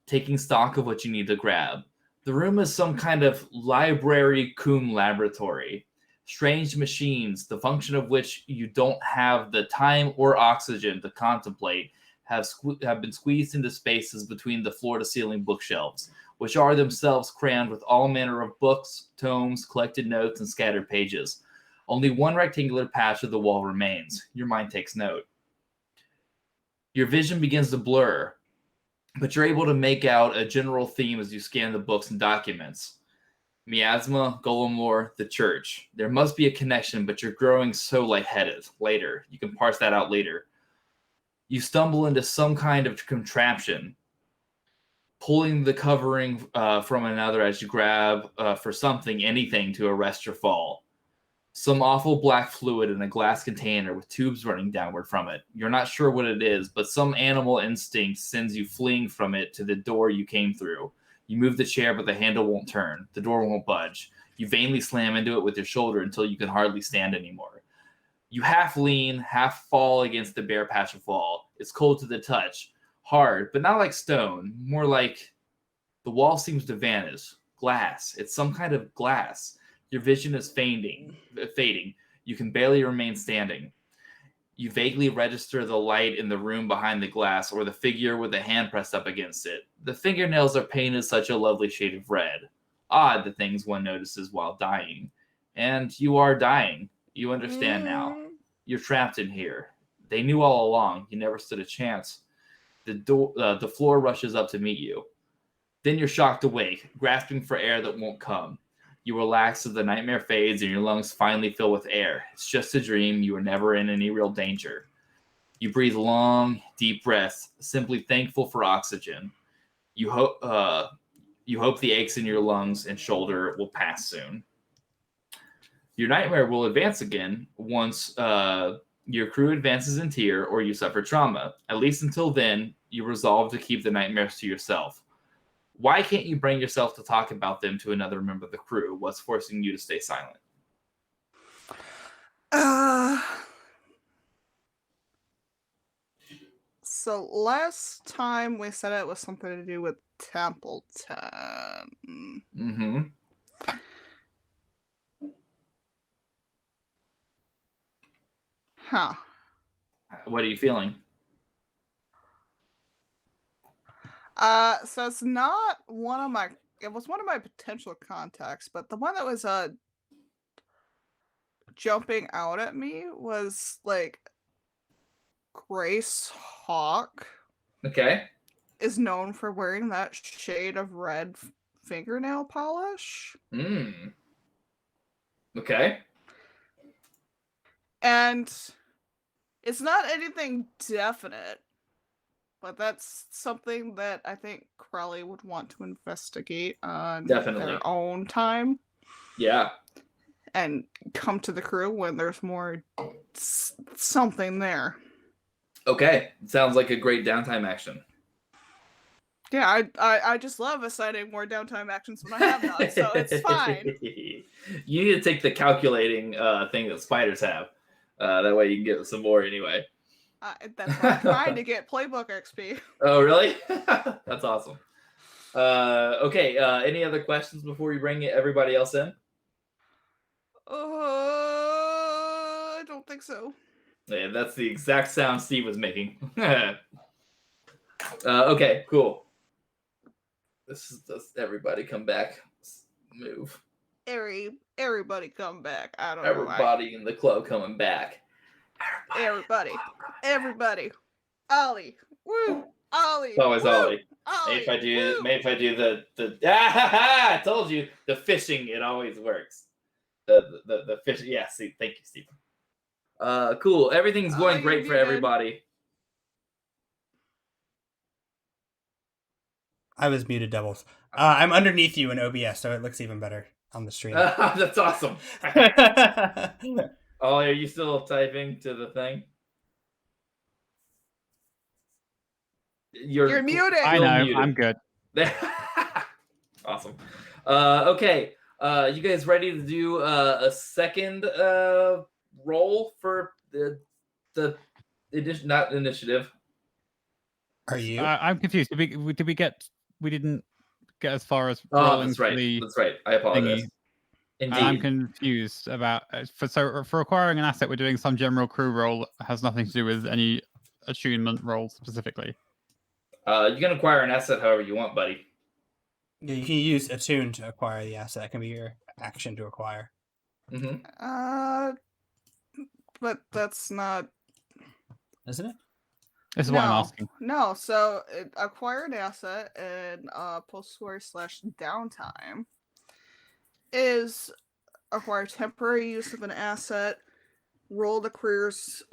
taking stock of what you need to grab. The room is some kind of library cum laboratory. Strange machines, the function of which you don't have the time or oxygen to contemplate, have been squeezed into spaces between the floor-to-ceiling bookshelves, which are themselves crammed with all manner of books, tomes, collected notes, and scattered pages. Only one rectangular patch of the wall remains. Your mind takes note. Your vision begins to blur, but you're able to make out a general theme as you scan the books and documents. Miasma, Golem lore, the church. There must be a connection, but you're growing so lightheaded. Later. You can parse that out later. You stumble into some kind of contraption, pulling the covering from another as you grab for something, anything, to arrest your fall. Some awful black fluid in a glass container with tubes running downward from it. You're not sure what it is, but some animal instinct sends you fleeing from it to the door you came through. You move the chair, but the handle won't turn. The door won't budge. You vainly slam into it with your shoulder until you can hardly stand anymore. You half lean, half fall against the bare patch of wall. It's cold to the touch. Hard, but not like stone. More like the wall seems to vanish. Glass. It's some kind of glass. Your vision is fading. You can barely remain standing. You vaguely register the light in the room behind the glass or the figure with a hand pressed up against it. The fingernails are painted such a lovely shade of red. Odd, the things one notices while dying. And you are dying. You understand now. You're trapped in here. They knew all along. You never stood a chance. The floor rushes up to meet you. Then you're shocked awake, grasping for air that won't come. You relax as the nightmare fades and your lungs finally fill with air. It's just a dream. You were never in any real danger. You breathe long, deep breaths, simply thankful for oxygen. You hope the aches in your lungs and shoulder will pass soon. Your nightmare will advance again once your crew advances in tier or you suffer trauma. At least until then, you resolve to keep the nightmares to yourself. Why can't you bring yourself to talk about them to another member of the crew? What's forcing you to stay silent? So last time we said it was something to do with Templeton. Mm-hmm. Huh. What are you feeling? So it's not one of my. It was one of my potential contacts, but the one that was jumping out at me was like Grace Hawk. Okay. Is known for wearing that shade of red fingernail polish. Okay. And it's not anything definite, but that's something that I think Crowley would want to investigate on their own time. Yeah. And come to the crew when there's more something there. Okay. Sounds like a great downtime action. Yeah, I just love assigning more downtime actions when I have none, so it's fine. You need to take the calculating thing that spiders have. That way you can get some more anyway. That's why I'm trying to get playbook XP. Oh, really? That's awesome. Okay, any other questions before we bring everybody else in? I don't think so. Yeah, that's the exact sound Steve was making. Okay, cool. This is just everybody come back. Let's move. Everybody come back. I don't know Everybody in the club coming back. Everybody. Ollie. Woo! Ollie. It's always Woo! Ollie. Ollie. Maybe if I do the I told you the fishing, it always works. The fish. Yeah, see, thank you, Stephen. Cool. Everything's going great for everybody. I was muted, Devils. I'm underneath you in OBS, so it looks even better on the stream. That's awesome. Ollie, are you still typing to the thing? You're muted. I know. Muted. I'm good. Awesome. Okay. You guys ready to do a second roll for the not initiative? Are you? I'm confused. We didn't get as far as Oh, rolling that's right. the That's right. I apologize. thingy. Indeed. I'm confused about for acquiring an asset. We're doing some general crew roll. It has nothing to do with any attunement roll specifically. You can acquire an asset however you want, buddy. Yeah, you can use attune to acquire the asset. That can be your action to acquire. Mm-hmm. But that's not. Isn't it? This is what I'm asking. No, so acquire an asset and post-war/downtime is acquire temporary use of an asset. Roll the crew's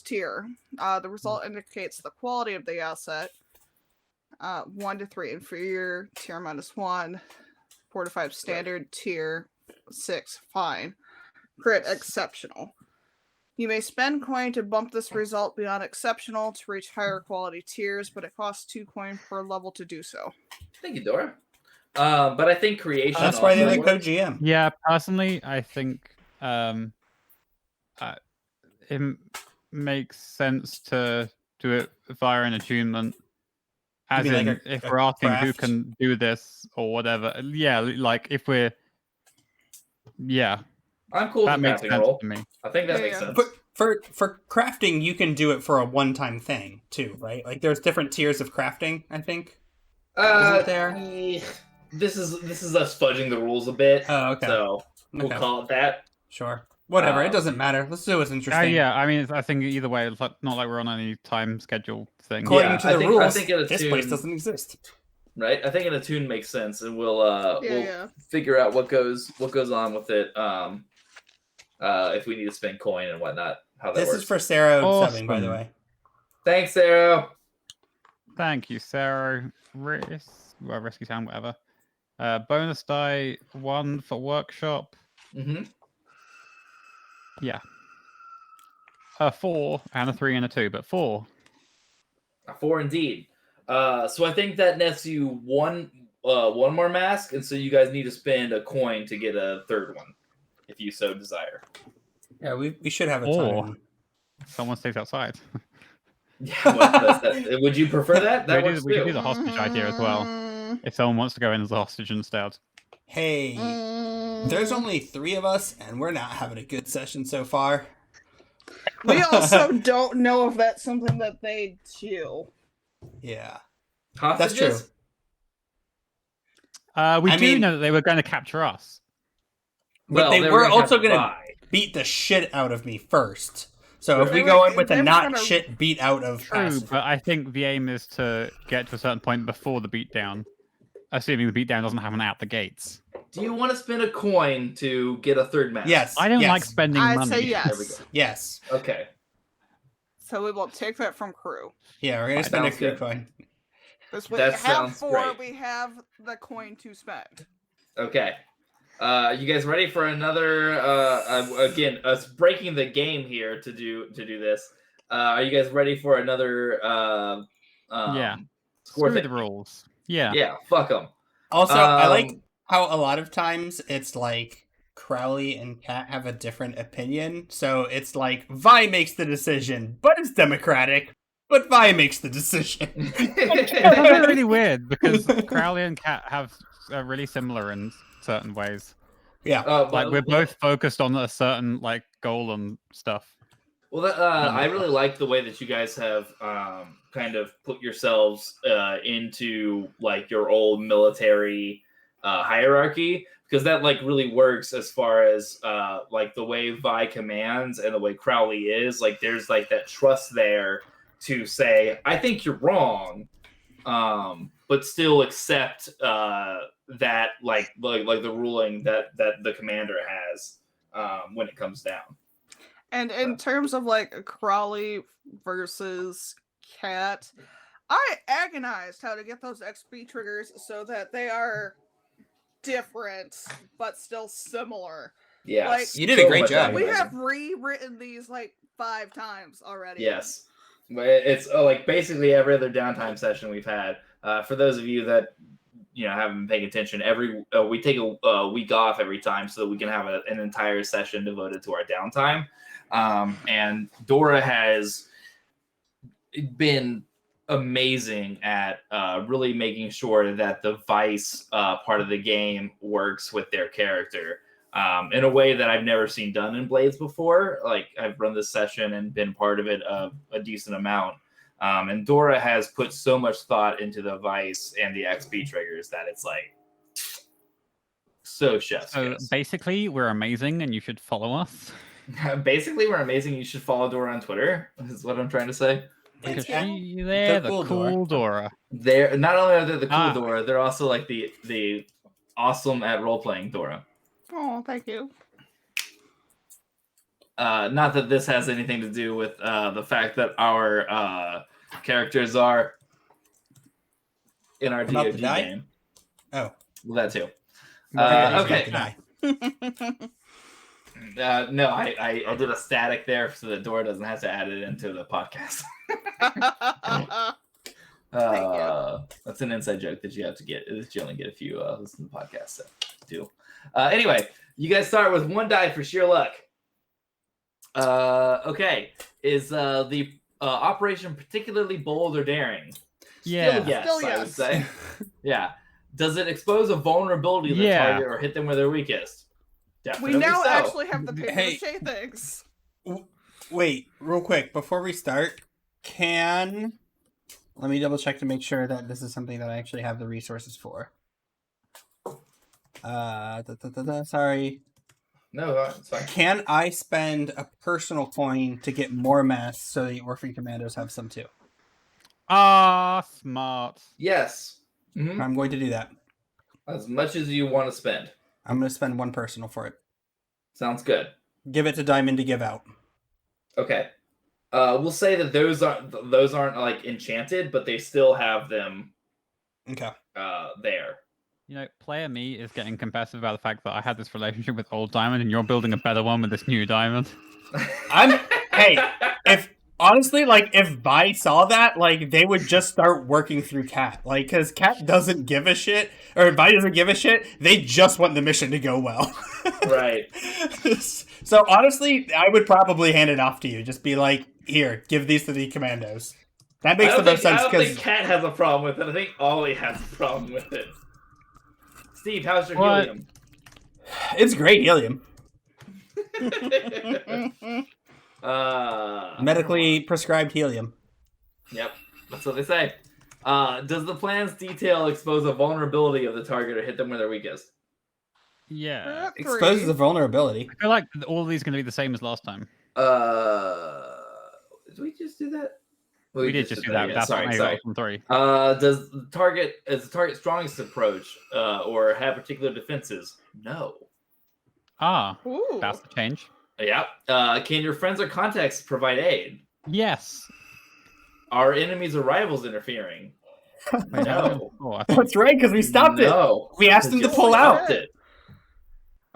tier. The result indicates the quality of the asset. 1 to 3 inferior, tier -1, 4 to 5 standard, tier 6 fine, crit exceptional. You may spend coin to bump this result beyond exceptional to reach higher quality tiers, but it costs 2 coin per level to do so. Thank you, Dora. But I think creation. That's why they like GM. Yeah, personally, I think it makes sense to do it via an attunement. As in, like if we're asking who can do this or whatever, yeah, like if we're, yeah, I'm cool with the crafting roll. To me. I think that makes sense. But for crafting, you can do it for a one-time thing too, right? Like there's different tiers of crafting. I think. Isn't there? This is us fudging the rules a bit. Oh, okay. So we'll call it that. Sure. Whatever. It doesn't matter. Let's do what's interesting. Yeah, I mean, I think either way, it's not like we're on any time schedule thing. According to the rules, I think this place doesn't exist. Right. I think an attune makes sense, and we'll figure out what goes on with it. If we need to spend coin and whatnot, how that works. This is for Sarah subbing, by the way. Thanks, Sarah. Thank you, Sarah. Rescue Town, whatever. Bonus die 1 for workshop. Mm-hmm. Yeah. A 4 and a 3 and a 2, but 4. A 4 indeed. So I think that nets you one more mask, and so you guys need to spend a coin to get a third one, if you so desire. Yeah, we should have a Or ton. someone stays outside. Yeah, what does that? Would you prefer that? That works we could do too. the hostage idea as well. If someone wants to go in as a hostage instead. Hey, there's only 3 of us, and we're not having a good session so far. We also don't know if that's something that they do. Yeah, Hostages? that's true. We do know that they were going to capture us. But they were also going to beat the shit out of me first. So if we go in with a not shit beat out of True, but I think the aim is to get to a certain point before the beatdown. Assuming the beatdown doesn't happen out the gates. Do you want to spend a coin to get a third mask? Yes. I don't like spending money. I say yes. There we go. Yes. Okay. So we will take that from crew. Yeah, we're going to spend a crew coin. That sounds great. We have the coin to spend. Okay. You guys ready for another? Again, us breaking the game here to do this. Are you guys ready for another? Yeah. Screw the rules. Yeah. Yeah. Fuck them. Also, I like how a lot of times it's like Crowley and Kat have a different opinion. So it's like Vi makes the decision, but it's democratic. But Vi makes the decision. It's really weird because Crowley and Kat have really similar in certain ways. Yeah, like we're both focused on a certain like goal and stuff. Well, I really like the way that you guys have kind of put yourselves into like your old military hierarchy, because that like really works as far as like the way Vi commands and the way Crowley is. Like there's like that trust there to say, I think you're wrong, but still accept that like the ruling that the commander has when it comes down. And in terms of like Crowley versus Cat, I agonized how to get those XP triggers so that they are different but still similar. Yeah, like, you did a great job. We have rewritten these like 5 times already. Yes, it's like basically every other downtime session we've had. For those of you that haven't been paying attention, we take a week off every time so that we can have an entire session devoted to our downtime. And Dora has been amazing at really making sure that the Vice part of the game works with their character in a way that I've never seen done in Blades before. Like I've run this session and been part of it a decent amount. And Dora has put so much thought into the Vice and the XP triggers that it's like so chef's kiss. Basically, we're amazing and you should follow us. Basically, we're amazing. You should follow Dora on Twitter. Is what I'm trying to say. Because they're the cool Dora. They're not only are they the cool Dora, they're also like the awesome at role playing Dora. Oh, thank you. Not that this has anything to do with the fact that our characters are in our DoD game. Oh, well, that too. Okay. No, I did a static there so that Dora doesn't have to add it into the podcast. That's an inside joke that you have to get. You only get if you listen to the podcast. So do. Anyway, you guys start with 1 die for sheer luck. Okay, is the operation particularly bold or daring? Yeah, Still yes. I would say. Yeah. Does it expose a vulnerability to the target or hit them where they're weakest? Definitely we now actually have the paper-mache things. Wait, real quick, before we start, let me double check to make sure that this is something that I actually have the resources for. Sorry. No, it's fine. Can I spend a personal coin to get more masks so the Orphan Commandos have some too? Smart. Yes. Mm-hmm. I'm going to do that. As much as you want to spend. I'm going to spend 1 personal for it. Sounds good. Give it to Diamond to give out. Okay. We'll say that those aren't like enchanted, but they still have them. Okay. There. You know, player me is getting competitive about the fact that I had this relationship with old diamond, and you're building a better one with this new diamond. Hey, if honestly, like, if Vi saw that, like, they would just start working through Cat, like, because Cat doesn't give a shit, or Vi doesn't give a shit. They just want the mission to go well. Right. So honestly, I would probably hand it off to you. Just be like, here, give these to the commandos. That makes the most sense. I don't think Cat has a problem with it. I think Ollie has a problem with it. Steve, how's your helium? It's great helium. Medically prescribed helium. Yep, that's what they say. Does the plan's detail expose a vulnerability of the target or hit them where they're weakest? Yeah. Exposes a vulnerability. I feel like all of these are going to be the same as last time. Did we just do that? We did just do that. Yeah. That's Sorry. From 3. Does the target strongest approach or have particular defenses? No. Ooh. That's the change. Yeah. Can your friends or contacts provide aid? Yes. Are enemies or rivals interfering? No. That's right, because we stopped it. We asked them to pull out. It.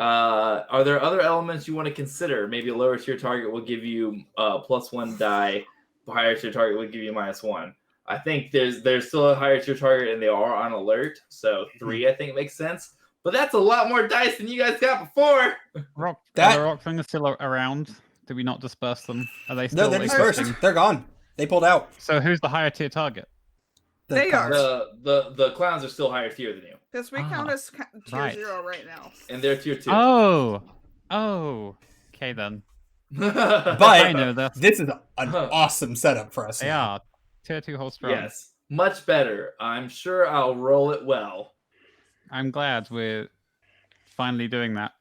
Are there other elements you want to consider? Maybe a lower tier target will give you +1 die. Higher tier target would give you -1. I think there's still a higher tier target and they are on alert, so 3 I think makes sense. But that's a lot more dice than you guys got before. Are the rock things still around? Did we not disperse them? Are they still? No, they're dispersed. They're gone. They pulled out. So who's the higher tier target? They are. The clowns are still higher tier than you. Because we count as tier 0 right now. And they're tier 2. Oh. Okay then. But I know that. This is an awesome setup for us. They are tier 2 hold strong. Yes, much better. I'm sure I'll roll it well. I'm glad we're finally doing that.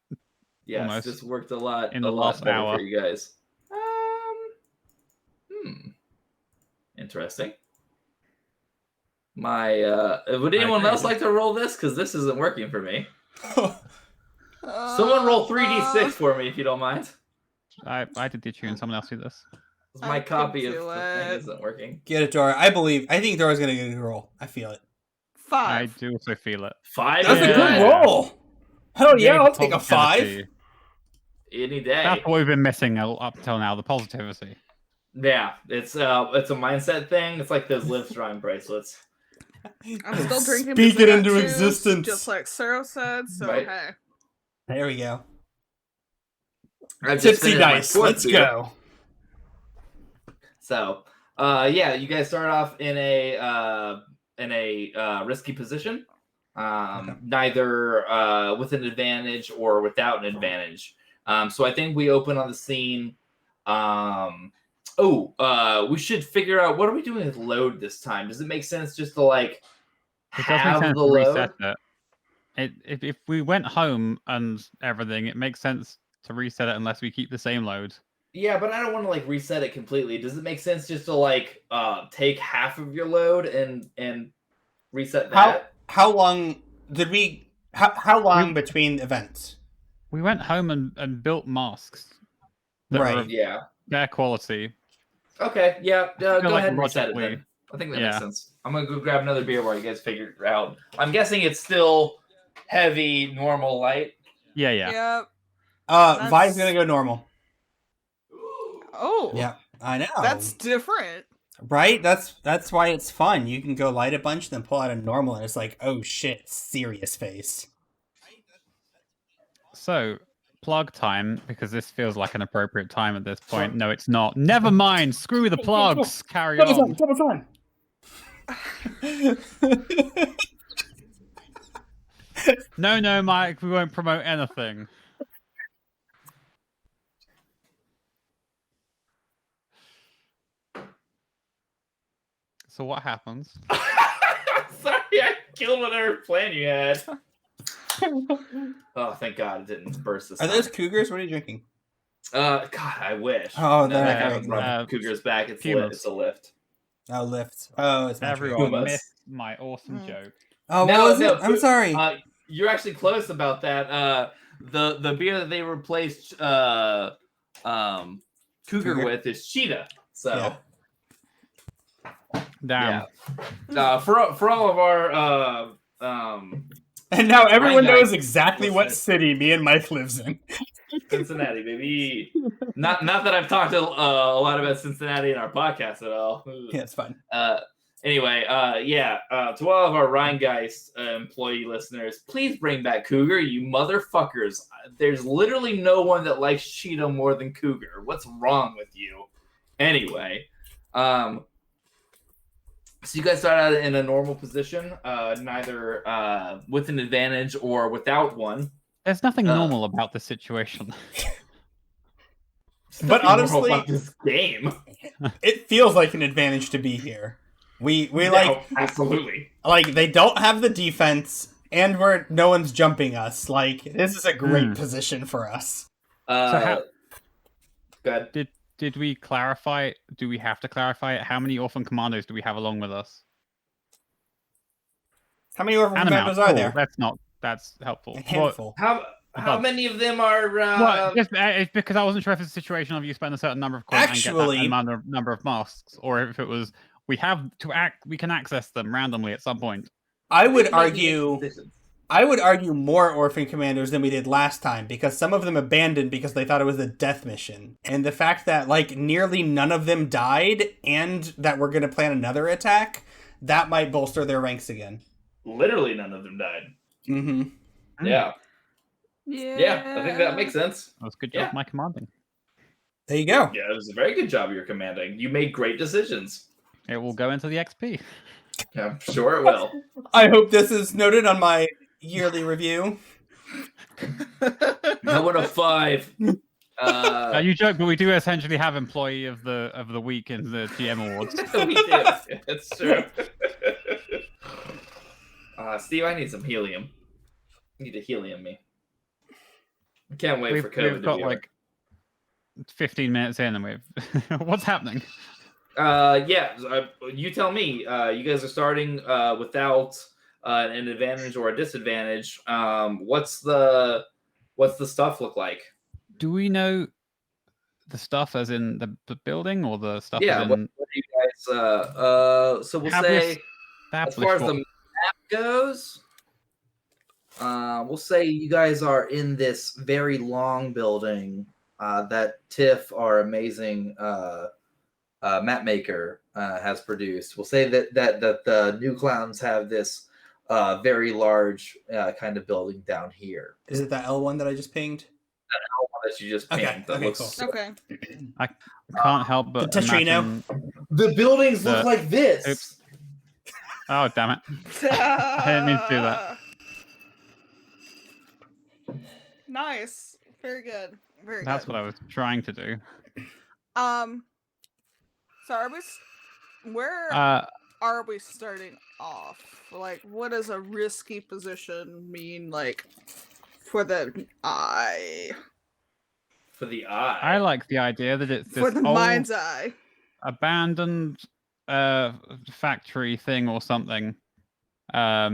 Yes, almost. This worked a lot In the last better hour for you guys. Interesting. Would anyone else like to roll this? Because this isn't working for me. Someone roll 3d6 for me if you don't mind. I did the tune. Someone else do this. My copy of the thing isn't working. Get it, Dora. I think Dora's going to get a good roll. I feel it. 5. I do also feel it. 5. That's a good roll. Hell yeah, I'll take a 5. Any day. That's what we've been missing up until now, the positivity. Yeah, it's a mindset thing. It's like those Livestrong bracelets. I'm still drinking. Speak it into juice, existence. just like Sarah said. So Right. hey, there we go. I've just Tipsy finished my dice. 4th Let's beer. go. So, yeah, you guys start off in a risky position, neither with an advantage or without an advantage. So I think we open on the scene. We should figure out what are we doing with load this time. Does it make sense just to like have the load? Reset it. If we went home and everything, it makes sense to reset it unless we keep the same load. Yeah, but I don't want to like reset it completely. Does it make sense just to like take half of your load and reset that? How long did we? How long between events? We went home and built masks. Right. Yeah. Their quality. Okay. Yeah. Go like ahead and reset it logically- then. I think that makes sense. I'm gonna go grab another beer while you guys figure it out. I'm guessing it's still heavy, normal, light. Yeah. Yep. Vi's gonna go normal. Oh. Yeah, I know. That's different. Right? That's why it's fun. You can go light a bunch, then pull out a normal, and it's like, oh shit, serious face. So, plug time, because this feels like an appropriate time at this point. No, it's not. Never mind. Screw the plugs. Carry on. Double fun. No, Mike. We won't promote anything. So what happens? Sorry, I killed whatever plan you had. Oh, thank God it didn't burst this Are time. those cougars? What are you drinking? God, I wish. Oh, no, they're that great. happens on Cougar's back. It's Pumas. lit. It's a lift. Oh, lift. Oh, it's not Everyone Pumas. missed my awesome joke. Oh, what was it? I'm sorry. You're actually close about that. The beer that they replaced Cougar with is Cheetah. So Damn. yeah, for all of our And now everyone Ryan knows guys, exactly what listeners. city me and Mike lives in. Cincinnati, baby. Not that I've talked a lot about Cincinnati in our podcast at all. Yeah, it's fine. Anyway, to all of our Rheingeist employee listeners, please bring back Cougar, you motherfuckers. There's literally no one that likes Cheeto more than Cougar. What's wrong with you? Anyway, so you guys start out in a normal position, neither with an advantage or without one. There's nothing normal about this situation. But honestly, about this game, it feels like an advantage to be here. We like absolutely like they don't have the defense, and no one's jumping us. Like this is a great position for us. So go ahead. Did we clarify? Do we have to clarify it? How many orphan commandos do we have along with us? How many orphan commandos are there? That's helpful. A handful. How many of them are? It's because I wasn't sure if it's a situation of you spend a certain number of coins and get that number of masks, or if it was we can access them randomly at some point. I would argue more orphan commandos than we did last time, because some of them abandoned because they thought it was a death mission. And the fact that like nearly none of them died and that we're going to plan another attack, that might bolster their ranks again. Literally none of them died. Mm-hmm. Yeah, I think that makes sense. That was a good job, my commanding. There you go. Yeah, it was a very good job you're commanding. You made great decisions. It will go into the XP. Yeah, I'm sure it will. I hope this is noted on my yearly review. I want a 5. You joke, but we do essentially have employee of the week in the GM awards. We do. It's true. Steve, I need some helium. You need to helium me. I can't wait for COVID. We've got like 15 minutes in, and we've what's happening? You tell me. You guys are starting without an advantage or a disadvantage. What's the stuff look like? Do we know the stuff as in the building, or the stuff? Yeah. As in... What do you guys? So we'll say, as far as the map goes, we'll say you guys are in this very long building that Tiff, our amazing map maker, has produced. We'll say that the new clowns have this very large kind of building down here. Is it that L1 that I just pinged? That L1 that you just pinged. Okay, cool. Okay. I can't help but the Tetrino. imagine... The buildings look like this. Oops. Oh, damn it. I didn't mean to do that. Nice. Very good. Very That's good. what I was trying to do. So where are we starting off? Like, what does a risky position mean, like, for the eye? For the eye. I like the idea that it's this For the old, mind's eye. abandoned factory thing or something. I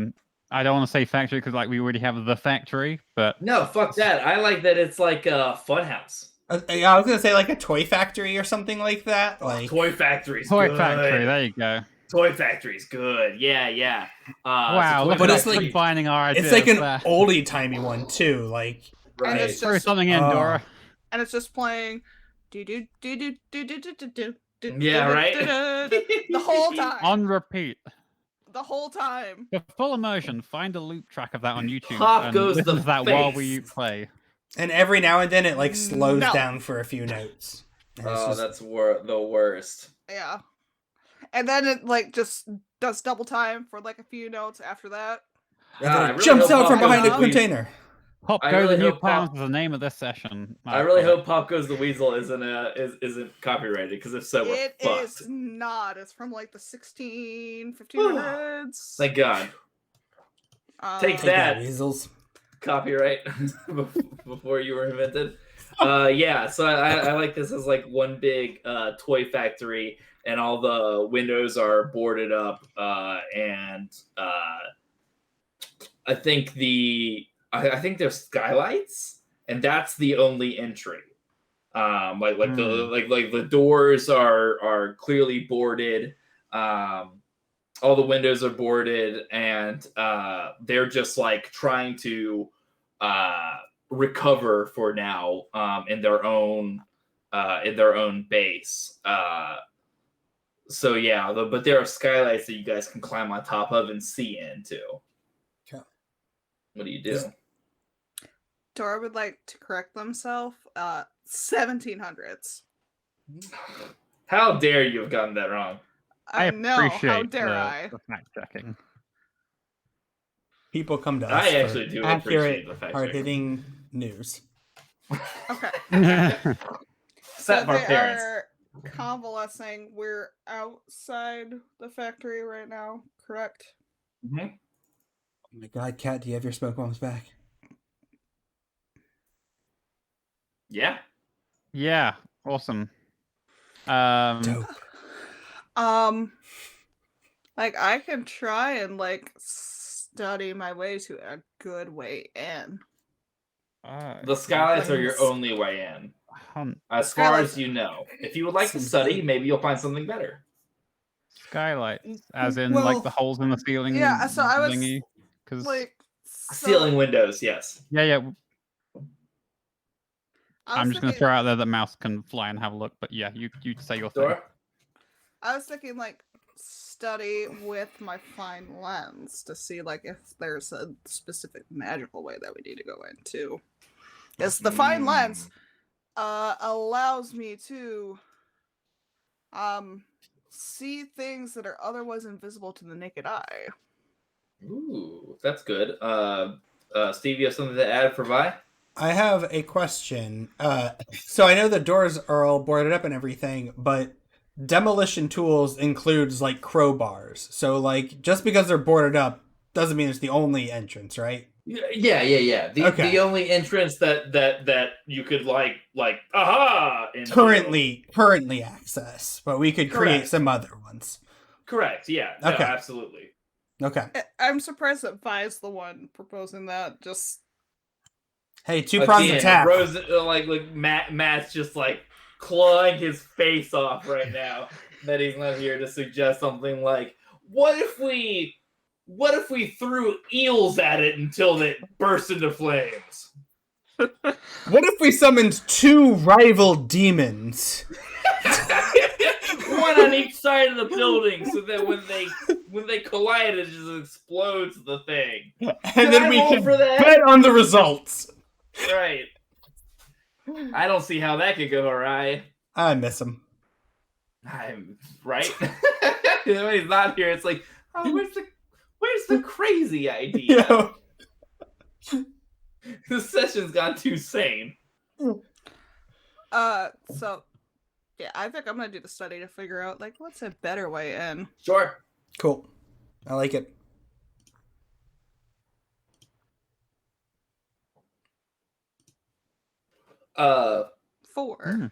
don't want to say factory because like we already have the factory, but no, fuck that. I like that it's like a funhouse. I was gonna say like a toy factory or something like that. Like Toy factory's toy good. factory. There you go. Toy factory's good. Yeah. Wow, look but at it's us like combining our ideas. it's like an there. oldie timey one too. Like And right. it's Throw just, something in, Dora. and it's just playing do do do do do do do do. Yeah, right. The whole time. On repeat. The whole time. For full immersion, find a loop track of that on YouTube. Pop and goes listen the to that face. while we play. and every now and then it like slows No. down for a few notes. And it's just- That's the worst. Yeah. And then it like just does double time for like a few notes after that. and then I it really jumps hope out from Pop behind a Goes the container. Pop I Go really the New hope Clowns Pop- is the name of this session. I really hope Pop Goes the Weasel isn't copyrighted, because if so, we're It fucked. is not. It's from like the 1500s. Thank God. Take Take that, that. weasels. Copyright before you were invented. Yeah, so I like this as like one big toy factory, and all the windows are boarded up, and I think I think there's skylights, and that's the only entry. The doors are clearly boarded. All the windows are boarded, and they're just like trying to recover for now in their own base. So yeah, but there are skylights that you guys can climb on top of and see into. Okay. What do you do? Dora would like to correct themselves. 1700s. How dare you have gotten that wrong? I know. How appreciate dare I? the fact checking. People come to us I for actually do accurate, appreciate the fact hard-hitting news. Okay. Set So of our they parents. are convalescing. We're outside the factory right now, correct? Mm-hmm. Oh my god, Kat, do you have your smoke bombs back? Yeah. Yeah, awesome. Dope. Like I can try and like study my way to a good way in. The skylights are your Yes. only way in, as far Skylights- as you know. If you would like to Seems study, good. maybe you'll find something better. Skylights, as in Well- like the holes in the ceiling. Yeah, so I was thingy? 'Cause- like Ceiling windows, yes. yeah. I I'm was just gonna thinking, throw out there that Mouse can fly and have a look, but yeah, you say your thing. Dora? I was thinking like study with my fine lens to see like if there's a specific magical way that we need to go into. Because the fine lens allows me to see things that are otherwise invisible to the naked eye. Ooh, that's good. Steve, you have something to add for Vi? I have a question. So I know the doors are all boarded up and everything, but demolition tools includes like crowbars. So like just because they're boarded up doesn't mean it's the only entrance, right? Yeah. Okay. The only entrance that you could like aha into. Currently access, but we could create Correct. some other ones. Correct. Yeah. No, Okay. absolutely. Okay. I'm surprised that Vi's the one proposing that. Just Hey, 2 prongs Again, attack. Rose, Matt's just like clawing his face off right now that he's not here to suggest something like, what if we threw eels at it until it burst into flames? What if we summoned 2 rival demons? One on each side of the building, so that when they collide, it just explodes the thing. And then we roll can for that? bet on the results. Right. I don't see how that could go awry. I miss him. I'm right. When he's not here, it's like, oh, where's the crazy idea? Yo. The session's gone too sane. so yeah, I think I'm gonna do the study to figure out like what's a better way in. Sure. Cool. I like it. Uh, 4.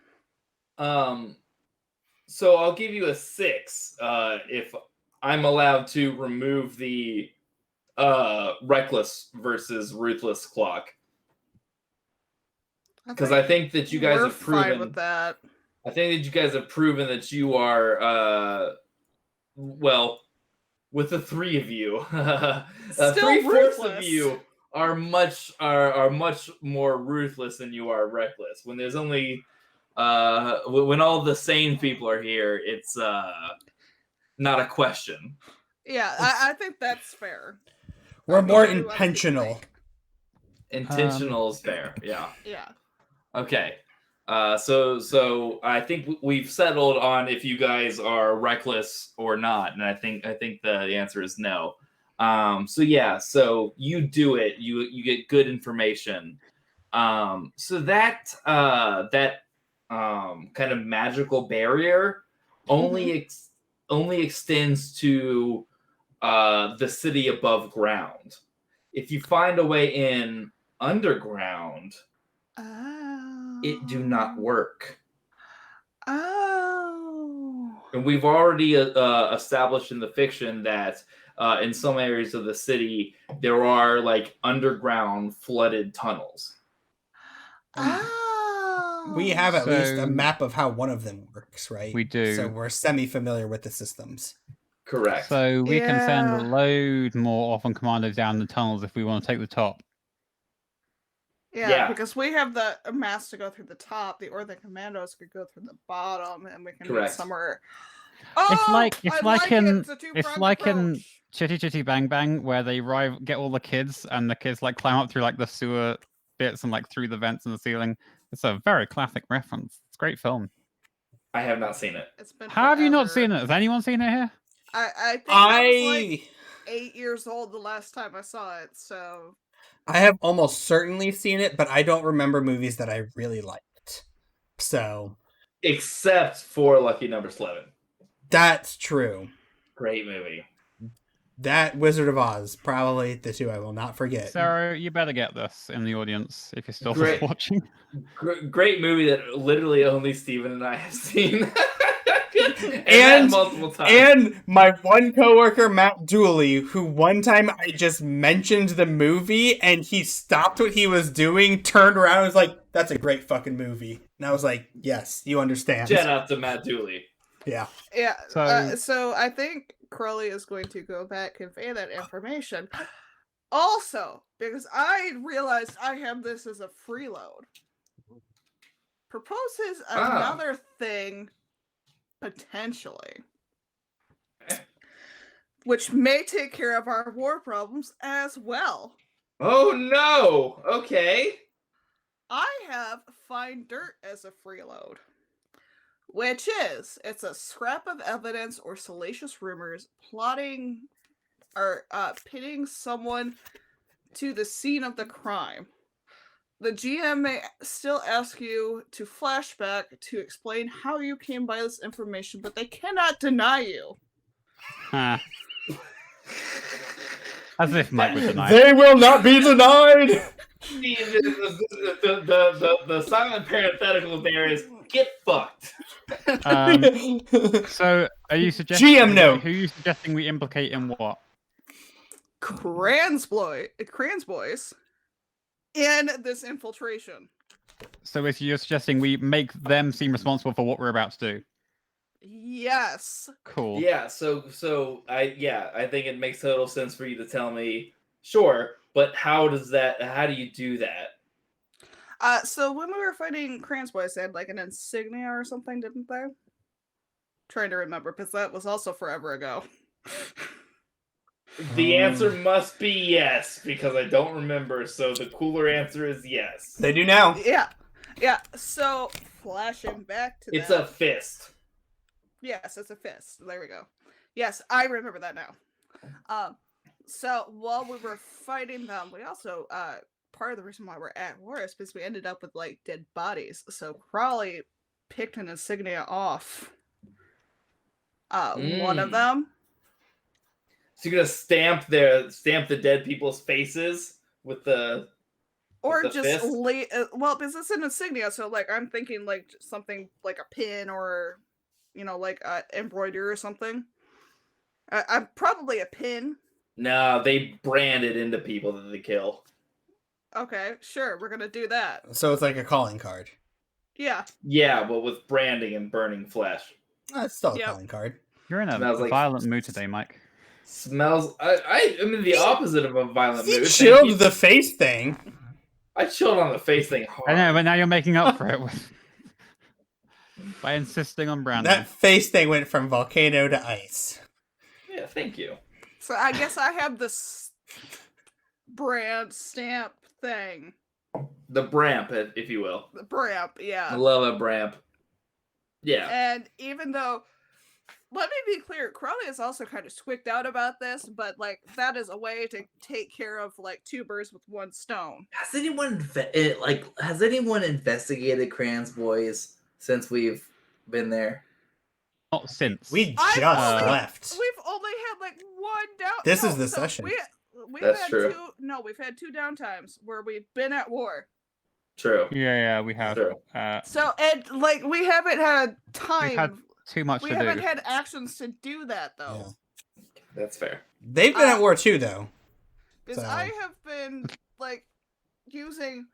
So I'll give you a 6 if I'm allowed to remove the reckless versus ruthless clock, because I think that you guys we're have proven fine with that. I think that you guys have proven that you are well, with the 3 of you, Still 3/4 of ruthless. you are much more ruthless than you are reckless. When there's only when all the sane people are here, it's not a question. Yeah, I think that's fair. We're more Everyone can intentional. think. Intentional is fair. Yeah. Yeah. Okay. So I think we've settled on if you guys are reckless or not, and I think the answer is no. So you do it. You get good information. So that kind of magical barrier only extends to the city above ground. If you find a way in underground, it do not work. Oh. And we've already established in the fiction that in some areas of the city there are like underground flooded tunnels. Oh. we have at least a So- map of how one of them works, right? We do. So we're semi-familiar with the systems. Correct. So we can send Yeah. a load more Orphan Commandos down the tunnels if we want to take the top. Yeah, because we have the mass to go through the top. The Ortho Commandos could go through the bottom, and we can meet Correct. somewhere. It's Oh, like I in it. It's a it's two-pronged like in approach. Chitty Chitty Bang Bang, where they get all the kids, and the kids like climb up through like the sewer bits and like through the vents in the ceiling. It's a very classic reference. It's a great film. I have not seen it. It's been How have you not forever. seen it? Has anyone seen it here? I think I was like 8 years old the last time I saw it, so I have almost certainly seen it, but I don't remember movies that I really liked. So Except for Lucky Number 11. that's true. Great movie. That Wizard of Oz, probably the two I will not forget. Sarah, you better get this in the audience if you're still Great. watching. Great movie that literally only Steven and I have seen. And- multiple times. And my one coworker, Matt Dooley, who one time I just mentioned the movie and he stopped what he was doing, turned around and was like, "That's a great fucking movie." And I was like, "Yes, you understand." Shout out to Matt Dooley. Yeah. yeah. So- So I think Crowley is going to go back and convey that information. Also, because I realized I have this as a freeload, proposes another thing potentially, which may take care of our war problems as well. Oh no! Okay. I have Find Dirt as a freeload, which it's a scrap of evidence or salacious rumors plotting or pitting someone to the scene of the crime. The GM may still ask you to flashback to explain how you came by this information, but they cannot deny you. Huh. As if Mike would deny. They will not be denied! The silent parenthetical there is get fucked. So, are you suggesting GM note. who are you suggesting we implicate in what? Crans boys in this infiltration. So, is you're suggesting we make them seem responsible for what we're about to do? Yes. Cool. Yeah, so I think it makes total sense for you to tell me, sure, but how do you do that? So when we were fighting Crans boys, they had like an insignia or something, didn't they? Trying to remember, because that was also forever ago. The answer must be yes, because I don't remember, so the cooler answer is yes. They do now. Yeah. So flashing back to It's that. a fist. Yes, it's a fist. There we go. Yes, I remember that now. So while we were fighting them, we also part of the reason why we're at war is because we ended up with like dead bodies. So Crowley picked an insignia off one of them. So you're gonna stamp the dead people's faces with the Or the just fist? well, because it's an insignia, so like I'm thinking like something like a pin or like embroidery or something. I'm probably a pin. No, they brand it into people that they kill. Okay, sure, we're gonna do that. So it's like a calling card. Yeah. Yeah, but with branding and burning flesh. It's still a Yep. calling card. You're in a Smells like- violent mood today, Mike. Smells. I'm in the opposite of a violent He mood. Thank chilled you. the face thing. I chilled on the face thing hard. I know, but now you're making up for it by insisting on branding. That face thing went from volcano to ice. Yeah, thank you. So I guess I have this brand stamp thing. The Bramp, if you will. The Bramp, I yeah. love a Bramp. Yeah. And even though, let me be clear, Crowley is also kind of squicked out about this, but like that is a way to take care of like two birds with one stone. Has anyone investigated Crans Boys since we've been there? Not since. We I've just only- left. We've only had like one down. This no, is the so session. We've That's had true. we've had two downtimes where we've been at war. True. Yeah, we have. True. So and like we haven't had time. We've had too much We to haven't do. had actions to do that though. Yeah. That's fair. They've been at war too, though. Because So- I have been like using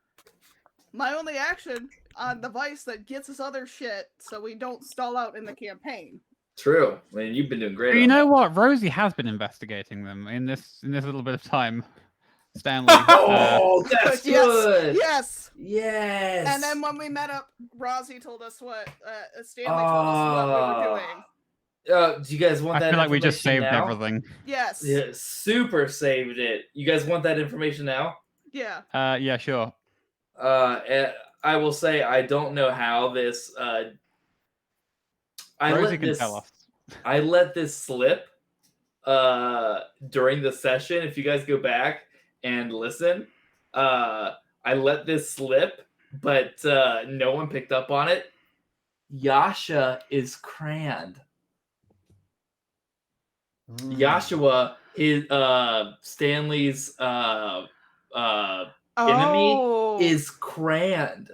my only action on the vice that gets us other shit, so we don't stall out in the campaign. True. I mean, you've been doing great. But you on know that. what? Rosie has been investigating them in this little bit of time. Stanley. Oh, that's good. Yes. Yes. And then when we met up, Rosie told us what Stanley told us what we were doing. Do you guys want I that feel like we just saved now? everything. Yes. Yeah, super saved it. You guys want that information now? Yeah. Yeah, sure. I will say I don't know how this. Rosie can tell us. I let this slip during the session. If you guys go back and listen, I let this slip, but no one picked up on it. Yasha is Crand. Yashua is Stanley's enemy is Crand.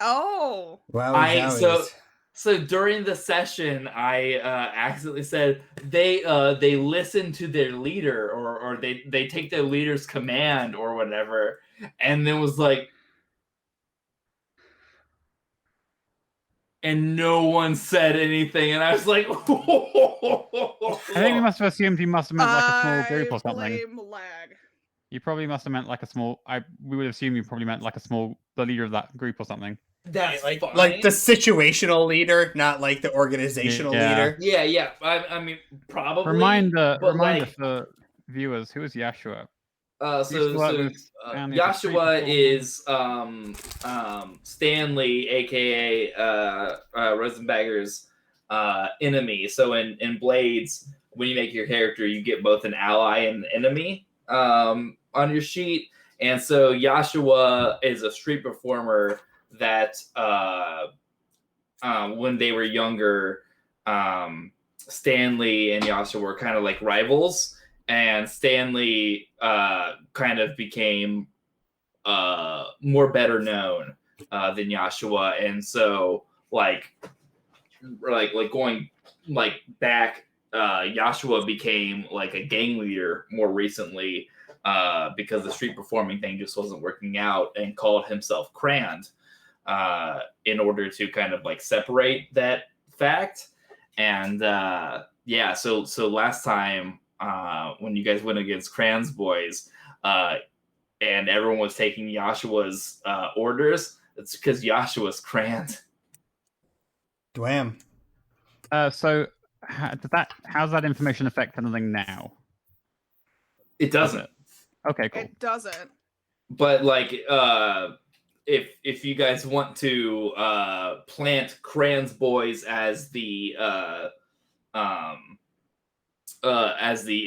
Oh. Wow. So during the session, I accidentally said they listen to their leader or they take their leader's command or whatever, and then was like, and no one said anything, and I was like, I think we must have assumed he must have meant like a small group or something. Blame lag. You probably must have meant like a small. We would assume you probably meant like the leader of that group or something. That's like fine. like the situational leader, not like the organizational leader. Yeah. I mean, probably. Reminder like, for viewers: who is Yashua? Yashua is Stanley, aka Rosenbagger's enemy. So in Blades, when you make your character, you get both an ally and an enemy on your sheet. And so Yashua is a street performer that when they were younger, Stanley and Yashua were kind of like rivals. And Stanley kind of became more better known than Yashua, and so like going back, Yashua became like a gang leader more recently because the street performing thing just wasn't working out, and called himself Crand in order to kind of like separate that fact. And so last time. When you guys went against Crand's boys, and everyone was taking Yashua's orders, it's because Yashua's Crand. Dwam. So how's that information affect anything now? It doesn't. Okay, cool. It doesn't. But like, if you guys want to plant Crand's boys as the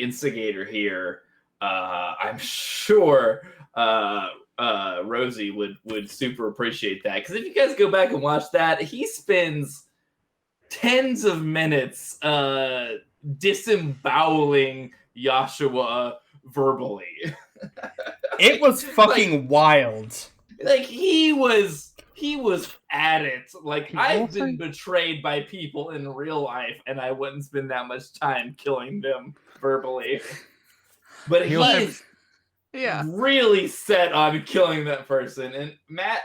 instigator here, I'm sure Rosie would super appreciate that, because if you guys go back and watch that, he spends tens of minutes disemboweling Yashua verbally. It was fucking wild. Like he was at it. Like, I've been betrayed by people in real life, and I wouldn't spend that much time killing them verbally. But he's really set on killing that person. And Matt,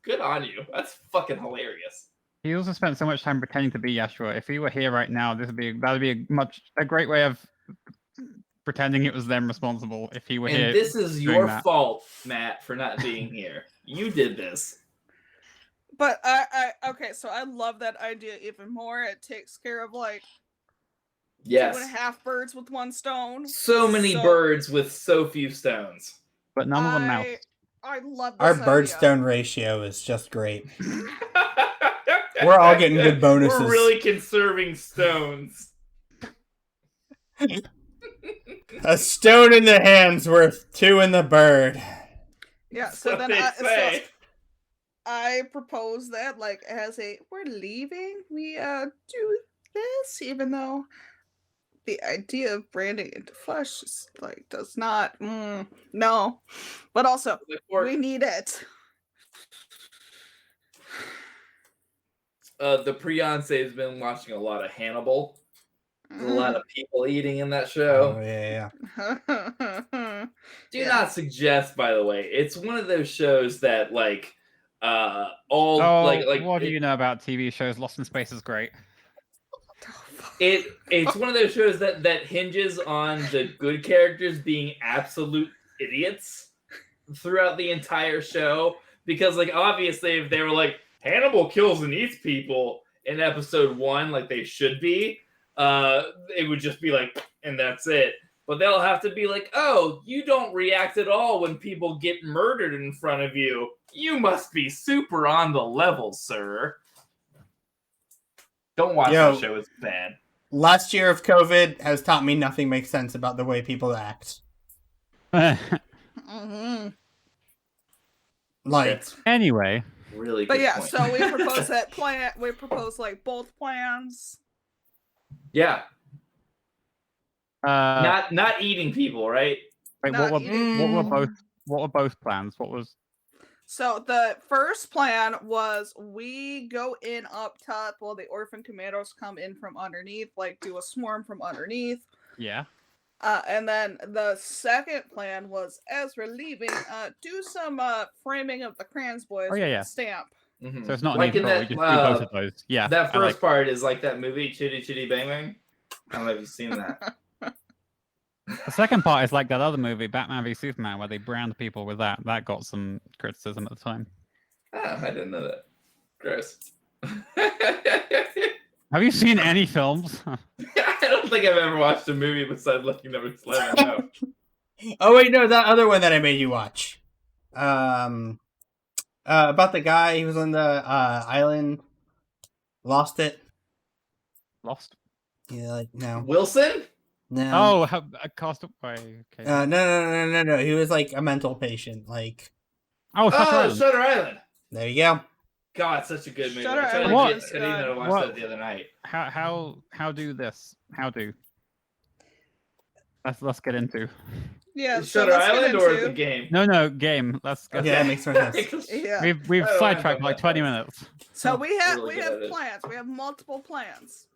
good on you. That's fucking hilarious. He also spent so much time pretending to be Yashua. If he were here right now, that'd be a great way of pretending it was them responsible. If he were here, and this is your fault, Matt, for not being here. You did this. But okay, so I love that idea even more. It takes care of like 2.5 birds with one stone. So many birds with so few stones. But none of them mouse. I love this Our bird idea. stone ratio is just great. We're all getting good bonuses. We're really conserving stones. A stone in the hand's worth 2 in the bird. Yeah, so then I propose that, like, as we're leaving, we do this, even though the idea of branding into flesh is, like, does not, no. But also, we need it. The Priance has been watching a lot of Hannibal. There's a lot of people eating in that show. Oh, yeah. Do not suggest, by the way. It's one of those shows that, like, All Oh, like what do you know about TV shows? Lost in Space is great. it's one of those shows that hinges on the good characters being absolute idiots throughout the entire show, because like obviously if they were like Hannibal kills and eats people in episode 1 like they should be, it would just be like, and that's it. But they'll have to be like, oh, you don't react at all when people get murdered in front of you. You must be super on the level, sir. Don't watch that show, it's bad. Last year of COVID has taught me nothing makes sense about the way people act. Mm-hmm. Like, Really anyway. good But yeah, point. so we propose that plan. We propose like both plans. Yeah. Uh, Not eating people, right? wait, Not what eating were people. both plans? What was? So the first plan was we go in up top while the orphan commandos come in from underneath, like do a swarm from underneath. Yeah. And then the second plan was, as we're leaving, do some framing of the Crans boys with yeah. the stamp. Mm-hmm. So it's not like an in evil, that, we just do both of those. Yeah. That first part is like that movie Chitty Chitty Bang Bang. I don't know if you've seen that. The second part is like that other movie, Batman v Superman, where they brand people with that. That got some criticism at the time. Oh, I didn't know that. Gross. Have you seen any films? I don't think I've ever watched a movie besides Lucky Number 11. No. oh wait, no, that other one that I made you watch. About the guy who was on the island, lost it. Lost? Yeah, like no. Wilson? No. Oh, Cast Away. Okay. No. He was like a mental patient. Like, Oh, Shutter Island. Shutter Island. there you go. God, such a good movie. Shutter I tried Island to is get Karina to watch What? that the other night. How do this? How do? Let's get into. Yeah, Is so Shutter let's get Island or into- the game? No, game. Let's go. Okay, that makes more sense. Yeah. We've I don't sidetracked know like that 20 much. minutes. So we have Really good at it. plans. We have multiple plans.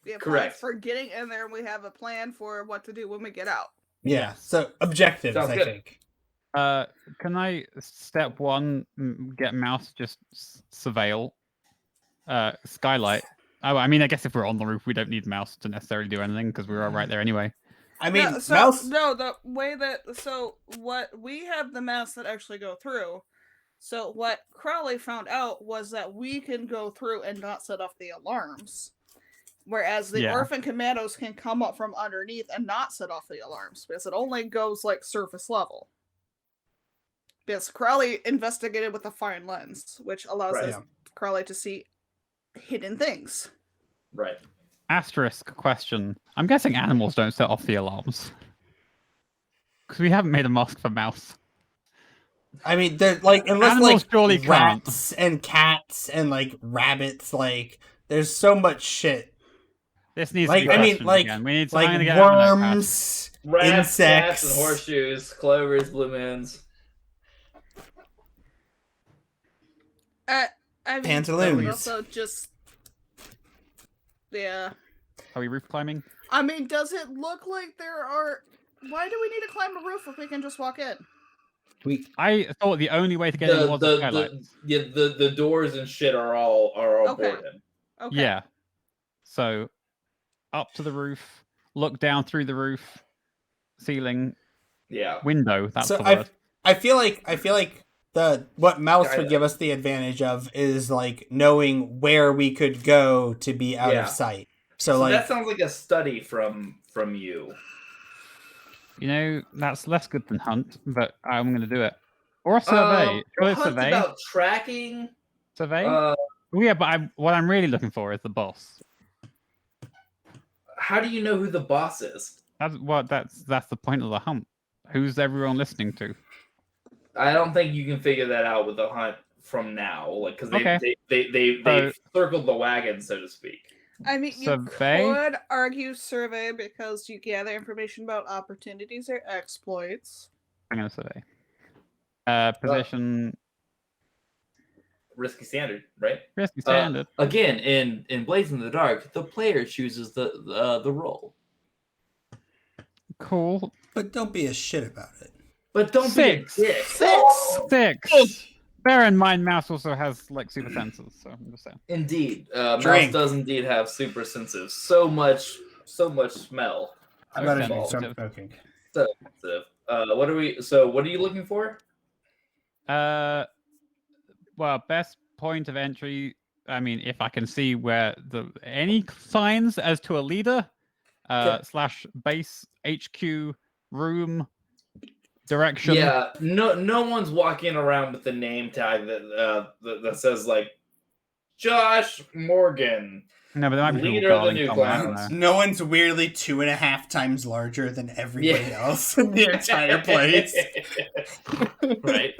We have Correct. plans for getting in there, and we have a plan for what to do when we get out. Yeah. So objectives, Sounds I good. think. Can I step 1 get mouse just surveil skylight? Oh, I mean, I guess if we're on the roof, we don't need mouse to necessarily do anything because we're all right there anyway. I mean, No, mouse. No, the way that what we have the mouse that actually go through. So what Crowley found out was that we can go through and not set off the alarms, whereas the orphan commandos can come up from underneath and not set off the alarms because it only goes like surface level. Because Crowley investigated with a fine lens, which allows Right. Crowley to see hidden things. Right. Asterisk question. I'm guessing animals don't set off the alarms. Because we haven't made a mask for mouse. I mean, they're like, unless Animals like surely can't. rats and cats and like rabbits, like there's so much shit. This needs Like, to be I mean, questioned like, again. We need to I'm like gonna get out of my notepad. worms, Rats, insects, cats, and horseshoes, clovers, blue moons. I mean, Pantaloons. also just yeah. Are we roof climbing? I mean, does it look like there are? Why do we need to climb a roof if we can just walk in? I thought the only way to get in was the skylight. The doors and shit are all Okay. boarded. Okay. Yeah. So, up to the roof, look down through the roof, ceiling, Yeah. window. That's So the word. I feel like what mouse Kinda. would give us the advantage of is like knowing where we could go to be out Yeah. of sight. So So like that sounds like a study from you. You know, that's less good than hunt, but I'm going to do it. Or a survey. Surely Hunt's survey. about tracking. Survey? Oh, yeah, but what I'm really looking for is the boss. How do you know who the boss is? That's the point of the hunt. Who's everyone listening to? I don't think you can figure that out with the hunt from now, like because Okay. they circled the wagon, so to speak. I mean, you Survey? could argue survey because you gather information about opportunities or exploits. I'm going to survey. Position. Risky standard, right? Risky standard. Again, in Blades in the Dark, the player chooses the role. Cool. but don't be a shit about it. But don't Six. be a dick. Six. Bear in mind, Mouse also has like super senses, so I'm just saying. Indeed, Mouse Drink. does indeed have super sensitive. So much smell. I better Okay. do some Sensitive. cooking. So sensitive. What are you looking for? Well, best point of entry. I mean, if I can see where any signs as to a leader, / base HQ room direction. Yeah, no one's walking around with the name tag that says like Josh Morgan, No, but there might be people leader of the guarding new somewhere, I don't clowns. know. No one's weirdly 2.5 times larger than everybody else in the entire place. Right.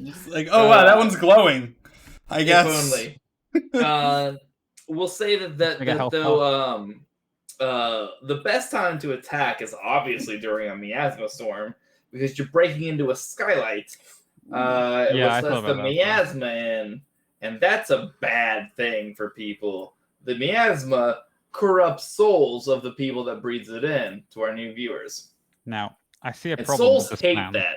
Just like, oh wow, that one's glowing. I guess. If only. We'll say that Like a health though the best time to attack is obviously during a miasma storm because you're breaking into a skylight. Yeah, I which thought lets the about that. miasma in, and that's a bad thing for people. The miasma corrupts souls of the people that breathes it in to our new viewers. Now, I see a And problem souls with this hate plan. that.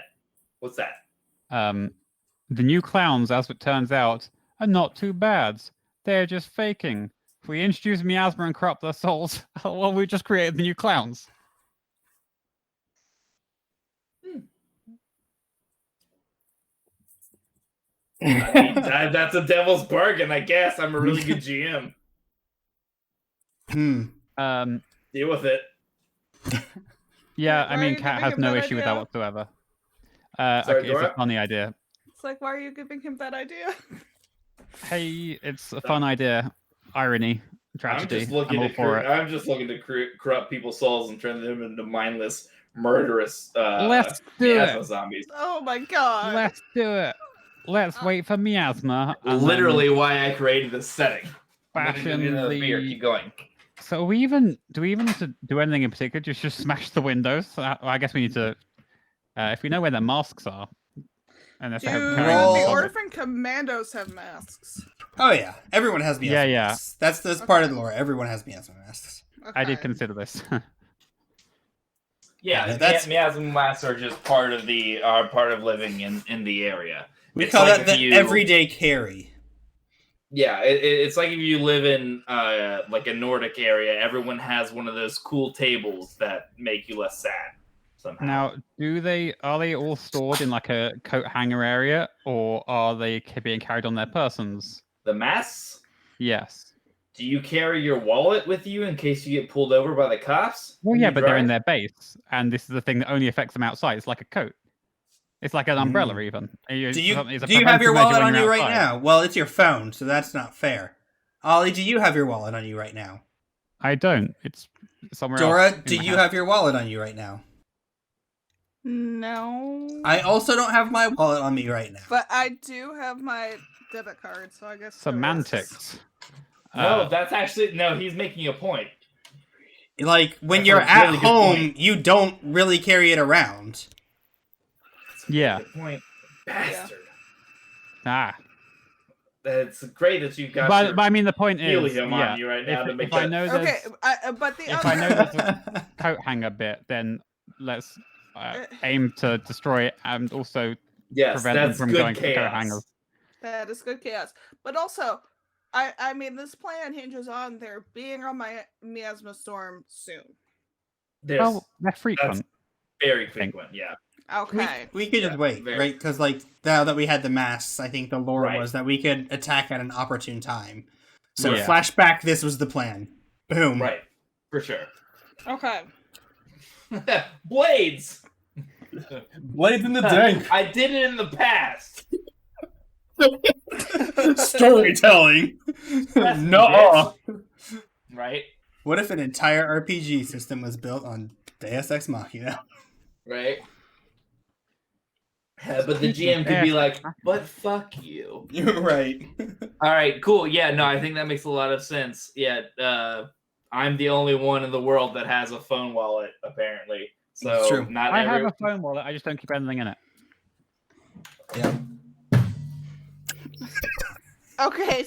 What's that? The new clowns, as it turns out, are not too bad. They're just faking. If we introduce miasma and corrupt their souls, well, we just created the new clowns. I mean, that's a devil's bargain, I guess. I'm a really good GM. Deal with it. Yeah, Why I are mean, you Cat giving has him no that issue with that idea? whatsoever. Sorry, Okay, it's a Dora? funny idea. It's like, why are you giving him that idea? Hey, it's a fun idea. Irony, tragedy. I'm all for it. I'm just looking to corrupt people's souls and turn them into mindless, murderous Let's do miasma it. zombies. Oh my god. Let's do it. Let's wait for miasma. And Literally why I created this setting. bash in Beer. the. Keep going. So do we even need to do anything in particular? Just smash the windows? I guess we need to. If we know where their masks are, unless they have Dude, carrying Roll. them the on. orphan commandos have masks. Oh yeah, everyone has miasma Yeah. masks. That's part of the lore. Everyone has miasma masks. I did Okay. consider this. Yeah, that's- miasma masks are just part of living in the area. We It's call like that the if you- everyday carry. Yeah, it's like if you live in like a Nordic area, everyone has one of those cool tables that make you less sad somehow. Now, are they all stored in like a coat hanger area, or are they being carried on their persons? The masks? Yes. Do you carry your wallet with you in case you get pulled over by the cops? Well, when yeah, you but they're in drive? their base, and this is the thing that only affects them outside. It's like a coat. It's like an umbrella, even. Do you have your wallet on you right now? Well, it's your phone, so that's not fair. Ollie, do you have your wallet on you right now? I don't. It's somewhere Dora, else. do you have your wallet on you right now? No. I also don't have my wallet on me right now. But I do have my debit card, so I guess. it works. Semantics. No, that's actually he's making a point. Like when That's you're a at really good home, point. you don't really carry it around. Yeah. Good point. Bastard. Ah. It's great that you got But I mean, the point is, helium yeah, on you right now to make if I that. know Okay, there's but the if other. I know there's a coat hanger bit, then let's aim to destroy it and also Yes, prevent them that's from good going for coat chaos. hangers. That is good chaos. But also, I mean, this plan hinges on there being on my miasma storm soon. There's Well, they're frequent. very frequent, yeah. Okay. We could just Yeah, wait, very. right? Because like now that we had the masks, I think the lore Right. was that we could attack at an opportune time. So Yeah. flashback, this was the plan. Boom. Right, for sure. Okay. Blades! Blades in the tank. I did it in the past. Storytelling. That's No. Right? What if an entire RPG system was built on Deus Ex Machina? Right? But the GM could be like, but fuck you. You're right. All right, cool. Yeah, no, I think that makes a lot of sense. Yeah, I'm the only one in the world that has a phone wallet, apparently. So It's true. not I every. have a phone wallet. I just don't keep anything in it. Yeah. Okay,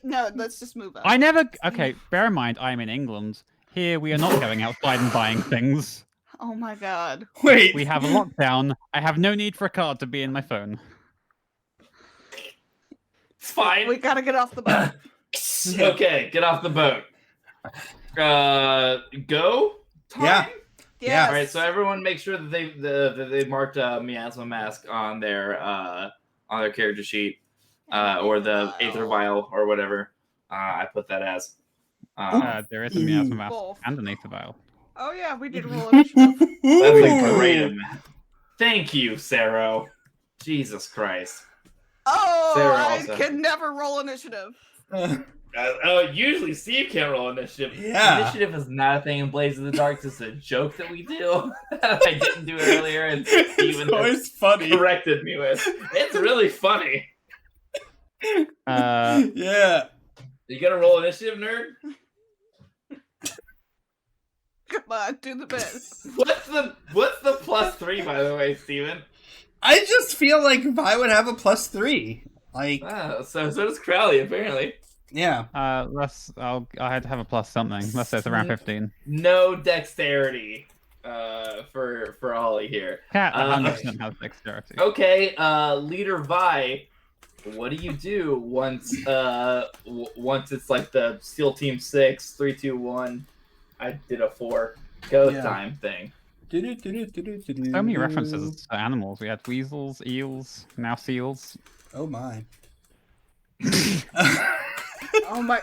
no, let's just move on. I never. Okay, bear in mind, I'm in England. Here, we are not going outside and buying things. Oh my god. Wait. We have a lockdown. I have no need for a card to be in my phone. It's fine. We gotta get off the boat. Okay, get off the boat. Go? Time? Yeah. Yes. All right, so everyone make sure that they marked Miasma Mask on their character sheet, or the Aether Vial or whatever. I put that as. There is a miasma mask Both. and an Aether Vial. Oh yeah, we did roll initiative. That's a great amount. Thank you, Sarah. Jesus Christ. Oh, Sarah I also. can never roll initiative. Usually Steve can't roll initiative. Yeah. Initiative is not a thing in Blaze of the Dark. It's a joke that we do. I didn't do earlier, and Steven It's always funny. corrected me with. It's really funny. Yeah. You gonna roll initiative, nerd? Come on, do the best. What's the +3, by the way, Steven? I just feel like Vi would have a +3. Like, So does Crowley, apparently. yeah. I had to have a plus something. Let's say it's around 15. No dexterity for Ollie here. Cat 100% has dexterity. Okay, Leader Vi, what do you do once it's like the SEAL Team 6, 3, 2, 1? I did a 4 go time thing. So many references to animals. We had weasels, eels, now seals. Oh my. Oh my!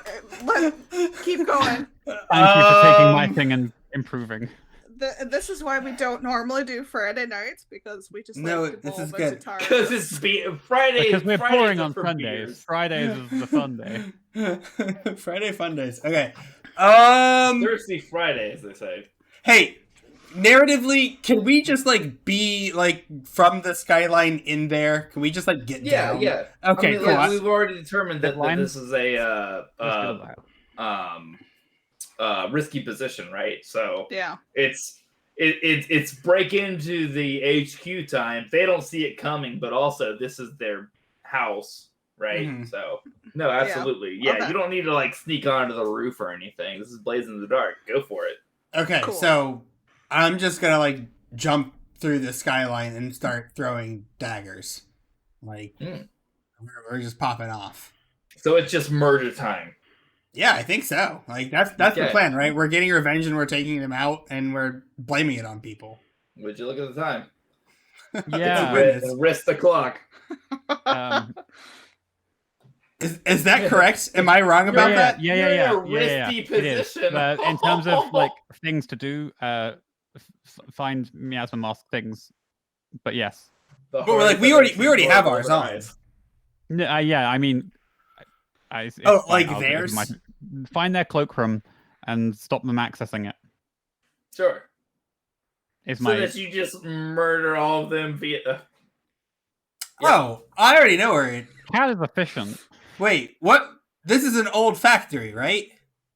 Keep going. Thank you for taking my thing and improving. This is why we don't normally do Friday nights, because we just No, like to this bowl is a bunch of good. tires. Because it's Friday. Because we're Fridays pouring are on for Sundays. beers. Fridays is the fun day. Friday fun days. Okay. Thirsty Friday, as they say. Hey, narratively, can we just like be like from the skyline in there? Can we just like get down? Yeah. Okay, I mean, cool. like, we've already determined that this is a risky position, right? So Yeah. it's break into the HQ time. They don't see it coming, but also this is their house, right? Mhm. So no, absolutely, yeah. Okay. You don't need to like sneak onto the roof or anything. This is Blazing in the Dark. Go for it. Okay, Cool. so I'm just gonna like jump through the skyline and start throwing daggers. Like we're just popping off. So it's just murder time. Yeah, I think so. Like that's the Okay. plan, right? We're getting revenge and we're taking them out and we're blaming it on people. Would you look at the time? Yeah. Goodness. Wrist the clock. Is that correct? Am I wrong about that? You're in a risky It is. position. In terms of like things to do, find miasma mask things. But yes. The But we're like, we already have ours on. Yeah, I mean, it's Oh, fine, like I'll do it. theirs? Find their cloakroom and stop them accessing it. Sure. Is So my that you just murder all of them via. Oh, I already know where it. cat is efficient. Wait, what? This is an old factory, right?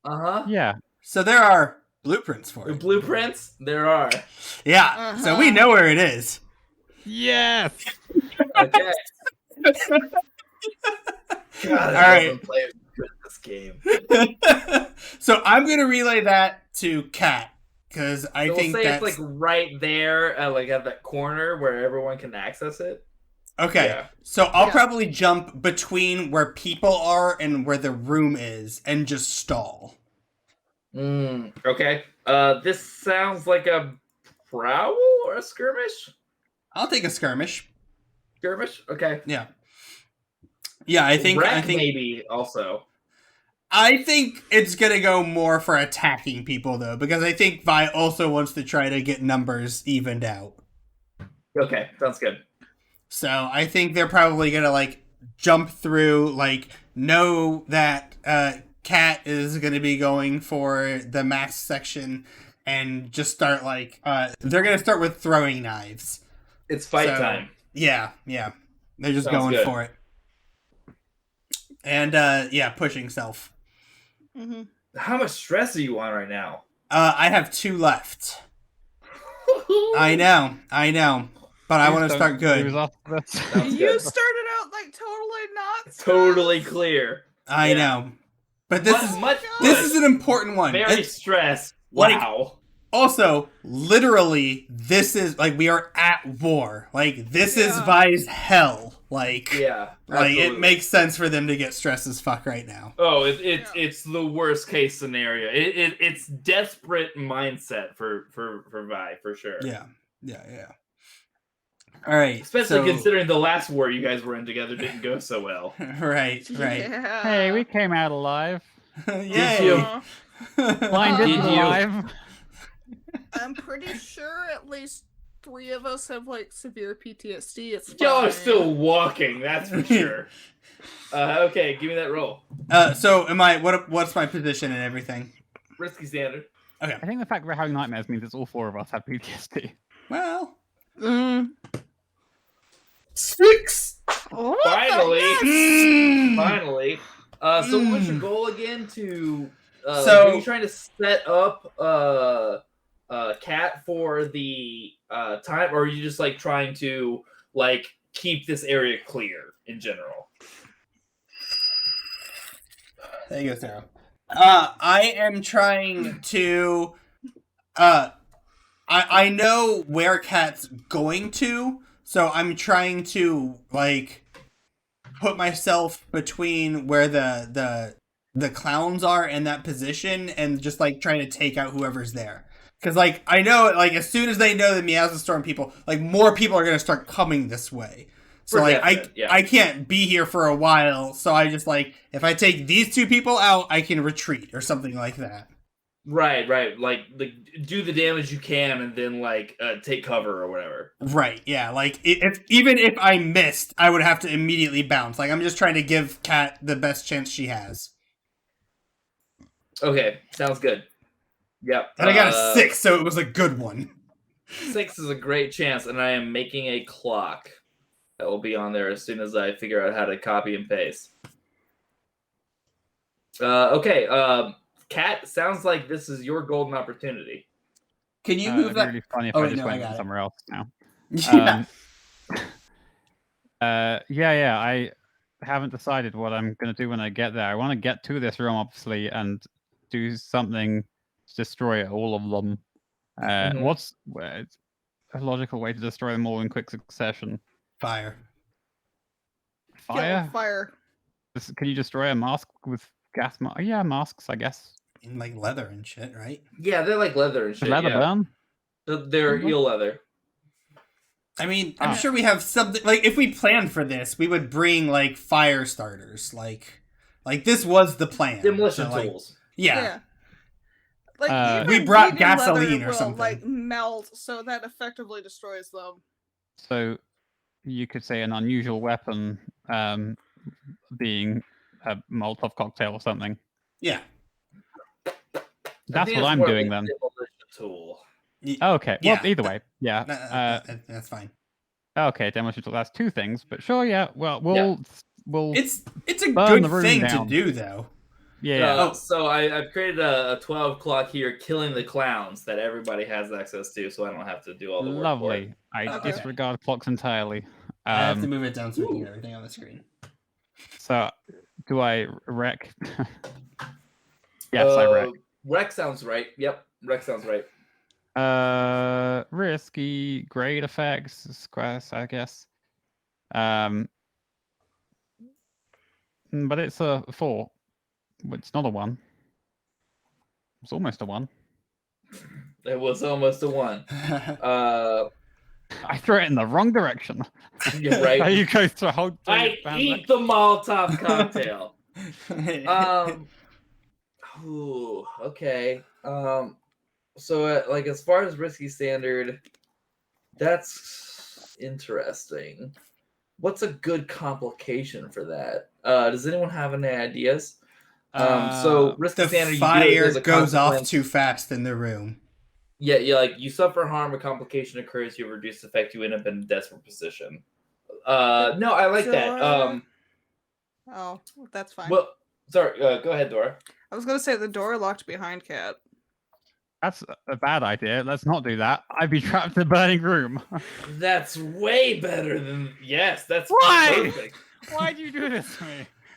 Uh-huh. Yeah. So there are blueprints for it. Blueprints? There are. Yeah, so we know where it is. Yes. Okay. God, All right. I play this game. So I'm gonna relay that to Kat because I So think we'll say that's it's like right there, like at that corner where everyone can access it. okay. Yeah. So I'll Yeah. probably jump between where people are and where the room is and just stall. Okay. This sounds like a prowl or a skirmish? I'll take a skirmish. Skirmish? Okay. Yeah. Yeah, I think Wreck maybe also. I think it's gonna go more for attacking people though, because I think Vi also wants to try to get numbers evened out. Okay, sounds good. So I think they're probably gonna like jump through, like know that Kat is gonna be going for the mask section, and just start like they're gonna start with throwing knives. It's fight So, time. Yeah, they're just Sounds going good. for it. And pushing self. Mm-hmm. How much stress are you on right now? I have 2 left. I know. But I want to start good. Sounds You good. started out like totally not. Totally stressed. clear. I Yeah. know. But this Much- is much this is an important one. very It's stressed. like- Wow. Also, literally, this is like we are at war. Like this is Vi's hell. Like Yeah, like absolutely. it makes sense for them to get stressed as fuck right now. Oh, it's the worst case scenario. It's desperate mindset for Vi for sure. Yeah. All right. Especially considering the last war you guys were in together didn't go so well. Right. Yeah. Hey, we came out alive. Yay. you? Aw. Blinded Did you? alive. I'm pretty sure at least 3 of us have like severe PTSD. It's Y'all are fine. still walking, that's for sure. Okay, give me that roll. So am I? What's my position and everything? Risky standard. Okay. I think the fact we're having nightmares means it's all 4 of us have PTSD. Well. Mm. 6. Oh, Finally. yes! Finally. So what's your goal again? To So- are you trying to set up Cat for the time, or are you just like trying to like keep this area clear in general? There you go, Sarah. I am trying to. I know where Cat's going to, so I'm trying to like put myself between where the clowns are in that position, and just like trying to take out whoever's there. Because like I know, like as soon as they know the Meowscles Storm people, like more people are gonna start coming this way. So For like definite, yeah. I can't be here for a while, so I just like if I take these 2 people out, I can retreat or something like that. Right. Like do the damage you can, and then like take cover or whatever. Right, yeah. Like even if I missed, I would have to immediately bounce. Like I'm just trying to give Kat the best chance she has. Okay, sounds good. Yep. And I got a 6, so it was a good one. 6 is a great chance, and I am making a clock that will be on there as soon as I figure out how to copy and paste. Okay, Kat, sounds like this is your golden opportunity. Can you It'd move be that? really funny if Oh, I wait, just no, I went got it. somewhere else now. Yeah. I haven't decided what I'm going to do when I get there. I want to get to this room, obviously, and do something to destroy all of them. What's a logical way to destroy them all in quick succession? Fire. Fire? Fire. Can you destroy a mask with gas? Yeah, masks, I guess. In like leather and shit, right? Yeah, they're like leather and Does shit. leather Yeah. burn? They're Mhm. eel leather. I mean, I'm sure we have something like if we planned for this, we would bring like fire starters. Like this was the plan. Demolition So, like, tools. Yeah. Like even We brought heated leather gasoline or will, something. like melt, so that effectively destroys them. So you could say an unusual weapon being a Molotov cocktail or something. Yeah. That's think what it's I'm more of doing a then. demolition tool. Okay. Yeah. Well, either way, yeah. That's fine. Okay, demolition tool. That's 2 things, but sure, yeah. Well, we'll. It's a burn the good room thing down. to do though. Yeah. So I've created a 12 clock here, killing the clowns that everybody has access to, so I don't have to do all the work. For it. Lovely. I Okay. disregard clocks entirely. I have to move it down so we can get everything on the screen. So, do I wreck? Yes, I wreck. Wreck sounds right. Yep, wreck sounds right. Risky, great effects, squares, I guess. But it's a 4. It's not a 1. It's almost a 1. It was almost a 1. I threw it in the wrong direction. You're right. There you go to hold. I eat the Molotov cocktail. Ooh, okay. So like as far as risky standard, that's interesting. What's a good complication for that? Does anyone have any ideas? So risky the standard, fire you do it as a goes off consequence. too fast in the room. Yeah, like you suffer harm, a complication occurs, you have reduced effect, you end up in a desperate position. No, I like that. Oh, that's fine. Well, sorry, go ahead, Dora. I was gonna say the door locked behind Cat. That's a bad idea. Let's not do that. I'd be trapped in a burning room. That's way better than that's Why? perfect. Why'd you do this to me?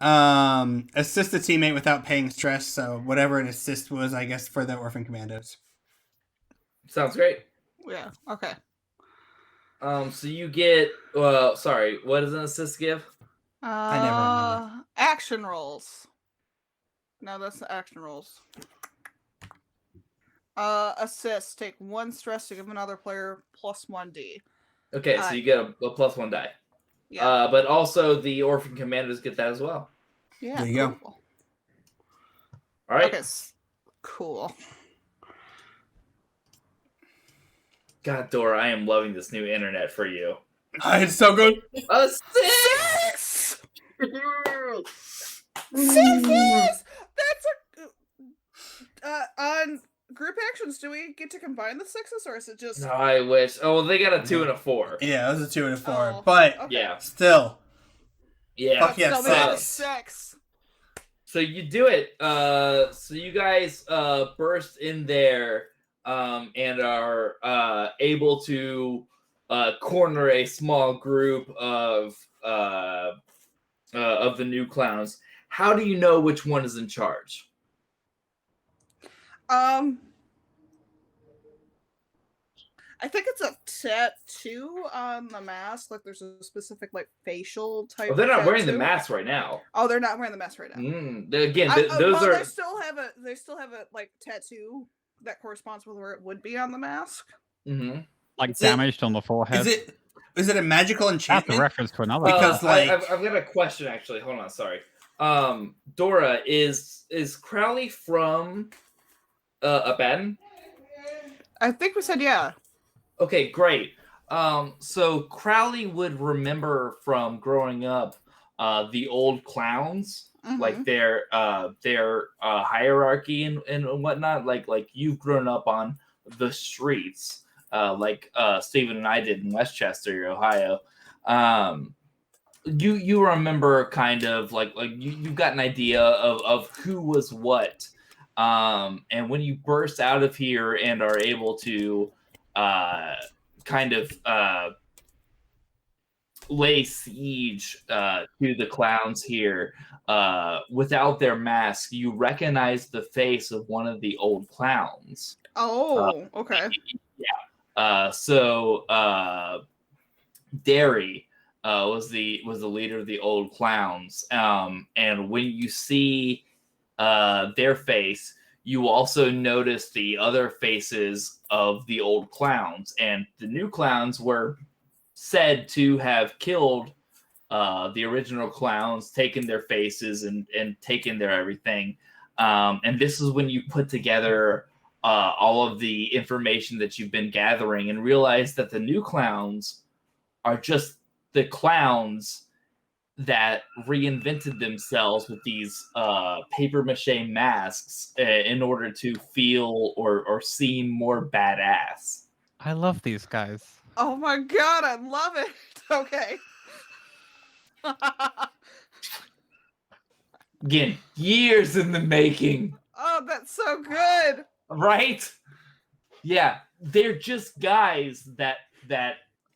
Assist a teammate without paying stress. So whatever an assist was, I guess, for the orphan commandos. Sounds great. Yeah. Okay. So you get. Well, sorry. What does an assist give? I never remember. Action rolls. No, that's the action rolls. Assist. Take 1 stress to give another player plus 1d. Okay, so you get a +1 die. Yeah. But also the orphan commandos get that as well. Yeah. There you go. Cool. All right. Okay. Cool. God, Dora, I am loving this new internet for you. It's so good. A 6! 6! 6! That's on group actions, do we get to combine the 6s, or is it just... No, I wish. Oh, well, they got a 2 and a 4. Yeah, it was a 2 and a 4. Oh, but okay. Yeah. still. Yeah. Fuck yeah, So they have a 6. 6. So you do it. So you guys burst in there and are able to corner a small group of the new clowns. How do you know which one is in charge? I think it's a tattoo on the mask. Like there's a specific like facial type. Oh, they're not wearing the tattoo. mask right now. Oh, they're not wearing the mask right now. Again, those well, are. They still have a like tattoo that corresponds with where it would be on the mask. Mm-hmm. Like Is damaged on the forehead. Is it a magical That's enchantment? a reference to another. Because, like- I've got a question actually. Hold on, sorry. Dora, is Crowley from Abaddon? I think we said yeah. Okay, great. So Crowley would remember from growing up the old clowns, Mhm. like their hierarchy and whatnot. Like you've grown up on the streets, like Stephen and I did in Westchester, Ohio. You remember kind of like you've got an idea of who was what. And when you burst out of here and are able to kind of lay siege to the clowns here without their mask, you recognize the face of one of the old clowns. Oh, okay. So Derry was the leader of the old clowns, and when you see their face, you also notice the other faces of the old clowns, and the new clowns were said to have killed the original clowns, taken their faces and taken their everything. And this is when you put together all of the information that you've been gathering and realize that the new clowns are just the clowns that reinvented themselves with these paper mache masks in order to feel or seem more badass. I love these guys. Oh my god, I love it. Okay. Again, years in the making, Oh, that's so good. right? Yeah, they're just guys that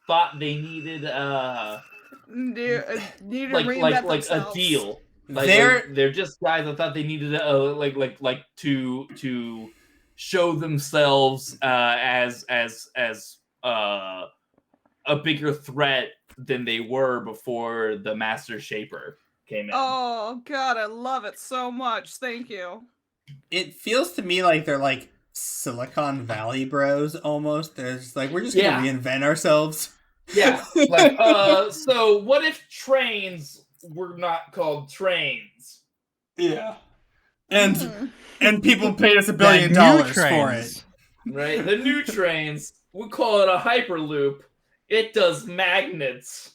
thought they needed Need to like reinvent a themselves. deal. They're just guys that thought they needed to show themselves as a bigger threat than they were before the Master Shaper came in. Oh god, I love it so much. Thank you. It feels to me like they're like Silicon Valley bros almost. There's like we're just gonna reinvent ourselves. Yeah, like so what if trains were not called trains? Yeah. Hmm. And people paid us $1 billion for it. Right? The new trains, we call it a hyperloop. It does magnets.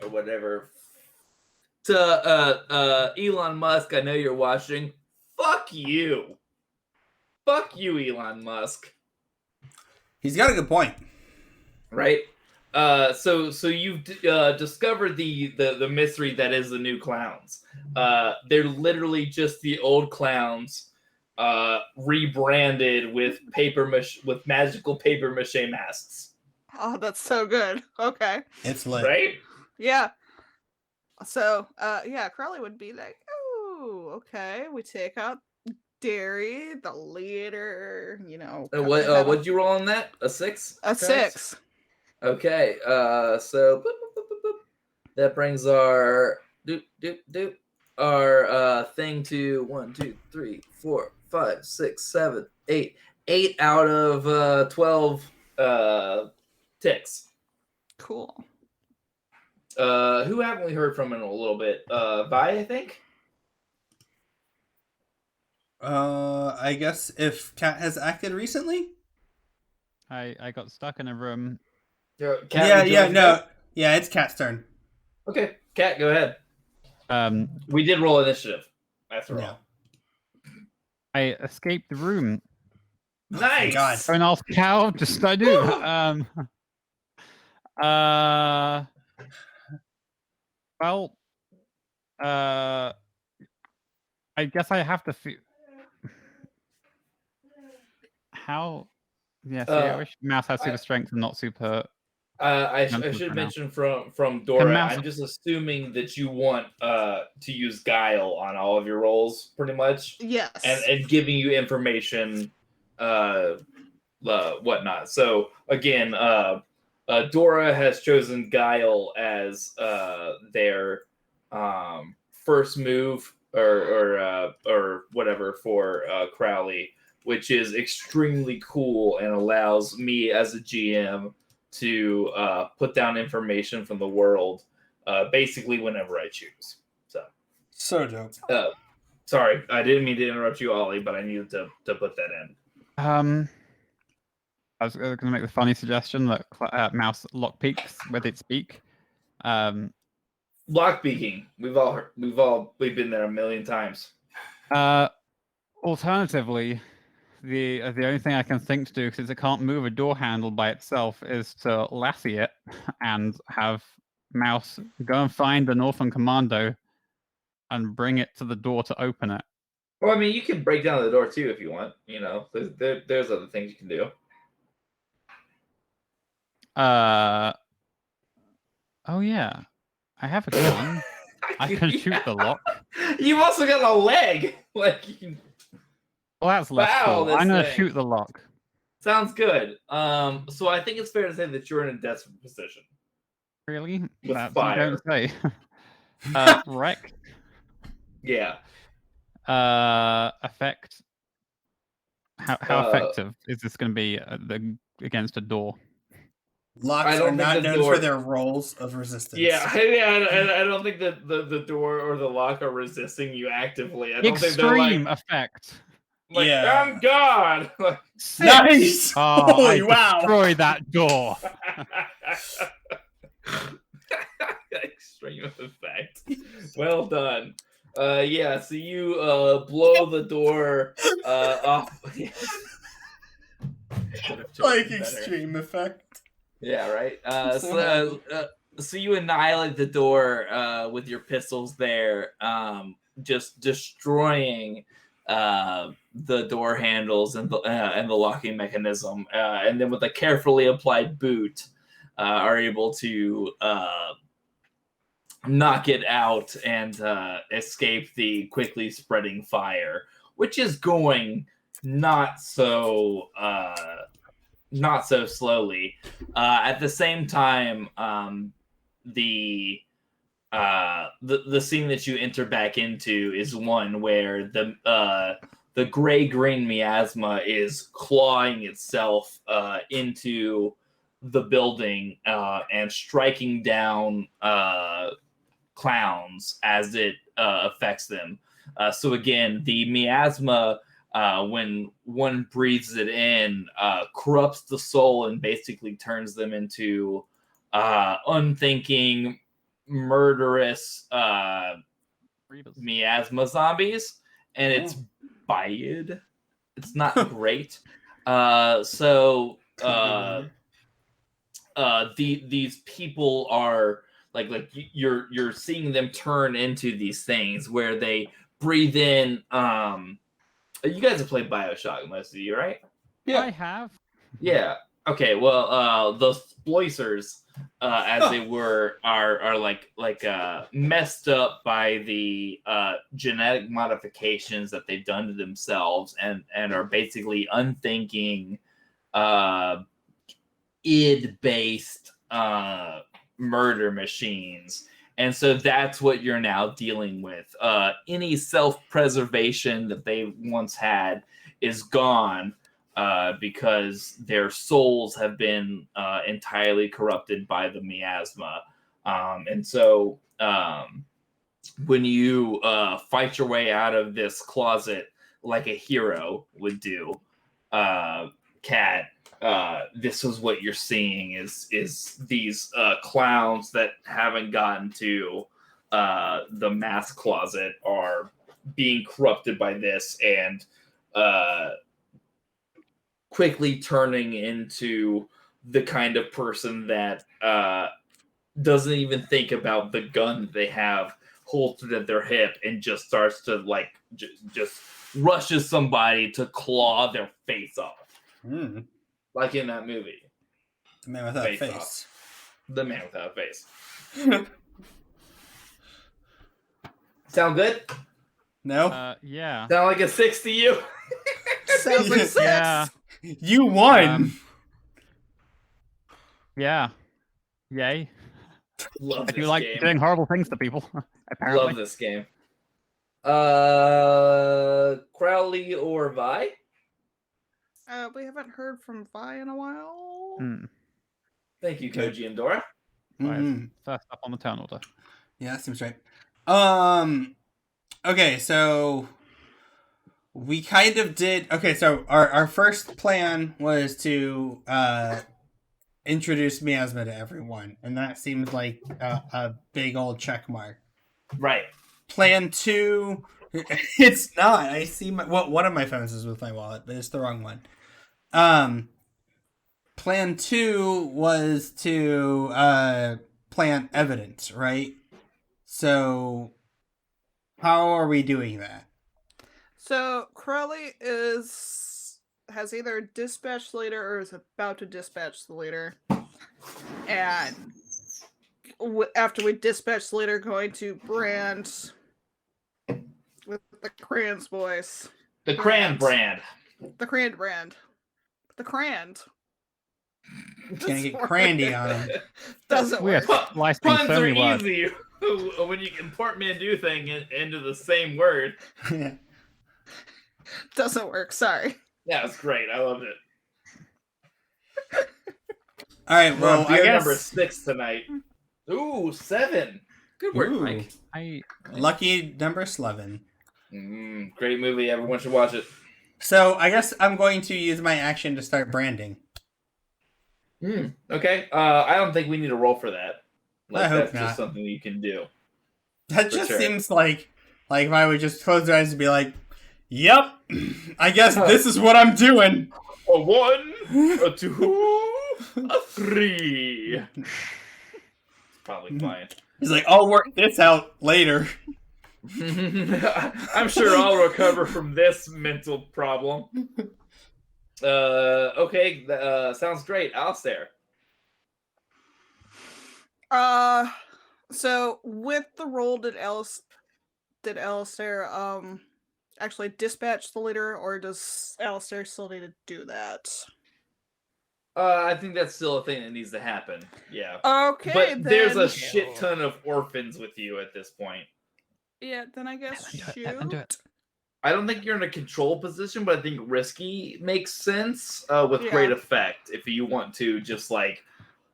Or whatever. To Elon Musk, I know you're watching. Fuck you. Fuck you, Elon Musk. He's got a good point. Right? So you've discovered the mystery that is the new clowns. They're literally just the old clowns rebranded with magical paper mache masks. Oh, that's so good. Okay. It's lit. Right? Yeah. So, Crowley would be like, "Oh, okay." We take out Derry, the leader. What'd you roll on that? A 6? A guys? 6. Okay. So that brings our our thing to 1, 2, 3, 4, 5, 6, 7, 8. 8 out of 12 ticks. Cool. Who haven't we heard from in a little bit? Vi, I think. I guess if Kat has acted recently. I got stuck in a room. Kat, Yeah, it's Kat's turn. Okay, Kat, go ahead. We did roll initiative, after all. I escaped the room. Nice. God. An off cow, just I do. Well, I guess I have to. How? Yeah, see, I wish Mouse had super strength and not super. I should mention from Dora. I'm just assuming that you want to use guile on all of your rolls, pretty much. Yes. And giving you information, whatnot. So again, Dora has chosen guile as their first move or whatever for Crowley, which is extremely cool and allows me as a GM to put down information from the world basically whenever I choose. So dope. Sorry, I didn't mean to interrupt you, Ollie, but I needed to put that in. I was going to make the funny suggestion that Mouse lockpicks with its beak. Lockpicking. We've been there a million times. Alternatively, the only thing I can think to do, since it can't move a door handle by itself, is to lassie it and have Mouse go and find an orphan commando and bring it to the door to open it. Well, I mean, you can break down the door too if you want. There's other things you can do. Oh yeah, I have a gun. I can shoot the lock. You've also got a leg. Like you can. Well, that's less cool. I'm gonna shoot the lock. Sounds good. So I think it's fair to say that you're in a desperate position. Really? With That's fire. You don't say. Wreck. Yeah. Effect. How effective is this going to be against a door? Locks are not known for their rolls of resistance. Yeah, I don't think that the door or the lock are resisting you actively. I don't think they're Extreme effect. Like, I'm God. Nice. Oh, Holy wow! Destroy that door. Extreme effect. Well done. So you blow the door off. Like extreme effect. Yeah, right. So you annihilate the door with your pistols there, just destroying the door handles and the locking mechanism, and then with a carefully applied boot, are able to knock it out and escape the quickly spreading fire, which is going not so slowly. At the same time, the scene that you enter back into is one where the gray-green miasma is clawing itself into the building and striking down clowns as it affects them. So again, the miasma, when one breathes it in, corrupts the soul and basically turns them into unthinking, murderous miasma zombies, and it's bad. It's not great. These people are like you're seeing them turn into these things where they breathe in. You guys have played BioShock, most of you, right? Yeah, I have. Yeah. Okay, well, the splicers, as they were, are like messed up by the genetic modifications that they've done to themselves, and are basically unthinking, id-based murder machines. And so that's what you're now dealing with. Any self-preservation that they once had is gone. Because their souls have been entirely corrupted by the miasma. And so when you fight your way out of this closet like a hero would do, Kat, this is what you're seeing is these clowns that haven't gotten to the mass closet are being corrupted by this and quickly turning into the kind of person that doesn't even think about the gun they have holstered at their hip and just starts to just rushes somebody to claw their face off. Like in that movie. The man without Face face. off. The man without a face. Sound good? No? Yeah. Sound like a 6 to you? Sounds like 6. Yeah. You won! Yeah. Yay. Love I this do like game. doing horrible things to people, apparently. Love this game. Crowley or Vi? We haven't heard from Vi in a while. Thank you, Koji and Dora. First up on the turn order. Yeah, that seems right. Okay, so we kind of did. Okay, so our first plan was to introduce miasma to everyone, and that seems like a big old check mark. Right. Plan 2, it's not. I see one of my phones is with my wallet, but it's the wrong one. Plan 2 was to plant evidence, right? So how are we doing that? So Crowley has either dispatched the leader or is about to dispatch the leader, and after we dispatch the leader, going to brand with the Cran's voice. The Cran brand. The Cran brand. The Cran. Gonna get crandy on him. Doesn't We work. are splicing Puns so are many words. easy when you can portmanteau thing into the same word. Doesn't work. Sorry. Yeah, it's great. I loved it. All right, well, We're on I beer guess number 6 tonight. Ooh, 7. Good work, Ooh. Mike. Lucky number 11. Great movie. Everyone should watch it. So I guess I'm going to use my action to start branding. Okay. I don't think we need a roll for that. I hope that's not. just something you can do. That For just sure. seems like if I would just close my eyes and be like, "Yep, I guess this is what I'm doing." A 1, a 2, a 3. It's probably fine. He's like, "I'll work this out later." I'm sure I'll recover from this mental problem. Okay, sounds great. Alistair. So with the roll, did Alistair actually dispatch the leader, or does Alistair still need to do that? I think that's still a thing that needs to happen. Yeah. Okay, But then... there's a shit ton of orphans with you at this point. Yeah, then I guess shoot. Do it. I don't think you're in a control position, but I think risky makes sense with Yeah. great effect if you want to just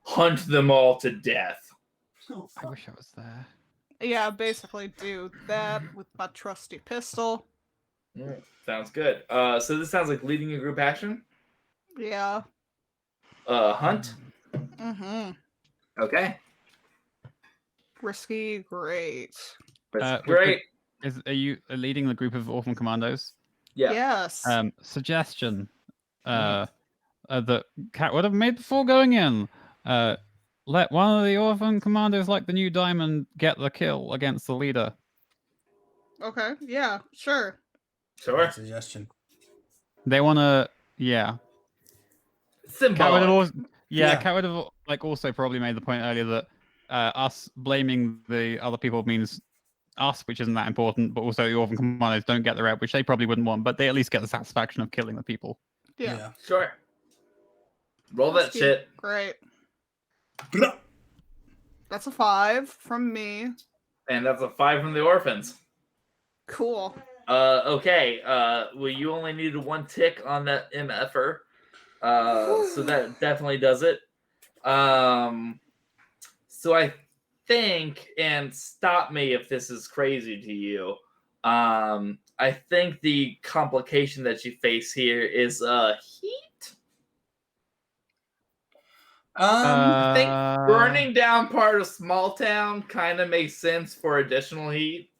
hunt them all to death. I wish I was there. Yeah, basically do that with my trusty pistol. Sounds good. So this sounds like leading a group action. Yeah. Hunt. Okay. Risky, great. That's great. Are you leading the group of orphan commandos? Yeah. Yes. Suggestion. That Cat would have made before going in. Let one of the orphan commandos, like the new diamond, get the kill against the leader. Okay, yeah, sure. Sure. Suggestion. They want to, yeah. Cat would have Symbolic. also, Yeah. Cat would have like also probably made the point earlier that us blaming the other people means us, which isn't that important, but also the Orphan Commandos don't get the rep, which they probably wouldn't want, but they at least get the satisfaction of killing the people. Yeah. Sure. Roll that Whiskey. shit. Great. That's a 5 from me. And that's a 5 from the orphans. Cool. Okay. Well, you only needed 1 tick on that MFer. So that definitely does it. So I think, and stop me if this is crazy to you, I think the complication that you face here is heat. I think burning down part of small town kind of makes sense for additional heat.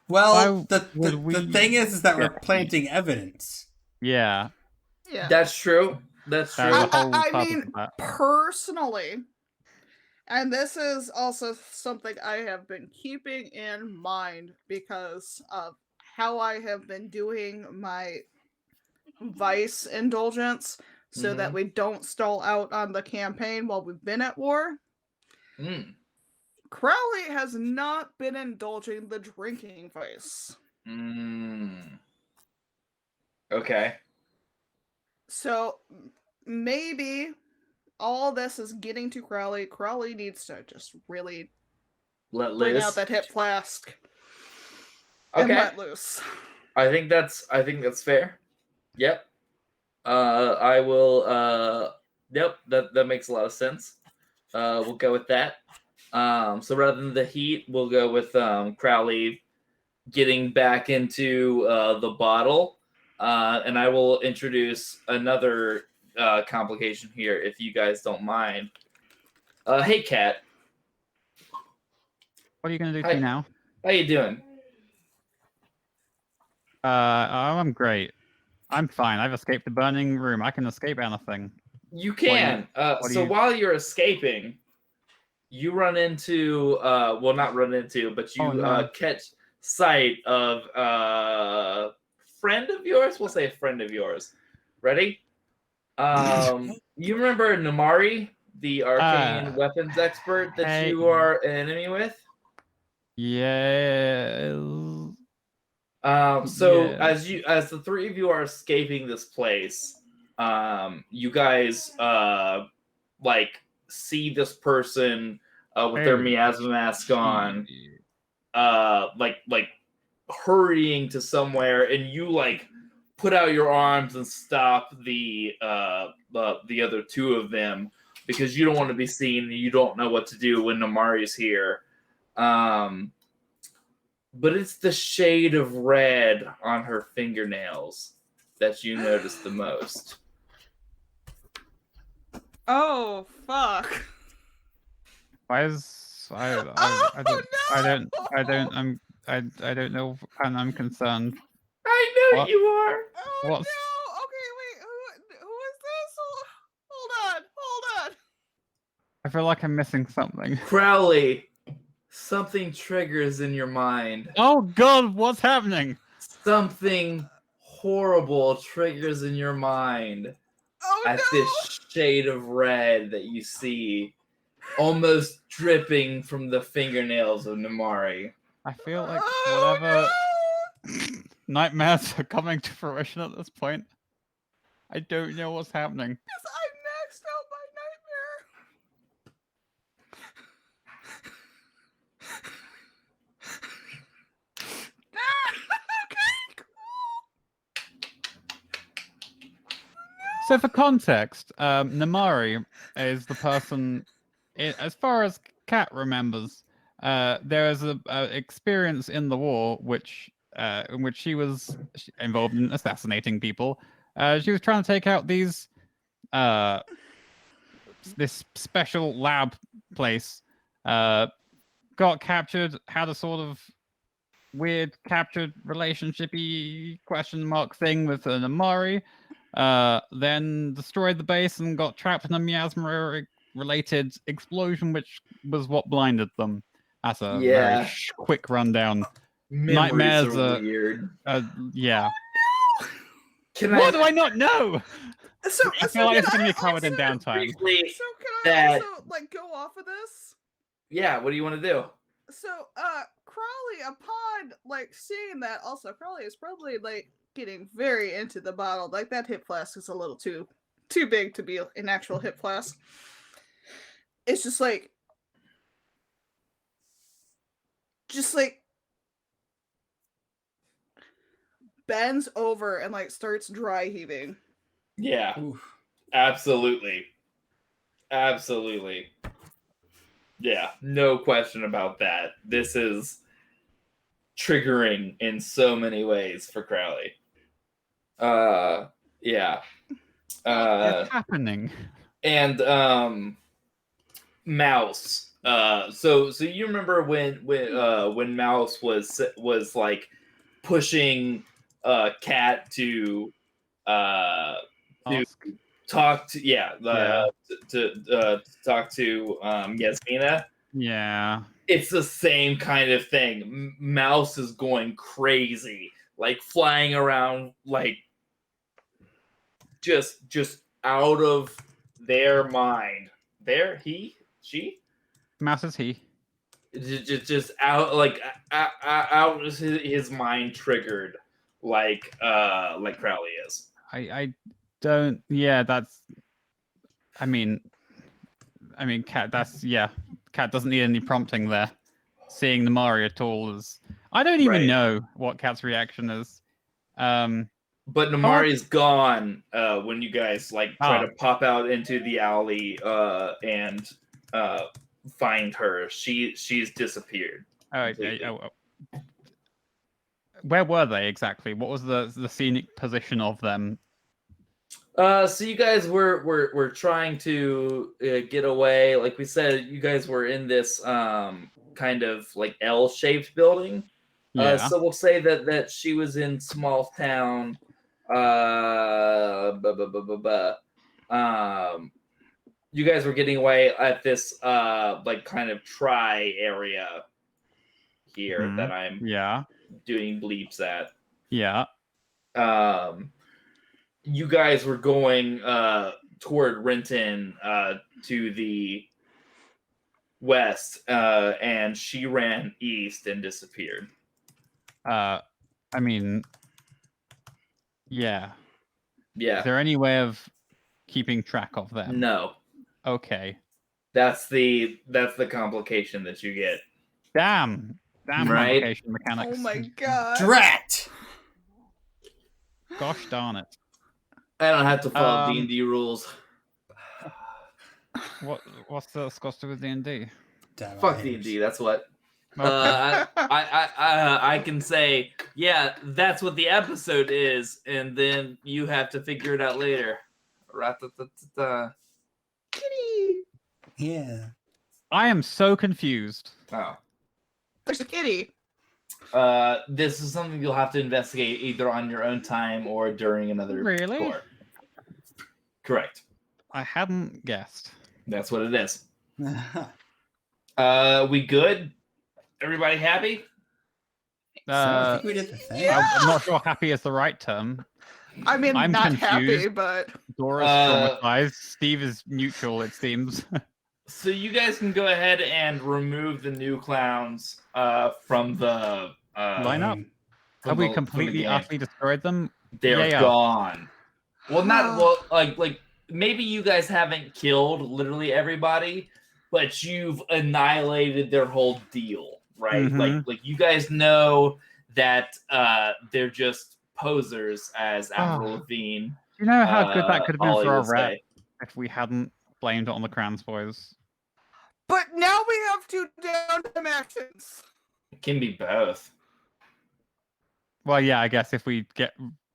Well, Why the would we thing is that we're get planting evidence. Yeah, Yeah. That's true. That's that true. was the whole I purpose mean, of that. personally, and this is also something I have been keeping in mind because of how I have been doing my vice indulgence so that we don't stall out on the campaign while we've been at war. Mm. Crowley has not been indulging the drinking vice. Okay. So maybe all this is getting to Crowley. Crowley needs to just really Let bring loose. out that hip flask and Okay. let loose. I think that's fair. Yep. I will yep, that makes a lot of sense. We'll go with that. So rather than the heat, we'll go with Crowley getting back into the bottle. And I will introduce another complication here if you guys don't mind. Hey Kat. What are you going to do Hi. to me now? How you doing? I'm great. I'm fine. I've escaped the burning room. I can escape anything. You can. So while you're escaping, you run into well, not run into, but you catch sight of a friend of yours. We'll say a friend of yours. Ready? You remember Namari, the arcane weapons expert that you are an enemy with? Yeah. So Yes. as the 3 of you are escaping this place, you guys like see this person with their miasma mask on, like hurrying to somewhere, and you like put out your arms and stop the other 2 of them because you don't want to be seen and you don't know what to do when Namari's here. But it's the shade of red on her fingernails that you notice the most. Oh fuck! Why is I don't know, and I'm concerned. I know What? you are. Oh What's- no! Okay, wait. Who is this? Hold on. I feel like I'm missing something. Crowley, something triggers in your mind. Oh God, what's happening? Something horrible triggers in your mind Oh at no! this shade of red that you see almost dripping from the fingernails of Namari. I feel like Oh, whatever no! nightmares are coming to fruition at this point. I don't know what's happening. Because I maxed out my nightmare. Okay, So for context, Namari is the person, as far as Kat remembers, there is a experience in the war in which she was involved in assassinating people. She was trying to take out these this special lab place. Got captured, had a sort of weird captured relationshipy question mark thing with an Amari, then destroyed the base and got trapped in a miasma related explosion, which was what blinded them. That's a very quick rundown. Memories Nightmares are weird. yeah. Can What do I not know? So, I feel like it's going to be covered in also- downtime. Briefly, So can I that- also like go off of this? yeah, what do you want to do? So, Crawley, upon like seeing that, also Crawley is probably like getting very into the bottle. Like that hip flask is a little too big to be an actual hip flask. It's just like bends over and like starts dry heaving. Yeah, Oof. absolutely. Yeah, no question about that. This is triggering in so many ways for Crowley. Yeah. It's happening. And Mouse. So you remember when Mouse was like pushing Cat to Ask. talk to Yeah. to talk to Yasmina. Yeah. It's the same kind of thing. Mouse is going crazy, like flying around, like just out of their mind. She, Mouse is he. just out, like out of his mind, triggered, like Crowley is. I don't. Yeah, that's. I mean, Cat. That's Cat doesn't need any prompting there. Seeing the Mari at all is. I don't even Right. know what Cat's reaction is. But Namari's gone when you guys like try to pop out into the alley and find her. She's disappeared. Oh. Where were they exactly? What was the scenic position of them? So you guys were trying to get away. Like we said, you guys were in this kind of like L-shaped building. Yeah. So we'll say that she was in small town. You guys were getting away at this like kind of try area here that I'm doing bleeps at. Yeah. You guys were going toward Renton to the west, and she ran east and disappeared. I mean, yeah. Yeah. Is there any way of keeping track of them? No. Okay. That's the complication that you get. Damn Right? complication mechanics. Oh my god. Drat! Gosh darn it. I don't have to follow D&D rules. What's the Scots do with D&D? Fuck D&D, that's what. Okay. I can say, yeah, that's what the episode is, and then you have to figure it out later. Ra-ta-ta-ta-ta. Kitty. Yeah. I am so confused. Oh. There's a kitty. This is something you'll have to investigate either on your own time or during another Really? tour. Correct. I hadn't guessed. That's what it is. We good? Everybody happy? So I think we did the thing. I'm not sure happy is the right term. I mean, I'm not happy, confused. but Dora's traumatized. Steve is neutral, it seems. So you guys can go ahead and remove the new clowns from the lineup. Have we completely, utterly destroyed them? They're gone. Well, not like maybe you guys haven't killed literally everybody, but you've annihilated their whole deal, right? Mhm. Like you guys know that they're just posers, as Avril Lavigne. Do you know how good that could have been Ollie for our would rep say. if we hadn't blamed it on the Crans boys? but now we have two downtime actions. It can be both. Well, yeah, I guess if we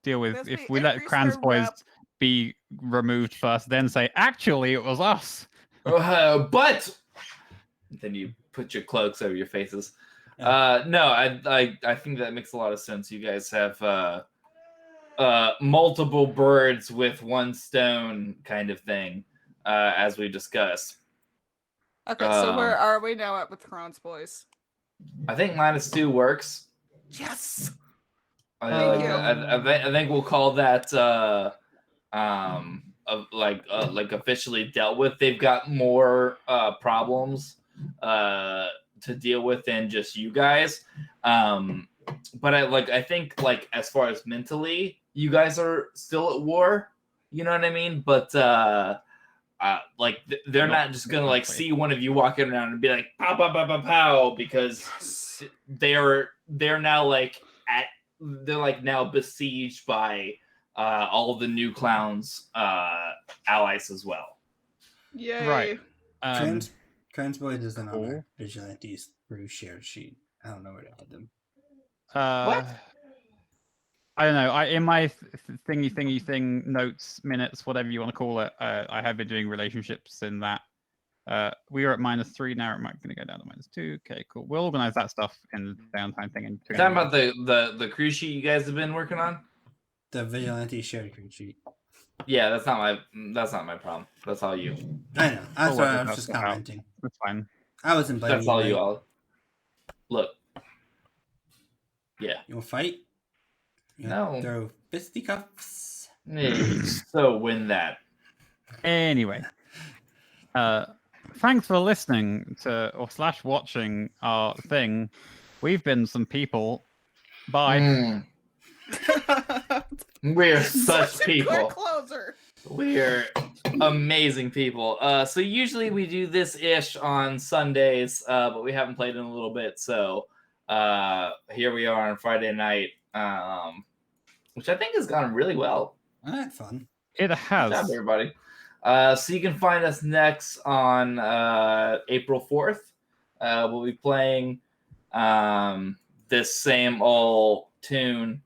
deal with That's if the we let increase Crans their boys rep. be removed first, then say actually it was us. But then you put your cloaks over your faces. No, I think that makes a lot of sense. You guys have multiple birds with one stone kind of thing, as we discussed. Okay, so where are we now at with Kron's boys? I think -2 works. Yes. I think we'll call that officially dealt with. They've got more problems to deal with than just you guys. But I think like as far as mentally, you guys are still at war. You know what I mean? But they're not just gonna like see one of you walking around and be like pow pow pow pow pow, because they're now like now besieged by all of the new clowns allies as well. Yay. Right. Transboy doesn't cool. honor vigilantes through shared sheet. I don't know where to add them. What? I don't know. In my thingy notes, minutes, whatever you want to call it, I have been doing relationships in that. We are at -3 now. It might going to go down to -2. Okay, cool. We'll organize that stuff in the downtime thing. You're talking about the cruise sheet you guys have been working on? The vigilante shared cruise sheet. Yeah, that's not my problem. That's all you. I know. That's why I was that's just out. commenting. That's fine. I wasn't blaming That's all you. you all. Look. Yeah. You want to fight? You No. Throw fisticuffs. So win that. Anyway, thanks for listening to or / watching our thing. We've been some people. Bye. We're such a people. quick closer. We're amazing people. So usually we do this ish on Sundays, but we haven't played in a little bit. So here we are on Friday night, which I think has gone really well. I had fun. It has. Good job, everybody. So you can find us next on April 4th. We'll be playing this same old tune.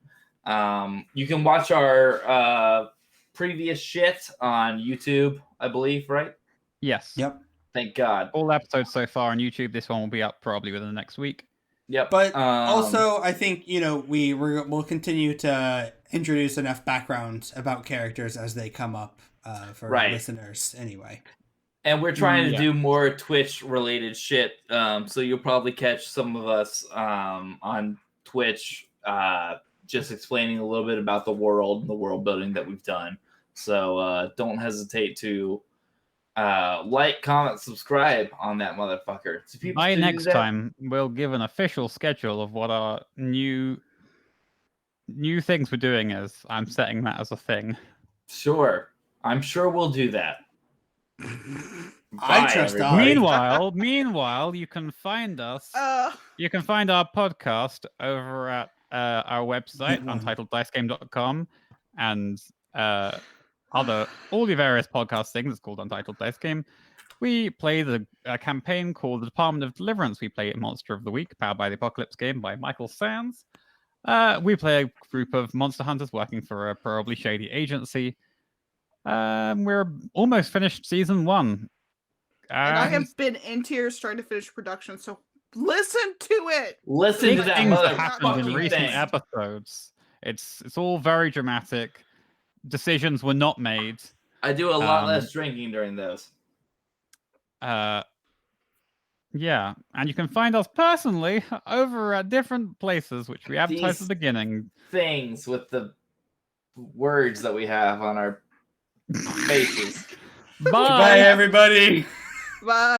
You can watch our previous shit on YouTube, I believe, right? Yes. Yep. Thank God. All episodes so far on YouTube. This one will be up probably within the next week. Yep. But also, I think we'll continue to introduce enough background about characters as they come up for listeners. Anyway. And we're trying to do more Twitch-related shit, so you'll probably catch some of us on Twitch, just explaining a little bit about the world and the world building that we've done. So don't hesitate to like, comment, subscribe on that motherfucker. By next time, we'll give an official schedule of what our new things we're doing is. I'm setting that as a thing. Sure. I'm sure we'll do that. I trust everybody. Meanwhile, you can find us. You can find our podcast over at our website, untitledicegame.com, and all the various podcast things. It's called Untitled Dice Game. We play the campaign called the Department of Deliverance. We play Monster of the Week, powered by the Apocalypse game by Michael Sands. We play a group of monster hunters working for a probably shady agency. We're almost finished season 1. And I have been in tears trying to finish production, so listen to it. Listen to that things that happened in motherfucking recent thing. episodes. It's all very dramatic. Decisions were not made. I do a lot less drinking during those. Yeah, and you can find us personally over at different places, which we advertised at the beginning. Things with the words that we have on our faces. Bye. Bye, everybody. Bye.